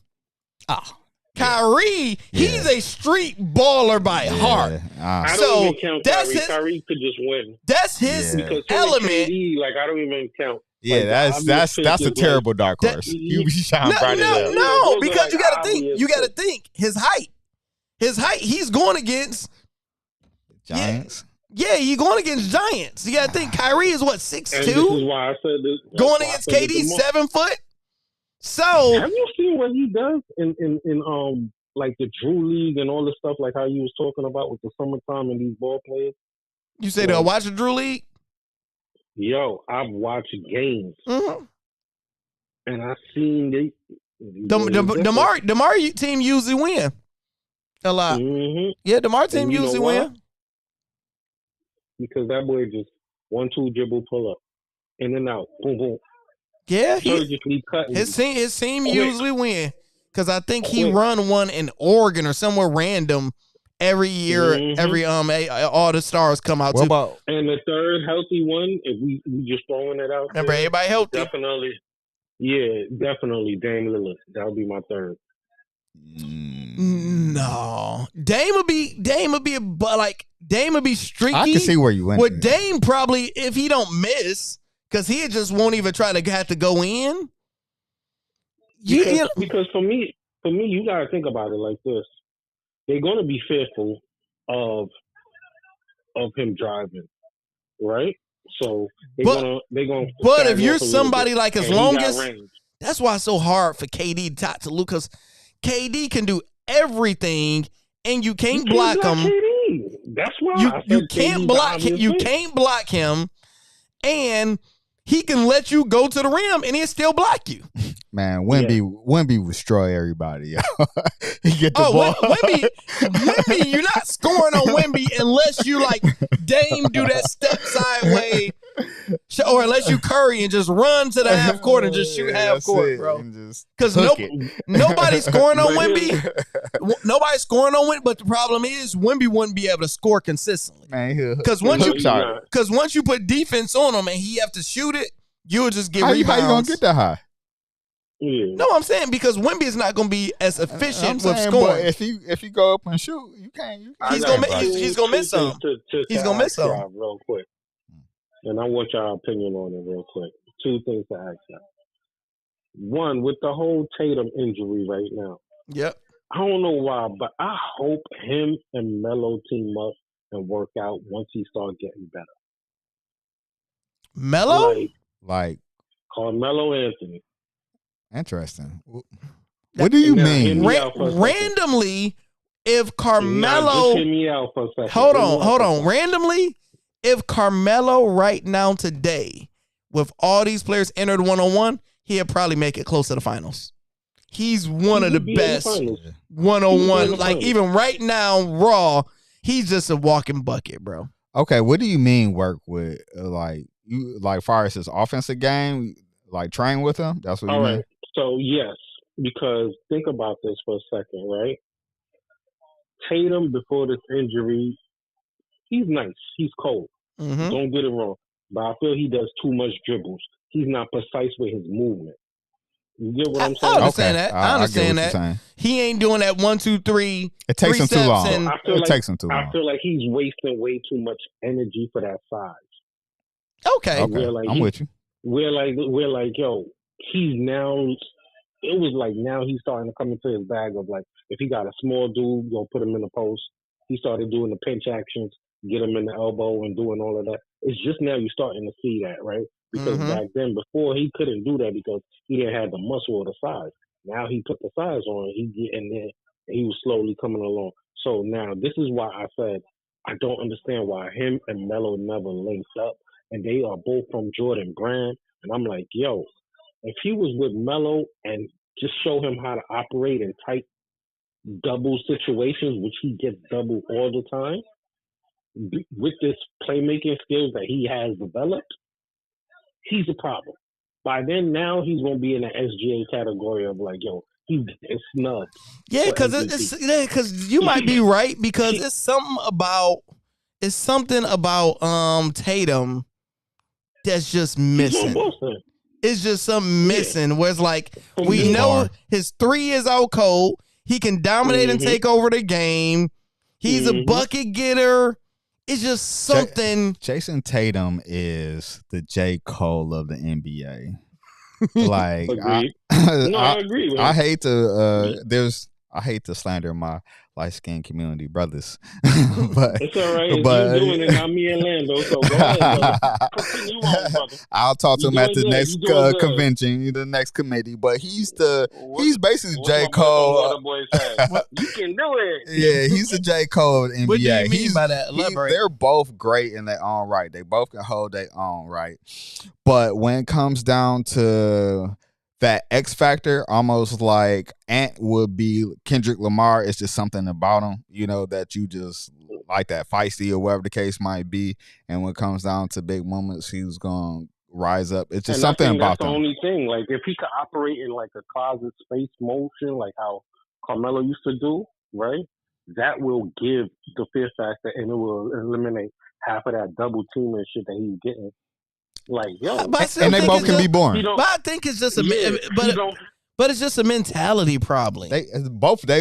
Kyrie, he's a street baller by heart. I don't even count Kyrie. Kyrie could just win. That's his element. KD, like I don't even count. Yeah, that's a terrible dark horse. You shine bright as hell. No, because you got to think his height. He's going against Giants. Yeah, he's going against Giants. You got to think Kyrie is what 6'2". This is why I said this. Going against KD 7 foot. So have you seen what he does in like the Drew League and all the stuff like how you was talking about with the summertime and these ball players? You say to watch the Drew League? Yo, I've watched games and I've seen DeMar team usually win a lot. Mm-hmm. Yeah, DeMar team usually win because that boy just 1-2 dribble pull up in and out, boom boom. Yeah, surgically cutting. His team usually win because I think he run one in Oregon or somewhere random every year. Every all the stars come out. What about and the third healthy one? If we just throwing it out. Remember, everybody healthy. Definitely, Dame Lillard. That would be my third. No, Dame would be streaky. I can see where you went. With Dame, probably if he don't miss. Because he just won't even try to have to go in. Because for me, you gotta think about it like this: they're gonna be fearful of him driving, right? So they're gonna. But if you're somebody like as long as that's why it's so hard for KD to Luke, because KD can do everything and you can't block him. KD. That's why you can't block him. You can't block him, and he can let you go to the rim and he'll still block you. Man, Wemby destroy everybody. He get the ball. Wemby, you're not scoring on Wemby unless you like Dame do that step sideways, or unless you Curry and just run to the half court and just shoot half court, bro. Because nobody's scoring on Wemby. Nobody's scoring on Wemby, but the problem is Wemby wouldn't be able to score consistently. Because once you put defense on him and he have to shoot it, you'll just get rebounds. How you gonna get that high? Yeah. No, I'm saying because Wemby is not going to be as efficient with scoring. If you go up and shoot, you can't. He's going to miss some. He's going to miss some. Real quick, and I want your opinion on it real quick. Two things to ask you. One, with the whole Tatum injury right now. Yep. I don't know why, but I hope him and Melo team up and work out once he starts getting better. Melo? Like Carmelo Anthony. Interesting. What do you mean? Randomly, if Carmelo, hold on. Randomly, if Carmelo right now today, with all these players entered 1-on-1, he'll probably make it close to the finals. He's one of the best 1-on-1. Like even right now, Raw, he's just a walking bucket, bro. Okay, what do you mean work with far as his offensive game? Like train with him? That's what you mean? Right. So, yes, because think about this for a second, right? Tatum, before this injury, He's nice. He's cold. Mm-hmm. Don't get it wrong. But I feel he does too much dribbles. He's not precise with his movement. You get what I'm saying? I understand that. I understand get what you're that. saying. He ain't doing that 1, 2, 3. It takes him too long. It takes him too long. I feel like he's wasting way too much energy for that size. Okay. I'm with you. We're like, yo, he's now. It was like now he's starting to come into his bag of like, if he got a small dude, you'll put him in the post. He started doing the pinch actions, get him in the elbow and doing all of that. It's just now you're starting to see that, right? Because back then, before, he couldn't do that because he didn't have the muscle or the size. Now he put the size on, he was slowly coming along. So now this is why I said I don't understand why him and Melo never linked up. And they are both from Jordan Brand. And I'm like, yo, if he was with Melo and just show him how to operate in tight double situations, which he gets double all the time, with this playmaking skills that he has developed, he's a problem. By then, now he's going to be in the SGA category of like, yo, he's snubbed. Yeah, because you might be right because it's something about Tatum that's just missing. It's just something missing where it's like we know his 3 years out cold. He can dominate and take over the game. He's a bucket getter. It's just something. Jason Tatum is the J. Cole of the NBA. Like, I agree. I hate to slander my light-skinned community brothers, but it's all right. But you doing it, not me and Lando. So go ahead, brother. Continue on, brother. I'll talk to him at the next convention, the next committee. But he's basically J. Cole. You can do it. Yeah, he's the J. Cole of the NBA. What do you mean by that? They're both great in their own right. They both can hold their own right. But when it comes down to that X factor, almost like Ant would be Kendrick Lamar, it's just something about him, that you just like, that feisty or whatever the case might be. And when it comes down to big moments, he's going to rise up. It's just something about that's the only thing. Like, if he could operate in like a closet space motion, like how Carmelo used to do, right? That will give the fear factor and it will eliminate half of that double team and shit that he's getting. Like, yo, and they both can be born. But I think it's just but it's just a mentality problem. They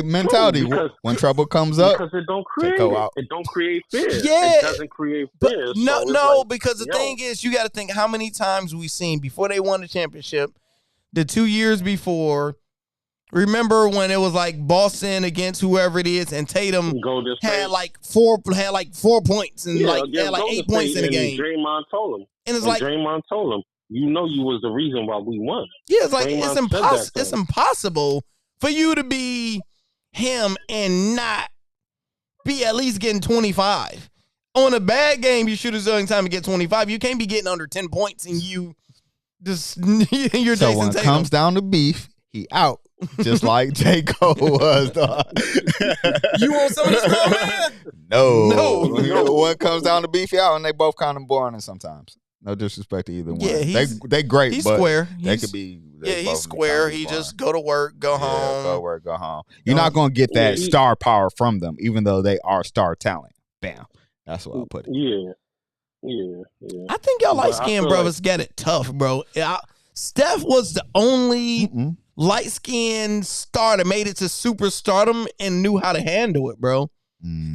mentality when trouble comes up, because it don't create it don't create fear. Yeah, it doesn't create fear. Because the thing is, you got to think how many times we've seen before they won the championship, the 2 years before. Remember when it was like Boston against whoever it is, and Tatum had like 4 points and had like 8 points in the game. Draymond told him, and Draymond told him, you was the reason why we won. Yeah, it's like it's impossible for you to be him and not be at least getting 25. On a bad game, you shoot a zillion time to get 25. You can't be getting under 10 points and you're so Jason when it Tatum. comes down to beef, he out. Just like J. Cole was, dog. You want some of this stuff, man? No. When it comes down to beef, he out, and they both kind of boring sometimes. No disrespect to either one. Yeah, they great, he's but square. They could be. He's square. He just go to work, go home. Go to work, go home. You're not going to get that star power from them, even though they are star talent. Bam. That's what I'll put it. Yeah. I think y'all light-skinned brothers get it tough, bro. Steph was the only light-skinned star that made it to superstardom and knew how to handle it, bro.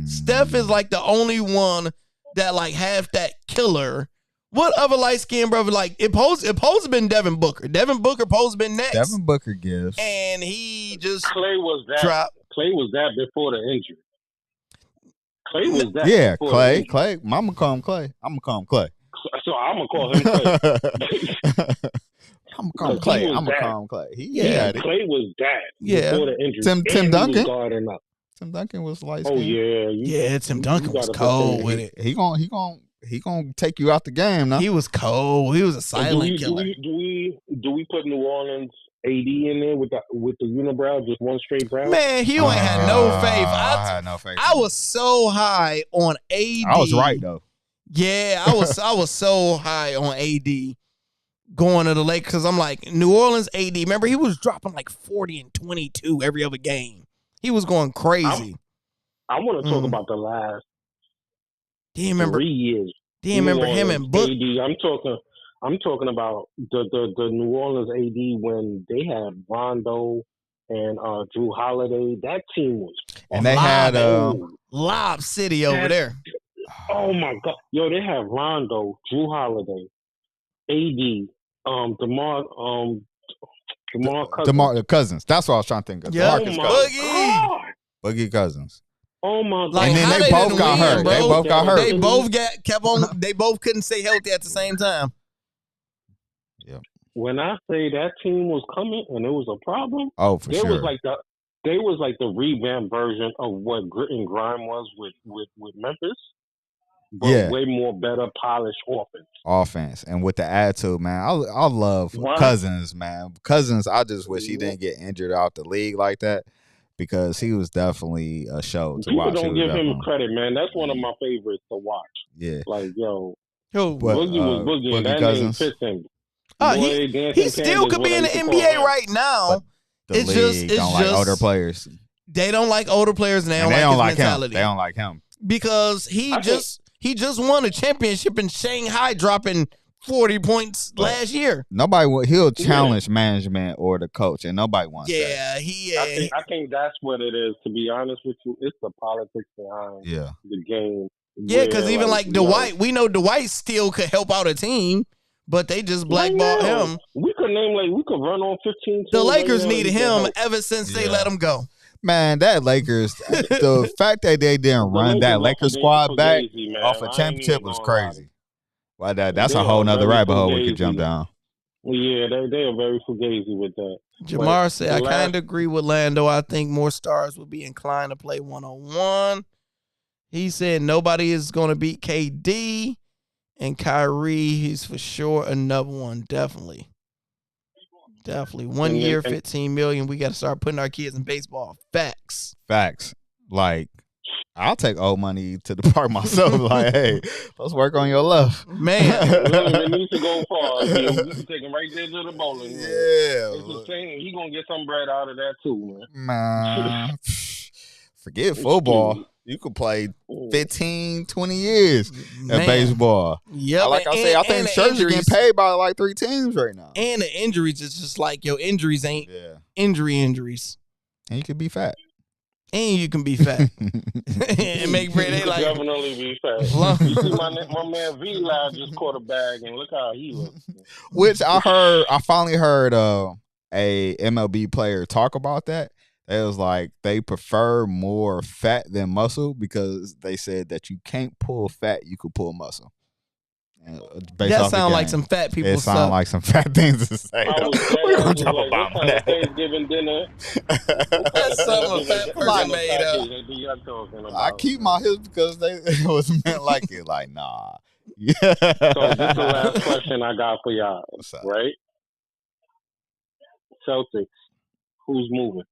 Steph is like the only one that like have that killer. What other light-skinned brother like it supposed been Devin Booker. Devin Booker supposed been next. Devin Booker gives. And he just Clay was that. dropped. Clay was that before the injury. Clay was that. Yeah, Clay. Mama call him Clay. I'm gonna call him Clay. So I'm gonna call him Clay. I'm gonna call him Clay. Clay was that before the injury. Tim Duncan. Was guarding up. Tim Duncan was light. Oh yeah, Tim Duncan was cold with it. He gonna take you out the game now. He was cold. He was a silent killer. Do we put New Orleans AD in there with the unibrow, just one straight brow? Man, he ain't had no faith. I had no faith. I was so high on AD. I was right though. Yeah, I was so high on AD going to the Lakers because I'm like, New Orleans AD. Remember, he was dropping like 40 and 22 every other game. He was going crazy. I want to talk about the last Do you remember 3 years? Do you remember him and Book? AD. I'm talking about the New Orleans AD when they had Rondo and Drew Holiday. That team was, and they had Lob City over there. Oh my God, yo, they had Rondo, Drew Holiday, AD, DeMar Cousins. That's what I was trying to think of. Yeah, Boogie Cousins. Oh my God! Like, and then they both got hurt. They both got hurt. They both kept on. They both couldn't stay healthy at the same time. Yeah. When I say that team was coming and it was a problem, for sure. They was like the revamped version of what Grit and Grime was with Memphis. But way more better polished offense. And with the attitude, man, I love Cousins, man. Cousins, I just wish he didn't get injured out the league like that, because he was definitely a show to watch. People don't give him credit, man. That's one of my favorites to watch. Yeah. Like, yo, Boogie was Boogie, and that Cousins. name fits him. He still could be in the NBA right now. It's just don't like older players. They don't like older players, and they don't like his mentality. They don't like him because he just won a championship in Shanghai, dropping 40 points last year. He'll challenge management or the coach, and nobody wants that. I think that's what it is. To be honest with you, it's the politics behind the game. Yeah, because even like Dwight, we know Dwight still could help out a team, but they just blackballed him. We could run on 15 teams. The Lakers needed him ever since they let him go. Man, that Lakers, the fact that they didn't run that Lakers squad back off a championship was crazy. Well, that's a whole nother rabbit hole we could jump down. Yeah, they are very fugazi with that. Jamar said, I kind of agree with Lando. I think more stars would be inclined to play one-on-one. He said nobody is going to beat KD, and Kyrie, he's for sure another one, definitely. 1 year, $15 million. We got to start putting our kids in baseball. Facts. Like, I'll take old money to the park myself. Like, hey, let's work on your love. Man. It needs to go far. You can take him right there to the bowling. Yeah. It's the same. He going to get some bread out of that too, man. Forget football. You could play 15, 20 years at baseball. Yeah, like I say, I think Scherzer getting paid by like 3 teams right now. And the injuries, it's just like, injuries ain't injuries. And you could be fat. And you can be fat. And make bread. They like definitely be fat. You see my man V-Live just caught a bag, and look how he looks. Which I finally heard a MLB player talk about that. It was like they prefer more fat than muscle because they said that you can't pull fat, you could pull muscle. That sounds like some fat people. It sounds like some fat things to say. We're gonna talk about that. Thanksgiving dinner. That's something a fat person made up. I keep my hips because it was meant like it. Like, nah. Yeah. So this is the last question I got for y'all. Right? Celtics. Who's moving?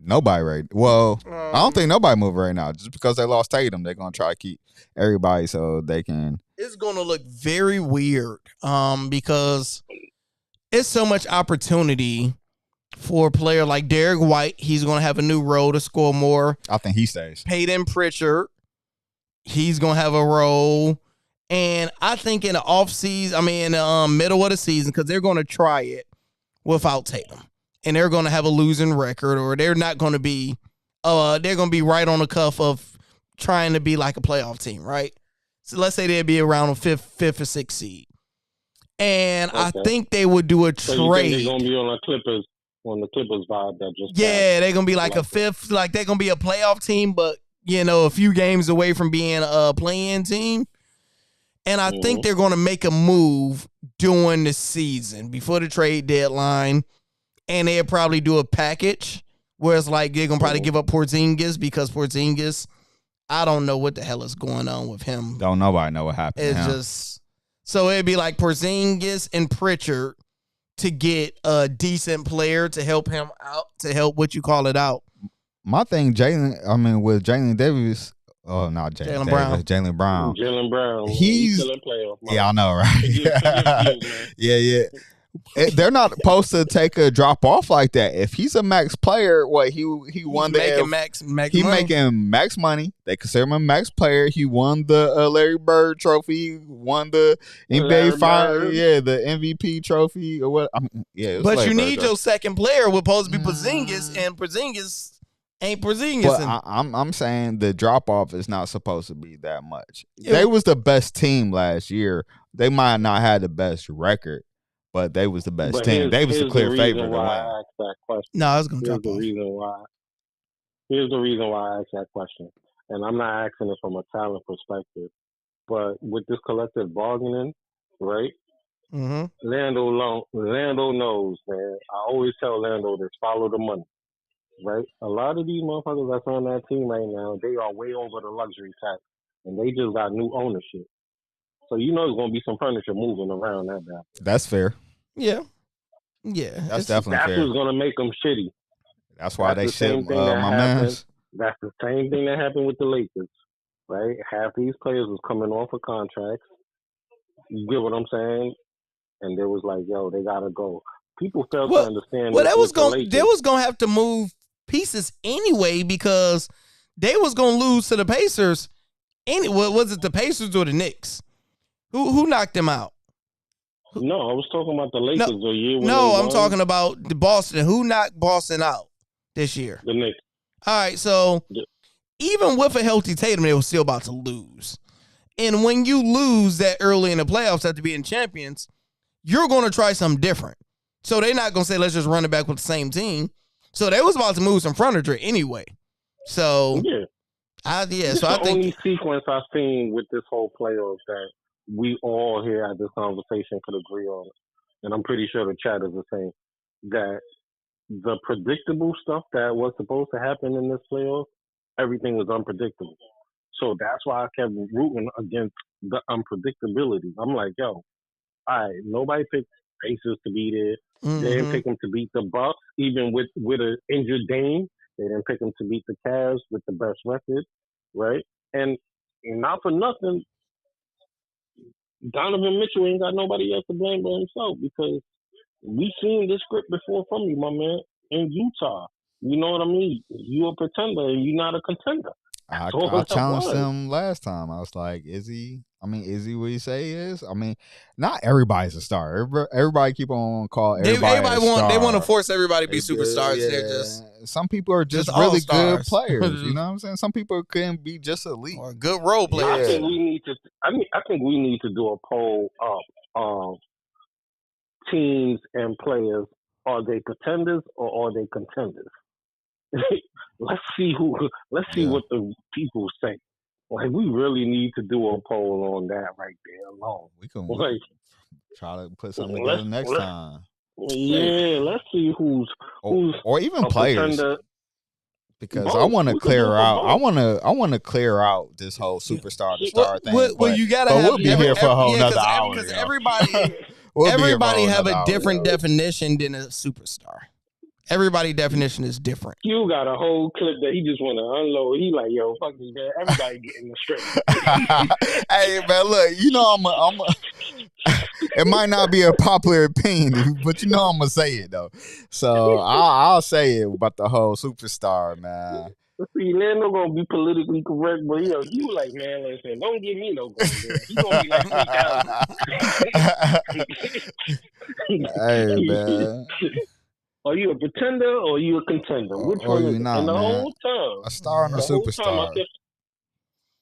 Nobody right. Well, I don't think nobody moving right now. Just because they lost Tatum, they're gonna try to keep everybody so they can. It's gonna look very weird, because it's so much opportunity for a player like Derek White. He's gonna have a new role to score more. I think he stays. Peyton Pritchard, he's gonna have a role, and I think in the offseason, in the middle of the season, because they're gonna try it without Tatum. And they're going to have a losing record, or they're not going to be, they're going to be right on the cuff of trying to be like a playoff team, right? So let's say they'd be around a fifth or sixth seed. And I think they would do a trade. You think they're going to be on the Clippers vibe that just they're going to be like a fifth, like they're going to be a playoff team, but, a few games away from being a play-in team. And I think they're going to make a move during the season, before the trade deadline. And they'll probably do a package where it's like they're going to probably give up Porzingis, because Porzingis, I don't know what the hell is going on with him. Don't nobody know what happened. It's just, so it'd be like Porzingis and Pritchard to get a decent player to help him out, to help out. My thing, with Jalen Davis, not Jalen Brown. Jalen Brown. Jalen Brown. He's still in playoff. Yeah, I know, right? Yeah. They're not supposed to take a drop off like that. If he's a max player, he won making max he money. making max money. They consider him a max player. He won the Larry Bird trophy. Won the NBA the MVP trophy or what? But you need your second player. We're supposed to be Porzingis, and Porzingis ain't Porzingis. But I'm saying the drop off is not supposed to be that much. They was the best team last year. They might not have the best record, but they was the best team. They was the clear favorite to win. No, I was going to drop off. Here's the reason why I asked that question. And I'm not asking it from a talent perspective. But with this collective bargaining, right? Mm-hmm. Lando knows, man. I always tell Lando to follow the money, right? A lot of these motherfuckers that's on that team right now, they are way over the luxury tax. And they just got new ownership. So you know there's going to be some furniture moving around that guy. That's fair. Yeah. That's definitely fair. That's what's going to make them shitty. That's why they ship my mans. That's the same thing that happened with the Lakers, right? Half these players was coming off of contracts. You get what I'm saying? And they was like, yo, they got to go. People fail to understand. Well, they was going to have to move pieces anyway because they was going to lose to the Pacers. Was it the Pacers or the Knicks? Who knocked them out? No, I was talking about the Lakers the year when I'm talking about the Boston. Who knocked Boston out this year? The Knicks. All right, so even with a healthy Tatum, they were still about to lose. And when you lose that early in the playoffs after being champions, you're going to try something different. So they're not going to say, let's just run it back with the same team. So they was about to move some furniture anyway. So, I think the only sequence I've seen with this whole playoff that we all here at this conversation could agree on, and I'm pretty sure the chat is the same, that the predictable stuff that was supposed to happen in this playoff, everything was unpredictable. So that's why I kept rooting against the unpredictability. I'm like, yo, all right, nobody picked Pacers to be there. Mm-hmm. They didn't pick them to beat the Bucks, even with an injured Dame. They didn't pick them to beat the Cavs with the best record, right? And not for nothing, Donovan Mitchell ain't got nobody else to blame but himself because we seen this script before from you, my man, in Utah. You know what I mean? You a pretender and you not a contender. I challenged him last time. I was like, is he what you say he is? I mean, not everybody's a star. Everybody keep on calling everybody a star. They want to force everybody to be superstars. Yeah. They're just some people are just really good players. You know what I'm saying? Some people can be just elite or good role players. I think we need to do a poll of teams and players. Are they pretenders or are they contenders? Let's see what the people say. Like, we really need to do a poll on that right there alone. We can try to put something together next time. Yeah, let's see who's or even players. Pretender. Because I want to clear out. I want to clear out this whole superstar to star thing. Well, you gotta. We'll be here for a whole another hour. Because everybody have a different definition than a superstar. Everybody's definition is different. You got a whole clip that he just want to unload. He like, yo, fuck this, man. Everybody getting the straight. Hey, man, look, you know I'm it might not be a popular opinion, but you know I'm gonna say it though. So I'll say it about the whole superstar, man. See, Lando gonna be politically correct, but you like, man, listen, don't give me no gold. He gonna be like 3,000. Hey, man. Are you a pretender or are you a contender? Which one is it? And the whole time, a star and a superstar.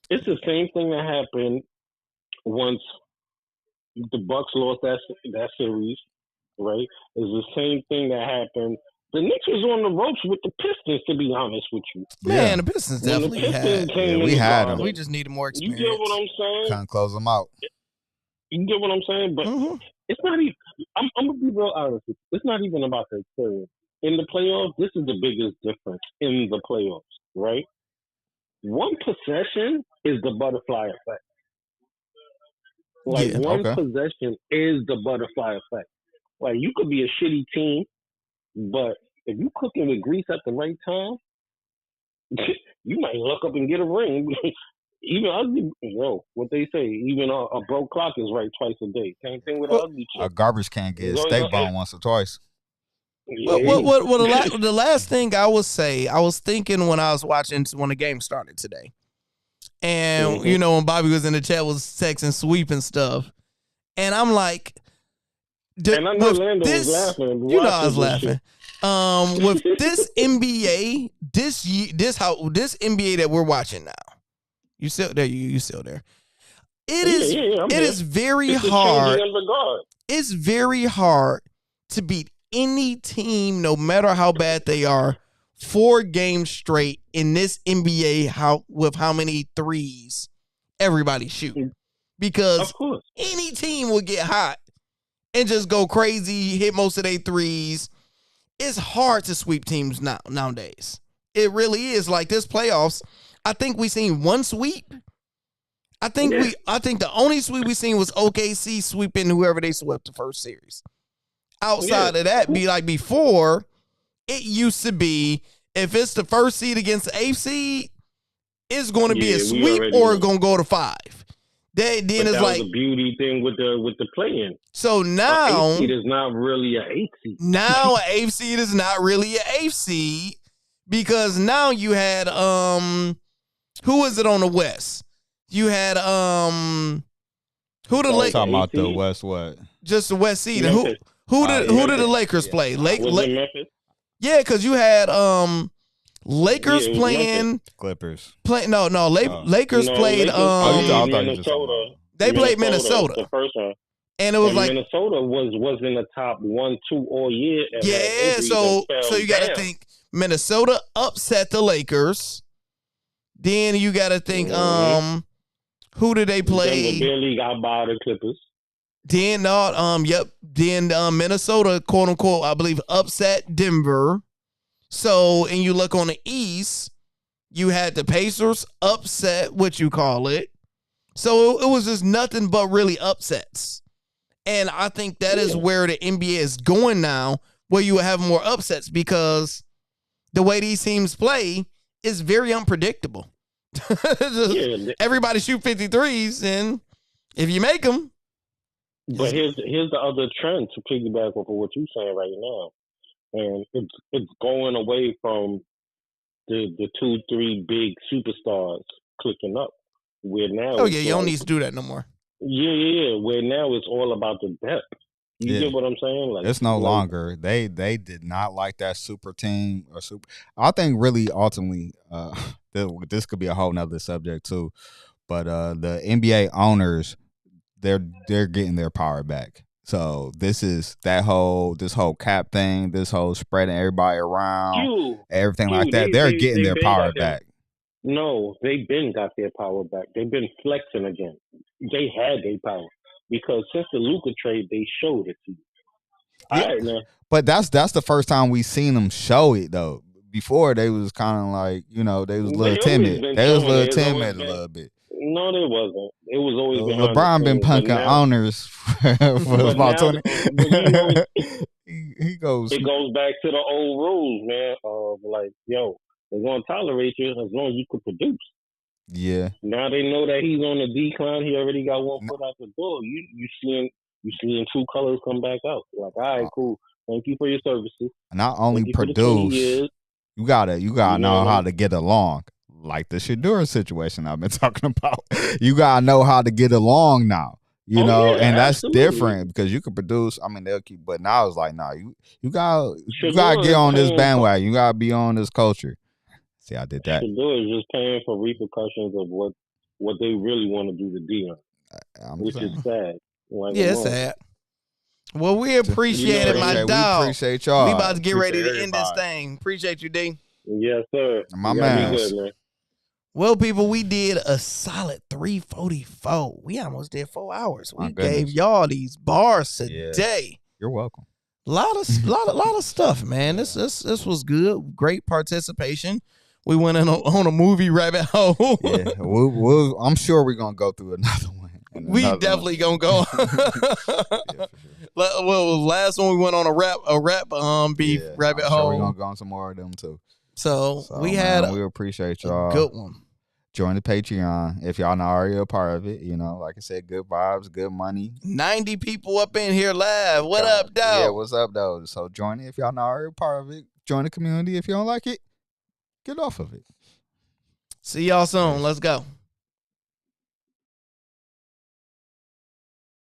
It's the same thing that happened once the Bucks lost that series, right? It's the same thing that happened. The Knicks was on the ropes with the Pistons, to be honest with you. Man, the Pistons definitely had. We had them. We just needed more experience. You get what I'm saying? Kind of close them out. You get what I'm saying? But it's not even, I'm going to be real honest with you. It's not even about the experience. In the playoffs, this is the biggest difference in the playoffs, right? One possession is the butterfly effect. One possession is the butterfly effect. Like, you could be a shitty team, but if you cooking with grease at the right time, you might look up and get a ring. Even ugly, what they say, even a broke clock is right twice a day. Same thing with an ugly chick. A garbage can gets steak bone once or twice. Well, the last thing I would say, I was thinking when I was watching when the game started today. And, when Bobby was in the chat was texting sweep and stuff. And I'm like, and I know Lando was laughing. I was laughing. With this NBA, this NBA that we're watching now. You still there? You still there? It is very hard. It's very hard to beat any team, no matter how bad they are, 4 games straight in this NBA. With how many threes everybody shoot? Because any team will get hot and just go crazy, hit most of their threes. It's hard to sweep teams nowadays. It really is. Like this playoffs, I think we seen one sweep. I think the only sweep we seen was OKC sweeping whoever they swept the first series. Outside of that, be like before, it used to be if it's the first seed against the 8th seed, it's going to be a sweep or it's going to go to 5. Then it's like the beauty thing with the play-in. So now 8th seed is not really an 8th seed. Now an 8th seed is not really an 8th seed because now you had who was it on the West? You had who the Lakers talking about the West what? Just the West seed. And who did the Lakers play? Memphis? Yeah, because you had Lakers playing Clippers. Lakers played Minnesota. They played Minnesota. The first one. And it was like Minnesota was in the top 1-2 all year. Yeah, so you got to think Minnesota upset the Lakers. Then you got to think who did they play? Denver barely got by the Clippers. Then Minnesota, quote unquote, I believe upset Denver. So, and you look on the East, you had the Pacers upset, what you call it. So it was just nothing but really upsets. And I think that is where the NBA is going now, where you have more upsets because the way these teams play is very unpredictable. Everybody shoot 53s, and if you make them. But here's the other trend to piggyback off of what you're saying right now. And it's going away from the 2-3 big superstars clicking up. Where now you don't need to do that no more. Yeah. Where now it's all about the depth. You get what I'm saying? Like it's no longer. They did not like that super team or super. I think really ultimately, this could be a whole nother subject too. But the NBA owners, they're getting their power back. So this whole cap thing, this whole spreading everybody around, everything like that. They're getting their power back. No, they've been got their power back. They've been flexing again. They had their power because since the Luka trade, they showed it to you. All right, man. But that's the first time we seen them show it though. Before they was kind of like they was a little timid. They was a little timid a little bit. No, they wasn't. It was always LeBron been punking owners for about 20. He goes. It goes back to the old rules, man. Of like, they're gonna tolerate you as long as you can produce. Yeah. Now they know that he's on the decline. He already got one foot out the door. You seeing two colors come back out. Like, all right, cool. Thank you for your services. Not only produce, you gotta know how to get along. Like the Shedeur situation I've been talking about. You gotta know how to get along now. And that's different because you can produce. I mean, they'll keep, but now it's like, you gotta get on this bandwagon. You gotta be on this culture. See, I did that. Shedeur is just paying for repercussions of what they really want to do to Deion, which is sad. Like, it's sad. Well, we appreciate it, my dog. We appreciate y'all. We about to get ready to end this thing. Appreciate you, D. Yes, sir. My man. Well, people, we did a solid 344. We almost did 4 hours. We gave y'all these bars today. Yeah. You're welcome. A lot of stuff, man. This was good. Great participation. We went on a movie rabbit hole. Yeah, I'm sure we're gonna go through another one. We definitely gonna go. Well, last one we went on a rap beef rabbit hole. We're gonna go on some more of them too. So we had we appreciate y'all. Good one. Join the Patreon if y'all not already a part of it. You know, like I said, good vibes, good money. 90 people up in here live. What up, though? Yeah, what's up, though? So join it if y'all not already a part of it. Join the community. If you don't like it, get off of it. See y'all soon. Let's go.